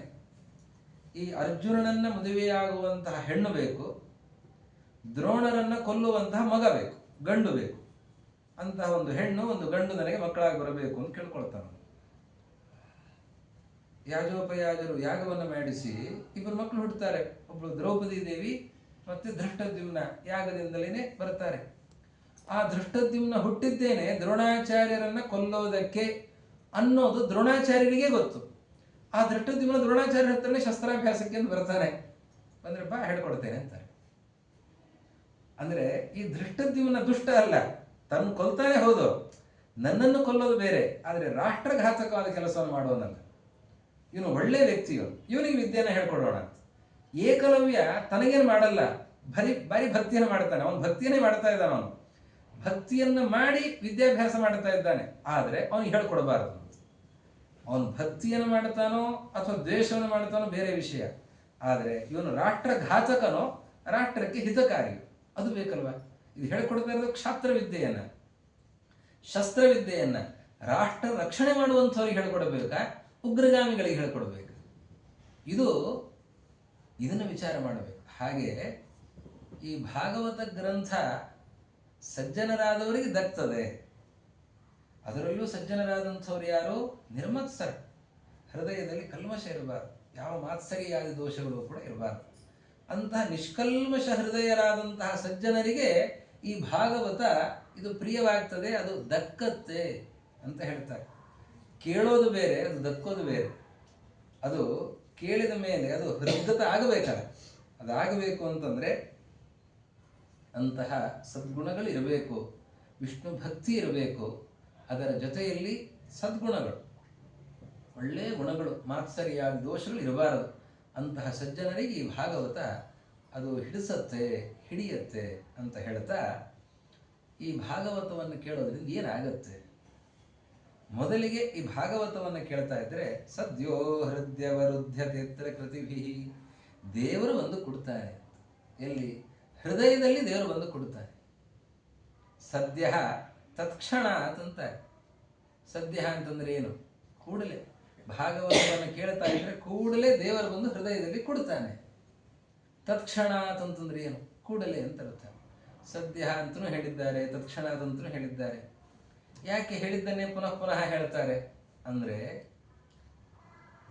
ಈ ಅರ್ಜುನನನ್ನ ಮದುವೆಯಾಗುವಂತಹ ಹೆಣ್ಣು ಬೇಕು, ದ್ರೋಣರನ್ನ ಕೊಲ್ಲುವಂತಹ ಮಗ ಬೇಕು, ಗಂಡು ಬೇಕು, ಅಂತಹ ಒಂದು ಹೆಣ್ಣು ಒಂದು ಗಂಡು ನನಗೆ ಮಕ್ಕಳಾಗಿ ಬರಬೇಕು ಅಂತ ಕೇಳ್ಕೊಳ್ತಾನೆ. ಯಾಜೋಪಯಾಜರು ಯಾಗವನ್ನು ಮಾಡಿಸಿ ಇಬ್ಬರು ಮಕ್ಕಳು ಹುಟ್ಟುತ್ತಾರೆ. ಒಬ್ಬಳು ದ್ರೌಪದಿ ದೇವಿ ಮತ್ತೆ ಧೃಷ್ಟದ್ಯುಮ್ನ ಯಾಗದಿಂದಲೇ ಬರ್ತಾರೆ. ಆ ಧೃಷ್ಟದ್ಯುಮ್ನ ಹುಟ್ಟಿದ್ದೇನೆ ದ್ರೋಣಾಚಾರ್ಯರನ್ನ ಕೊಲ್ಲೋದಕ್ಕೆ ಅನ್ನೋದು ದ್ರೋಣಾಚಾರ್ಯರಿಗೆ ಗೊತ್ತು. ಆ ಧೃಷ್ಟದ್ಯುಮ್ನ ದ್ರೋಣಾಚಾರ್ಯರ ಹತ್ರನೇ ಶಸ್ತ್ರಾಭ್ಯಾಸಕ್ಕೆ ಅಂತ ಬರ್ತಾನೆ. ಬಂದ್ರೆ ಬಾ ಹೇಳ್ಕೊಡ್ತೇನೆ ಅಂತಾರೆ. ಅಂದ್ರೆ ಈ ಧೃಷ್ಟದ್ಯುಮ್ನ ದುಷ್ಟ ಅಲ್ಲ, ತನ್ನ ಕೊಲ್ತಾನೆ ಹೌದು, ನನ್ನನ್ನು ಕೊಲ್ಲೋದು ಬೇರೆ, ಆದ್ರೆ ರಾಷ್ಟ್ರಘಾತಕವಾದ ಕೆಲಸವನ್ನು ಮಾಡೋನಲ್ಲ. ಇವನು ಒಳ್ಳೆ ವ್ಯಕ್ತಿ, ಇವನಿಗೆ ವಿದ್ಯೆಯನ್ನು ಹೇಳ್ಕೊಡೋಣ. ಏಕಲವ್ಯ ತನಗೇನು ಮಾಡಲ್ಲ, ಬಾರಿ ಭಕ್ತಿಯನ್ನು ಮಾಡ್ತಾನೆ. ಅವನು ಭಕ್ತಿಯನ್ನೇ ಮಾಡ್ತಾ ಇದ್ದಾನೆ. ಅವನು ಭಕ್ತಿಯನ್ನು ಮಾಡಿ ವಿದ್ಯಾಭ್ಯಾಸ ಮಾಡ್ತಾ ಇದ್ದಾನೆ, ಆದ್ರೆ ಅವನಿಗೆ ಹೇಳ್ಕೊಡಬಾರದು. ಅವನು ಭಕ್ತಿಯನ್ನು ಮಾಡ್ತಾನೋ ಅಥವಾ ದ್ವೇಷವನ್ನು ಮಾಡ್ತಾನೋ ಬೇರೆ ವಿಷಯ, ಆದ್ರೆ ಇವನು ರಾಷ್ಟ್ರಘಾತಕನೋ ರಾಷ್ಟ್ರಕ್ಕೆ ಹಿತಕಾರಿಯೋ ಅದು ಬೇಕಲ್ವಾ? ಇದು ಹೇಳ್ಕೊಡ್ತಾ ಇರೋದು ಕ್ಷಾತ್ರ ವಿದ್ಯೆಯನ್ನ, ಶಸ್ತ್ರವಿದ್ಯೆಯನ್ನ ರಾಷ್ಟ್ರ ರಕ್ಷಣೆ ಮಾಡುವಂಥವ್ರಿಗೆ ಹೇಳ್ಕೊಡ್ಬೇಕಾ, ಉಗ್ರಗಾಮಿಗಳಿಗೆ ಹೇಳ್ಕೊಡ್ಬೇಕು? ಇದನ್ನು ವಿಚಾರ ಮಾಡಬೇಕು. ಹಾಗೆ ಈ ಭಾಗವತ ಗ್ರಂಥ ಸಜ್ಜನರಾದವರಿಗೆ ದಕ್ತದೆ. ಅದರಲ್ಲೂ ಸಜ್ಜನರಾದಂಥವ್ರು ಯಾರು? ನಿರ್ಮತ್ಸರ, ಹೃದಯದಲ್ಲಿ ಕಲ್ಮಶ ಇರಬಾರ್ದು, ಯಾವ ಮಾತ್ಸರಿಯಾದಿ ದೋಷಗಳು ಕೂಡ ಇರಬಾರ್ದು. ಅಂತಹ ನಿಷ್ಕಲ್ಮಶ ಹೃದಯರಾದಂತಹ ಸಜ್ಜನರಿಗೆ ಈ ಭಾಗವತ ಇದು ಪ್ರಿಯವಾಗ್ತದೆ, ಅದು ದಕ್ಕತ್ತೆ ಅಂತ ಹೇಳ್ತಾರೆ. ಕೇಳೋದು ಬೇರೆ, ಅದು ದಕ್ಕೋದು ಬೇರೆ. ಅದು ಕೇಳಿದ ಮೇಲೆ ಅದು ಹೃದಯತ ಆಗಬೇಕಲ್ಲ, ಅದಾಗಬೇಕು ಅಂತಂದ್ರೆ ಅಂತಹ ಸದ್ಗುಣಗಳು ಇರಬೇಕು, ವಿಷ್ಣು ಭಕ್ತಿ ಇರಬೇಕು, ಅದರ ಜೊತೆಯಲ್ಲಿ ಸದ್ಗುಣಗಳು, ಒಳ್ಳೆಯ ಗುಣಗಳು, ಮಾತ್ಸರಿಯಾದ ದೋಷಗಳು ಇರಬಾರದು. ಅಂತಹ ಸಜ್ಜನರಿಗೆ ಈ ಭಾಗವತ ಅದು ಹಿಡಿಯತ್ತೆ ಅಂತ ಹೇಳ್ತಾ, ಈ ಭಾಗವತವನ್ನು ಕೇಳೋದ್ರಿಂದ ಏನಾಗತ್ತೆ? ಮೊದಲಿಗೆ ಈ ಭಾಗವತವನ್ನು ಕೇಳ್ತಾ ಇದ್ರೆ ಸದ್ಯೋ ಹೃದಯವರುದ್ಧತೆತ್ರ ಕೃತಿಭಿ, ದೇವರು ಬಂದು ಕೊಡ್ತಾನೆ. ಎಲ್ಲಿ? ಹೃದಯದಲ್ಲಿ ದೇವರು ಬಂದು ಕೊಡ್ತಾನೆ. ಸದ್ಯ ತತ್ಕ್ಷಣ ಅಂತಂತಾರೆ. ಸದ್ಯ ಅಂತಂದ್ರೆ ಏನು? ಕೂಡಲೇ ಭಾಗವತವನ್ನು ಕೇಳ್ತಾ ಇದ್ರೆ ಕೂಡಲೇ ದೇವರು ಬಂದು ಹೃದಯದಲ್ಲಿ ಕೊಡ್ತಾನೆ. ತತ್ಕ್ಷಣಾತ್ ಅಂತಂದ್ರೆ ಏನು? ಕೂಡಲೇ ಅಂತ ಅರ್ಥ. ಸದ್ಯ ಅಂತಲೂ ಹೇಳಿದ್ದಾರೆ, ತತ್ಕ್ಷಣಾತ್ ಅಂತಲೂ ಹೇಳಿದ್ದಾರೆ. ಯಾಕೆ ಹೇಳಿದ್ದನ್ನೇ ಪುನಃ ಪುನಃ ಹೇಳ್ತಾರೆ ಅಂದರೆ,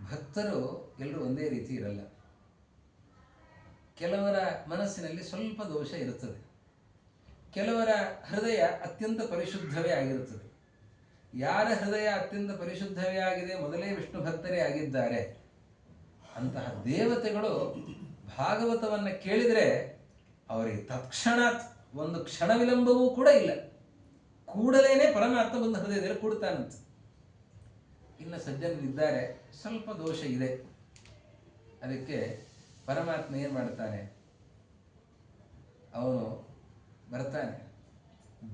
ಭಕ್ತರು ಎಲ್ಲರೂ ಒಂದೇ ರೀತಿ ಇರಲ್ಲ. ಕೆಲವರ ಮನಸ್ಸಿನಲ್ಲಿ ಸ್ವಲ್ಪ ದೋಷ ಇರುತ್ತದೆ, ಕೆಲವರ ಹೃದಯ ಅತ್ಯಂತ ಪರಿಶುದ್ಧವೇ ಆಗಿರುತ್ತದೆ. ಯಾರ ಹೃದಯ ಅತ್ಯಂತ ಪರಿಶುದ್ಧವೇ ಆಗಿದೆ, ಮೊದಲೇ ವಿಷ್ಣು ಭಕ್ತರೇ ಆಗಿದ್ದಾರೆ, ಅಂತಹ ದೇವತೆಗಳು ಭಾಗವತವನ್ನು ಕೇಳಿದರೆ ಅವರಿಗೆ ತತ್ಕ್ಷಣಾತ್ ಒಂದು ಕ್ಷಣ ವಿಳಂಬವೂ ಕೂಡ ಇಲ್ಲ, ಕೂಡಲೇನೆ ಪರಮಾತ್ಮ ಬಂದು ಹೃದಯದಲ್ಲಿ ಕೂಡ್ತಾನಂತ. ಇನ್ನು ಸಜ್ಜನರಿದ್ದಾರೆ ಸ್ವಲ್ಪ ದೋಷ ಇದೆ, ಅದಕ್ಕೆ ಪರಮಾತ್ಮ ಏನು ಮಾಡ್ತಾನೆ, ಅವನು ಬರ್ತಾನೆ,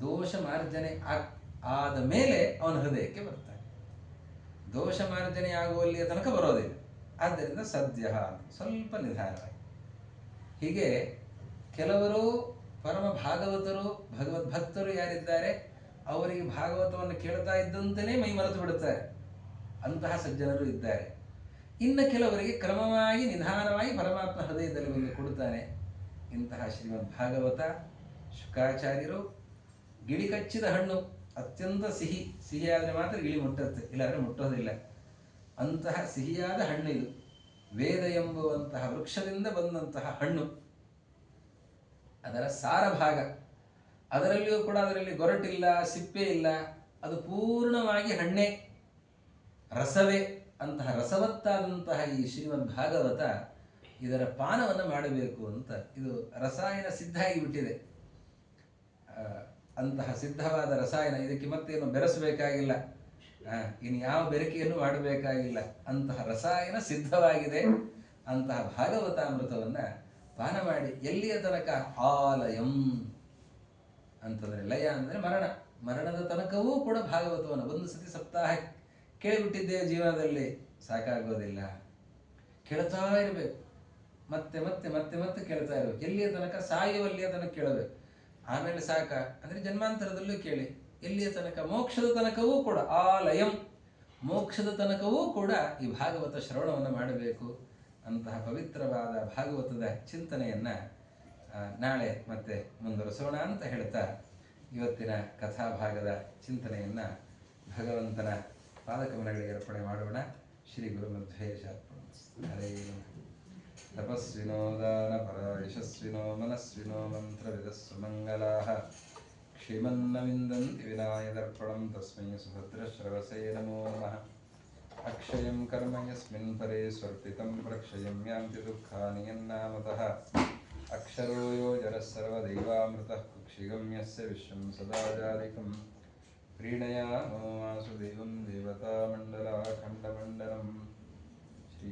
ದೋಷ ಮಾರ್ಜನೆ ಆದ ಮೇಲೆ ಅವನ ಹೃದಯಕ್ಕೆ ಬರ್ತಾನೆ. ದೋಷ ಮಾರ್ಜನೆ ಆಗುವಲ್ಲಿಯ ತನಕ ಬರೋದಿಲ್ಲ. ಆದ್ದರಿಂದ ಸದ್ಯ ಸ್ವಲ್ಪ ನಿಧಾನವಾಗಿ. ಹೀಗೆ ಕೆಲವರು ಪರಮ ಭಾಗವತರು, ಭಗವದ್ಭಕ್ತರು ಯಾರಿದ್ದಾರೆ ಅವರಿಗೆ ಭಾಗವತವನ್ನು ಕೇಳ್ತಾ ಇದ್ದಂತೆಯೇ ಮೈ ಮರೆತು ಬಿಡುತ್ತಾರೆ, ಅಂತಹ ಸಜ್ಜನರು ಇದ್ದಾರೆ. ಇನ್ನು ಕೆಲವರಿಗೆ ಕ್ರಮವಾಗಿ ನಿಧಾನವಾಗಿ ಪರಮಾತ್ಮ ಹೃದಯದಲ್ಲಿ ಬಂದು ಕೊಡುತ್ತಾನೆ. ಇಂತಹ ಶ್ರೀಮದ್ ಭಾಗವತ ಶುಕಾಚಾರ್ಯರು ಗಿಳಿ ಕಚ್ಚಿದ ಹಣ್ಣು ಅತ್ಯಂತ ಸಿಹಿಯಾದರೆ ಮಾತ್ರ ಗಿಳಿ ಮುಟ್ಟುತ್ತೆ, ಇಲ್ಲಾದರೆ ಮುಟ್ಟೋದಿಲ್ಲ. ಅಂತಹ ಸಿಹಿಯಾದ ಹಣ್ಣು ಇದು. ವೇದ ಎಂಬುವಂತಹ ವೃಕ್ಷದಿಂದ ಬಂದಂತಹ ಹಣ್ಣು, ಅದರ ಸಾರ ಭಾಗ. ಅದರಲ್ಲಿಯೂ ಕೂಡ ಅದರಲ್ಲಿ ಗೊರಟಿಲ್ಲ, ಸಿಪ್ಪೆ ಇಲ್ಲ, ಅದು ಪೂರ್ಣವಾಗಿ ಹಣ್ಣೆ, ರಸವೇ. ಅಂತಹ ರಸವತ್ತಾದಂತಹ ಈ ಶ್ರೀಮದ್ ಭಾಗವತ, ಇದರ ಪಾನವನ್ನು ಮಾಡಬೇಕು ಅಂತ ಇದು ರಸಾಯನ ಸಿದ್ಧ ಆಗಿಬಿಟ್ಟಿದೆ. ಅಂತಹ ಸಿದ್ಧವಾದ ರಸಾಯನ, ಇದಕ್ಕೆ ಮತ್ತೇನು ಬೆರೆಸಬೇಕಾಗಿಲ್ಲ, ಇನ್ನು ಯಾವ ಬೆರಕೆಯನ್ನು ಮಾಡಬೇಕಾಗಿಲ್ಲ, ಅಂತಹ ರಸಾಯನ ಸಿದ್ಧವಾಗಿದೆ. ಅಂತಹ ಭಾಗವತಾಮೃತವನ್ನು ಪಾನ ಮಾಡಿ. ಎಲ್ಲಿಯ ತನಕ? ಆಲಯಂ ಅಂತಂದರೆ, ಲಯ ಅಂದರೆ ಮರಣ, ಮರಣದ ತನಕವೂ ಕೂಡ ಭಾಗವತವನ್ನು ಒಂದು ಸತಿ ಸಪ್ತಾಹ ಕೇಳಿಬಿಟ್ಟಿದ್ದೇವೆ ಜೀವನದಲ್ಲಿ, ಸಾಕಾಗೋದಿಲ್ಲ, ಕೇಳ್ತಾ ಇರಬೇಕು, ಮತ್ತೆ ಮತ್ತೆ ಮತ್ತೆ ಮತ್ತೆ ಕೇಳ್ತಾ ಇರಬೇಕು. ಎಲ್ಲಿಯ ತನಕ? ಸಾಯುವಲ್ಲಿಯ ತನಕ ಕೇಳಬೇಕು. ಆಮೇಲೆ ಸಾಕ ಅಂದರೆ ಜನ್ಮಾಂತರದಲ್ಲೂ ಕೇಳಿ. ಎಲ್ಲಿಯ ತನಕ? ಮೋಕ್ಷದ ತನಕವೂ ಕೂಡ. ಆಲಯಂ, ಮೋಕ್ಷದ ತನಕವೂ ಕೂಡ ಈ ಭಾಗವತ ಶ್ರವಣವನ್ನು ಮಾಡಬೇಕು. ಅಂತಹ ಪವಿತ್ರವಾದ ಭಾಗವತದ ಚಿಂತನೆಯನ್ನು ನಾಳೆ ಮತ್ತೆ ಮುಂದುವರಿಸೋಣ ಅಂತ ಹೇಳ್ತಾ, ಇವತ್ತಿನ ಕಥಾಭಾಗದ ಚಿಂತನೆಯನ್ನು ಭಗವಂತನ ಪಾದಕಮಲಗಳಿಗೆ ಅರ್ಪಣೆ ಮಾಡೋಣ. ಶ್ರೀ ಗುರು ಮಧ್ವೇಶಾರ್ಪಣ. ಹರೇ ತಪಸ್ವಿನೋ ದಾನಪರ ಯಶಸ್ವಿನೋ ಮನಸ್ವಿನೋ ಮಂತ್ರವಿದಸ್ಸು ಮಂಗಲಾಃ ಕ್ಷೇಮನ್ನ ವಿಂದಂತಿ ವಿನಾಯದರ್ಪಣಂ ತಸ್ಮೈ ಸುಭದ್ರಶ್ರವಸೇ ನಮೋ ನಮಃ. ಅಕ್ಷಯಂ ಕರ್ಮ ಯಸ್ಮಿನ್ ಪರೇ ಸ್ವರ್ಪಿತಂ ಪ್ರಕ್ಷಯಂ ಯಾಂತಿ ದುಃಖಾನಿ ಯನ್ನಾಮತಃ. ಅಕ್ಷರೋ ಯೋ ಜರಃ ಸರ್ವದೈವಾಮೃತಃ ಕುಕ್ಷಿಗಂ ಯಸ್ಯ ವಿಶ್ವಂ ಸದಾ ಜಾಲಿಕಂ. ಪ್ರೀಣಯಾಮೋ ವಾಸುದೇವಂ ದೇವತಾಮಂಡಲಾಖಂಡಮಂಡಲಂ. ಶ್ರೀ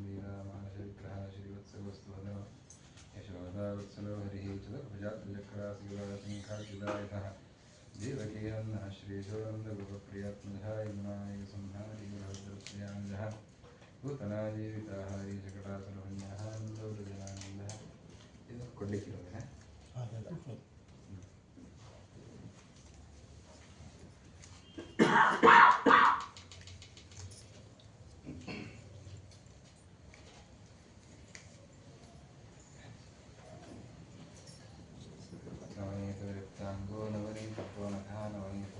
ಶ್ರೀವತ್ಸವಿಗ್ರಹ ಶ್ರೀವತ್ಸವಸ್ತುಭದ್ರ ಯಶೋಧಾವತ್ಸಲೋ ಹರಿಃ ಚತುರ್ಭುಜಾತ್ಮಜಕ್ರಾಸಿಗದಾಶಂಖಾಚಿದಾಯತಃ ದೇವಕೀನಂದನಃ ಶ್ರೀಶೋನಂದಗೋಪಪ್ರಿಯಾತ್ಮಜಃ ಯಮುನಾಯಕ ಸಂಹಾರಿ ಗುರುಭದ್ರಪ್ರಿಯಾಂಜಃ ಭೂತನಾ ಜೀವಿತಾಃ ಹರಿಶಕಟಾಸುರವನ್ಯಃ ನಂದೋರ್ಜನಾನಂದಃ. ಇದು ಕೊಡ್ಲಿಕ್ಕಿರೋದೆ. ನವನೀತವಿರಕ್ತಾಂಗೋ ನವನೀತತ್ವ ನಖಾ ನವನೀತ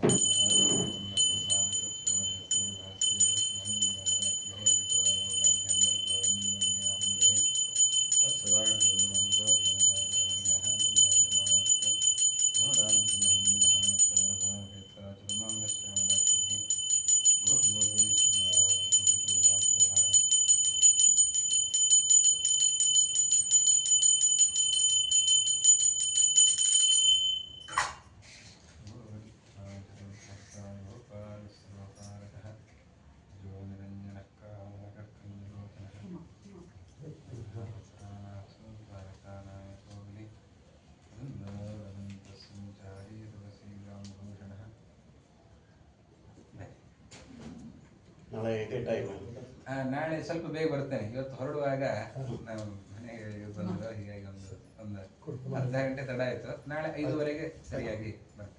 ನಾಳೆ ಸ್ವಲ್ಪ ಬೇಗ ಬರ್ತೇನೆ. ಇವತ್ತು ಹೊರಡುವಾಗ ನಾವು ಮನೆಗೆ ಬಂದು ಹೀಗಾಗಿ ಒಂದು ಒಂದು ಅರ್ಧ ಗಂಟೆ ತಡ ಆಯ್ತು. ನಾಳೆ 5:15ಗೆ ಸರಿಯಾಗಿ ಬರ್ತೇನೆ.